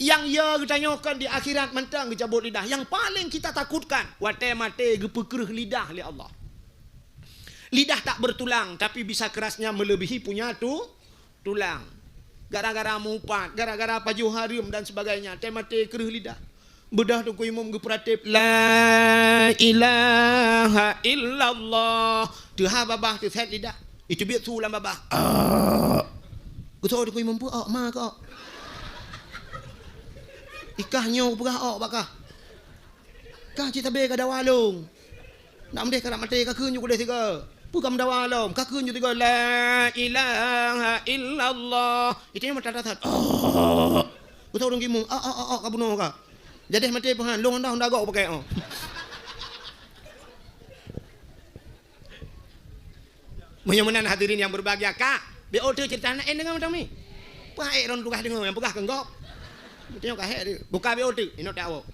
Yang ya ditanyakan di akhirat mentang gecabut lidah. Yang paling kita takutkan wate mate gepekereh lidah li Allah. Lidah tak bertulang tapi bisa kerasnya melebihi punya tulang. Gara-gara mupat, gara-gara pajuh harim dan sebagainya, temate kereh lidah. Bedah tu ku imam geperatip la ilaha illallah. Tu ha babah tu set lidah. Itu biar tu lam babah. Ku tahu tu ku imam pu ma ka. Ikah nyo pegah bakah. Kah cita be ka dawalung. Nak mendeh ka nak mate ka keun ju ku deh tiga. Bukan dawalum, ka keun ju tiga la ilaha illallah. Itu yang mata tat. Ku tahu dong ki imam ka bunuh ka. Jadi mati pahan long dah gok pakai Menyamanan hadirin yang berbahagia kak. Be order cerita nak dengan macam ni. Pakai ron tukah dengar yang pegah kenggok. Tengok kahek dia. Buka be order, ini tak awak.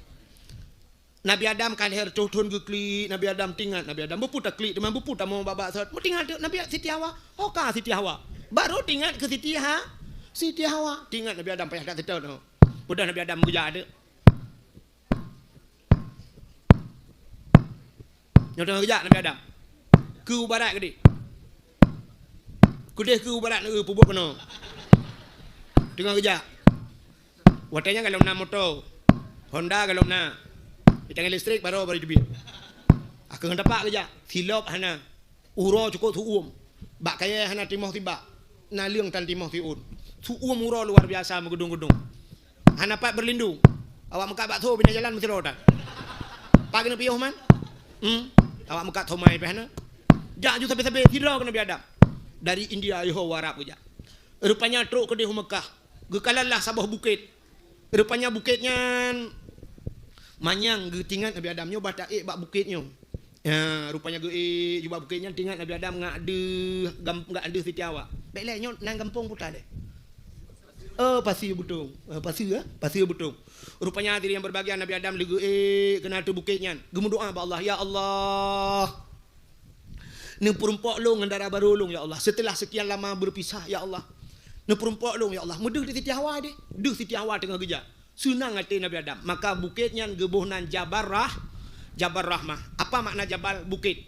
Nabi Adam kan her tuhun ke klik, Nabi Adam tinggal, Nabi Adam berputar klik, teman berputar mau babak sat. Mau tinggal Nabi Siti Hawa. Hoka Siti Hawa. Baru tinggal ke Siti Hawa. Tinggal Nabi Adam payah tak tahu. Udah Nabi Adam kerja ada. Nyata kerja Nabi Adam. Ke barat ke dia. Kudih ke barat ni pubuk kena. Tengah kerja. Watanya kalau nak motor. Honda kalau nak. Dengan listrik baru jubit. Aku dapat kerja. Silap hana. Uro cukup suum. Bak kaya hana timah tiba. Naliang tan timah tiun. Suum uro luar biasa menggedung-gedung. Hana pat berlindung. Awak muka bak tu bina jalan mesti rotan. Pak kena piuh man. Awak muka thomai pe hana. Jak ju sampai hidau kena biadam. Dari India iho warap kerja. Rupanya truk ke di Mekah. Gekalanlah sabah bukit. Rupanya bukitnya manyang ge tinggal Nabi Adam nyo bata bak bukitnya. Ya, rupanya ge juga bukitnya tinggal Nabi Adam ngak ada Siti Hawa. Baiklah nyo nang kampung putar deh. Pasir betul. Pasir betul. Rupanya hadirin yang berbahagia Nabi Adam lege kena tu bukitnya. Gemu doa ba Allah, ya Allah. Ni perumpok long ndara baru long ya Allah. Setelah sekian lama berpisah ya Allah. Ni perumpok long ya Allah. Mudah di Siti Hawa deh. Duh Siti Hawa tengah kerja. Sunang hati Nabi Adam. Maka bukitnya gebuhnan Jabal Rahmah. Apa makna Jabal bukit?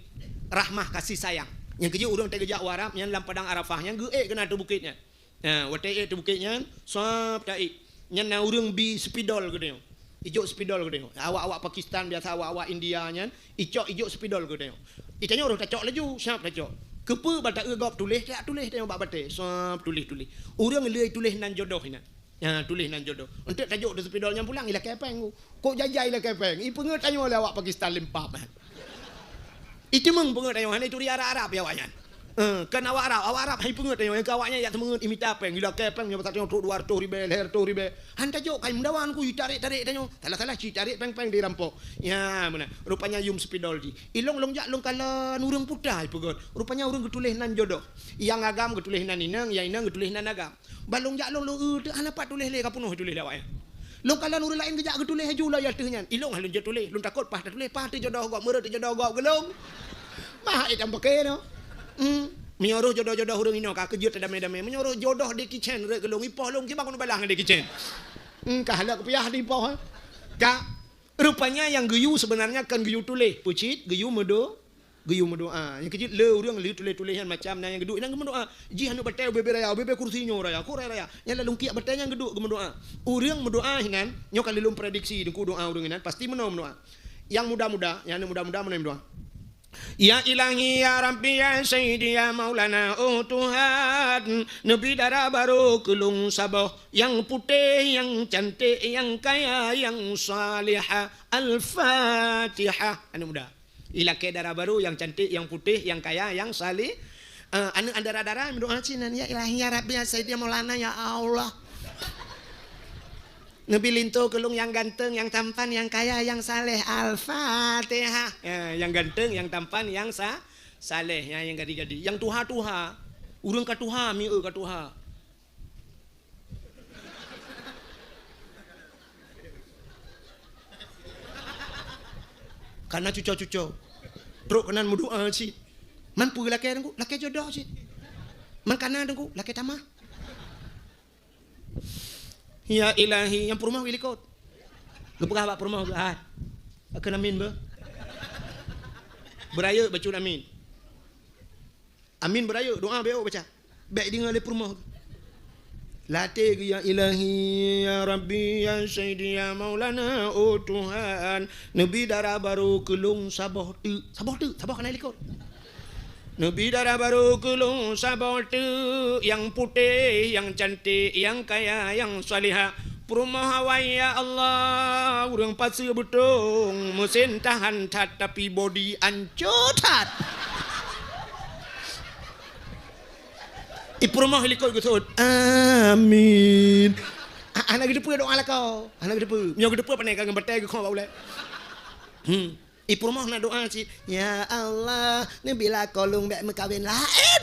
Rahmah kasih sayang. Yang kerja orang tak kerja Arab yang dalam padang Arafah yang kena tu bukitnya. Nah, waktu tu bukitnya sop tai. Yang na orang bi spidol ke dia. Ijo spidol ke dia. Awak-awak Pakistan biasa awak-awak India nya ijo spidol ke dia. Itanya orang tak cok laju, siap tak cok. Kepa bata gop tulis tengok bak bate. Sop tulis. Orang lei tulis nan jodoh ina. Ya, tulis nan jodoh. Untuk tajuk tu spidolnya pulang ila kepeng. Kok jajai ila kepeng. I pengat tanya oleh awak Pakistan limpap. Itu meng pengat tanya itu di Arab ya awaknya. Kan awak Arab hai pengat tanya yang awaknya ya temengat imita peng ila kepeng nya bata tengok 200 ribu leher 2 ribu. Han tajuk kai mendawan ku tarik tanya. Salah tarik peng dirampok. Ya, mana? Rupanya yum spidol di. Ilong jak long kala urang putah pegot. Rupanya urang getulis nan jodoh. Yang agam getulis nan inang, yang inang getulis nan agam. Balong jak long tu ana pat tulis le ka penuh tulis awak. Long kala nur lain ke jak getulis haju lah ya tehnya. Ilong halun je tulis, long takut pah tulis pah tu jodoh gok meureut jodoh gok gelong. Mah itu pakai no. Menyuruh jodoh-jodoh urang ino ka kejut damai-damai. Menyuruh jodoh di kitchen rek gelong ipoh long ki bangun balang di kitchen. Kahalak piah di ipoh. Ka rupanya yang geyu sebenarnya kan geyu tulis. Pucit geyu medo. Yang kecil le urang le tulis-tulisan macam na yang geduk nang gemendoa. Ji hanu batai bebe raya, bebe kursinyo raya, ko raya. Yang lalu kiak batai yang geduk gemendoa. Urang mendoa hinan, nyo kan lelum prediksi deku doa urang hinan pasti mendoa. Yang muda-muda, yang muda-muda mendoa. Ya ilahi ya Rabbi ya Sayyidi ya Maulana oh Tuhan Nabi darah baru kelung sabah yang putih yang cantik yang kaya yang salihah Al-Fatihah anu muda ila ke darah baru yang cantik yang putih yang kaya yang salih anu darah-darah doa cinan ya ilahi ya Rabbi ya Sayyidi ya Maulana ya Allah Nabi lintu kelung yang ganteng, yang tampan, yang kaya, yang saleh. Al-Fatihah. Ya, yang ganteng, yang tampan, yang saleh. Ya, yang gadi-gadi. Yang tuha-tuha. Urang ka tuha, mi ka tuha. Karena cuco-cuco. Teruk kanan mu doa cik. Man pui laki aku, laki jodoh cik. Man kanan aku, laki tamah. Ya ilahi, yang perumah wilikot. Lepegah bak perumah ke akan amin ba? Beraya baca amin. Amin beraya, doa beo baca. Baik dengar le perumah. Latih ya ilahi ya rabbi ya sayyidi ya maulana oh Tuhan Nabi darah baru kelung sabah kena ikut Nabi darah baru kelung sabah tu yang putih yang cantik yang kaya yang salihah perumah Hawaii ya Allah urang pasir betung mesin tahan tat tapi body ancur tat Iprumah helikot gusut. Amin. Anak gedepa doa lah kau. Anak gedepa. Nyo gedepa pandai kagak bertai ke kau boleh. Iprumah nak doa si. Ya Allah, ni bila kolong bek mekawin lain.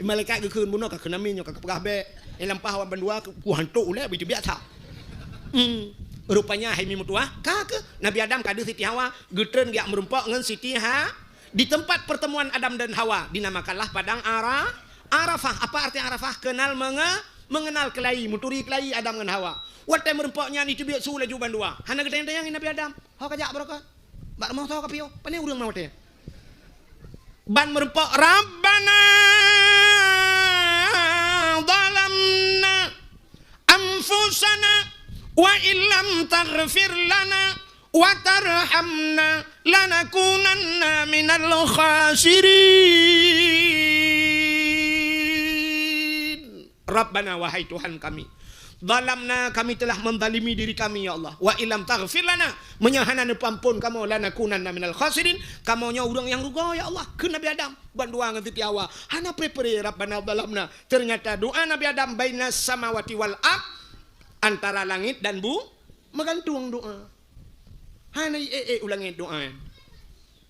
Malaikat ke keun bunuh ka kena min nyo ka pegah bek. Yang lampah wan bandua ku hantuk uleh bitu biasa. Rupanya hai mi mutua. Kake Nabi Adam kade Siti Hawa getreun gak merempok ngan Siti Ha. Di tempat pertemuan Adam dan Hawa dinamakanlah padang Arafah. Apa arti Arafah? Mengenal kelahi, muturi kelahi Adam dengan Hawa. Watai merempoknya ni tu biak sule juban dua. Hana gedeng-gedeng Nabi Adam. Hau kajak beraka. Bak mau tahu kapio. Pane urang mau teh. Ban merempok Rabbana zalamna anfusana wa illam taghfir lana wa tarhamna lanakunanna minal khasirin. Rabbana wahai Tuhan kami zalamna kami telah menzalimi diri kami ya Allah wa ilam taghfir lana menyahana pampun kamu lanakunanna minal khasirin kamu nya urang yang ruga ya Allah ke Nabi Adam bandua ngan Siti Hawa hana prepare Rabbana zalamna ternyata doa Nabi Adam bainas samawati wal ard antara langit dan menggantung doa hana ulangit doa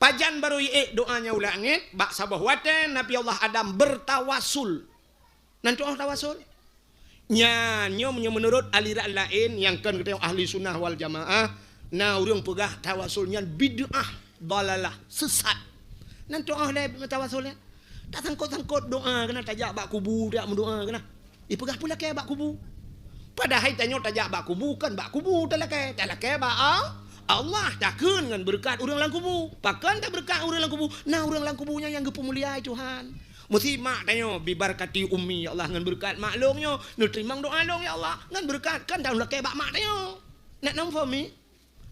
pajan baru doanya ulangit bak sabah waten Nabi Allah Adam bertawasul. Nanti orang tawasul nyanyo menurut aliran lain yang kan kita ahli sunnah wal jamaah nah urang pegah tawasulnya bid'ah dalalah sesat nanti orang lain tawasulnya tak sangkut doa kena tajak bak kubu tak mendoa kena pegah pula ke bak kubu padahal tanya tajak bak kubu kan bak kubu tak ke bak Allah takkan dengan berkat urang lang kubu pakan tak berkat urang lang kubu nah urang lang kubunya yang gepemuliai Tuhan. Mesti mak tanya bibarkati ummi ya Allah ngan berkat maklumnya nu terimang doa dong ya Allah ngan berkat kan dah lek bak mak tanya nak nam fami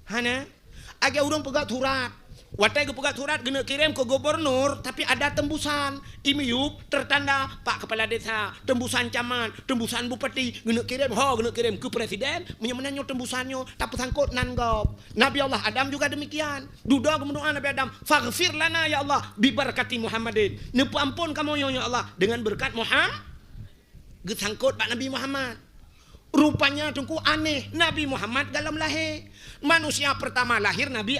hana aga urang pegat surat watai ke pegat surat gena kirim ke gubernur tapi ada tembusan imiup tertanda Pak Kepala Desa tembusan camat tembusan bupati gena kirim ke presiden menyemenanyo tembusannya tapi sangkut nanggap Nabi Allah Adam juga demikian duda kemendoa Nabi Adam faghfir lana ya Allah bibarakati Muhammadin nepu ampun kamu ya Allah dengan berkat Muhammad gesangkut Pak Nabi Muhammad rupanya tungku aneh Nabi Muhammad dalam lahir manusia pertama lahir Nabi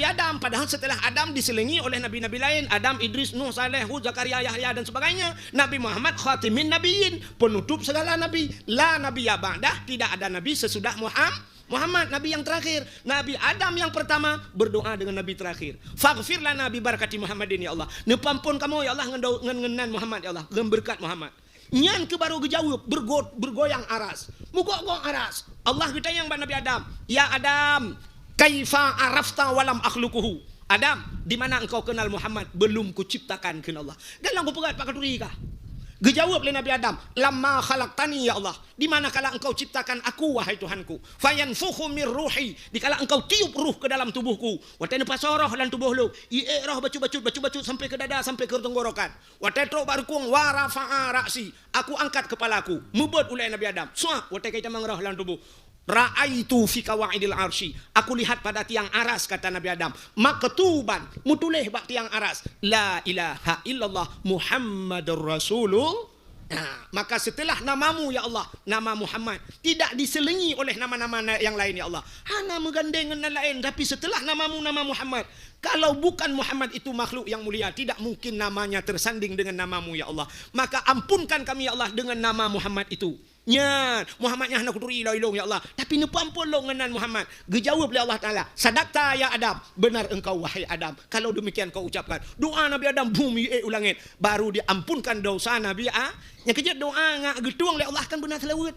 Adam, padahal setelah Adam diselingi oleh nabi-nabi lain, Adam, Idris, Nuh, Saleh, Hud, Zakaria, Yahya dan sebagainya. Nabi Muhammad khatimin nabiyyin, penutup segala nabi. La nabiyya ba'dah, tidak ada nabi sesudah Muhammad, nabi yang terakhir. Nabi Adam yang pertama berdoa dengan nabi terakhir. Faghfir lana bi barakati Muhammadin ya Allah. Nepampun kamu ya Allah ngenan Muhammad ya Allah, ngan berkat Muhammad. Nyan ke baru gejawab bergoyang aras. Mugok-gok aras. Allah kita yang Nabi Adam, ya Adam, kaifa arafta walam akhluquhu. Adam, di mana engkau kenal Muhammad belum kuciptakan ke Allah. Galang ku pegat pak katuri kah? Gejawab oleh Nabi Adam, lamma khalaqtani ya Allah. Di mana kala engkau ciptakan aku wahai Tuhanku. Fayanfukhu mir ruhi, dikala engkau tiup ruh ke dalam tubuhku. Watai pasoroh lan tubuh lu. Roh bacut sampai ke dada sampai ke tenggorokan. Watai tro barkung warafa'a ra'si. Aku angkat kepalaku. Mubot oleh Nabi Adam. Suah watai kita mangroh lan tubuh. Ra'aitu fi kawaidil arsy. Aku lihat pada tiang aras kata Nabi Adam. Maktuban, mutulih bak tiang aras. La ilaha illallah Muhammadur Rasulullah. Nah, maka setelah namamu ya Allah, nama Muhammad tidak diselingi oleh nama-nama yang lain ya Allah. Hana menggandeng dengan lain, tapi setelah namamu nama Muhammad. Kalau bukan Muhammad itu makhluk yang mulia, tidak mungkin namanya tersanding dengan namamu ya Allah. Maka ampunkan kami ya Allah dengan nama Muhammad itu. Nyan Muhammad nya hana kuturi la ilong ya Allah. Tapi ne pampun lo ngenan Muhammad. Gejawab oleh Allah Taala. Sadaqta ya Adam. Benar engkau wahai Adam. Kalau demikian kau ucapkan. Doa Nabi Adam bumi ulangin. Baru diampunkan dosa Nabi Yang kejap doa ngak getuang oleh Allah kan benar selawat.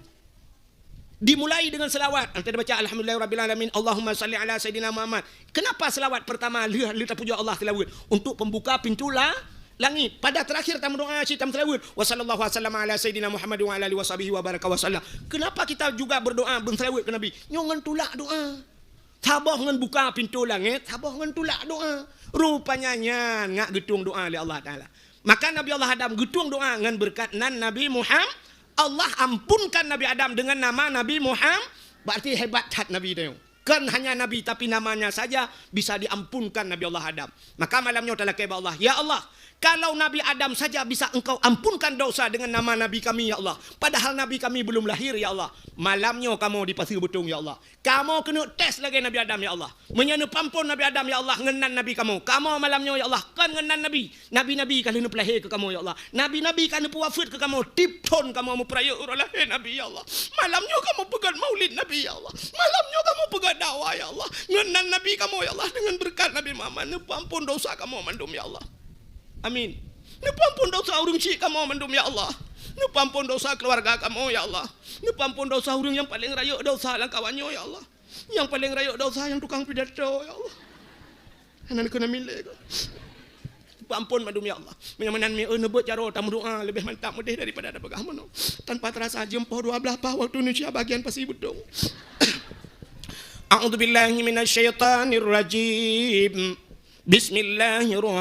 Dimulai dengan selawat. Anda baca alhamdulillahirabbil alamin. Allahumma salli ala sayidina Muhammad. Kenapa selawat pertama lihat puja Allah selawat untuk pembuka pintu langit. Pada terakhir tamu doa kita selawat. Wa sallallahu wasallam ala sayidina Muhammad wa ala alihi washabihi wa baraka wa sallam. Kenapa kita juga berdoa berselawat ke Nabi? Nyongan tulak doa. Tabah ngan buka pintu langit, tabah ngan tulak doa. Rupanya ngak getung doa oleh Allah Taala. Maka Nabi Allah Adam getung doa ngan berkat nan Nabi Muhammad. Allah ampunkan Nabi Adam dengan nama Nabi Muhammad. Berarti hebat hat Nabi itu. Kan hanya Nabi tapi namanya saja bisa diampunkan Nabi Allah Adam. Maka malamnya telah keba Allah. Ya Allah, kalau Nabi Adam saja bisa engkau ampunkan dosa dengan nama Nabi kami ya Allah. Padahal Nabi kami belum lahir ya Allah. Malamnya kamu di pasir betung ya Allah. Kamu kena tes lagi Nabi Adam ya Allah. Menyana pampun Nabi Adam ya Allah ngenan Nabi kamu. Kamu malamnya ya Allah kan ngenan Nabi. Nabi-nabi kan hendak lahir ke kamu ya Allah. Nabi-nabi kan hendak wafat ke kamu. Tipton kamu mau peraya lahir Nabi ya Allah. Malamnya kamu pegang maulid Nabi ya Allah. Malamnya kamu pegang dakwah ya Allah. Ngenan Nabi kamu ya Allah dengan berkat Nabi Muhammad. Pampun dosa kamu mandum ya Allah. Amin. Pampun dosa urang cik kamu mandum ya Allah. Pampun dosa keluarga kamu ya Allah. Pampun dosa urang yang paling raya dosa lang kawannya ya Allah. Yang paling raya dosa yang tukang pidato ya Allah. Hanan kena milik. Pampun mandum ya Allah. Menyamanan mi nebut cara tamu doa lebih mantap mudih daripada ada begah mono. Tanpa terasa jempoh dua belah pah waktu Indonesia bagian pasi bedung. A'udzubillahi minasyaitonir rajim. Bismillahirrahmanirrahim.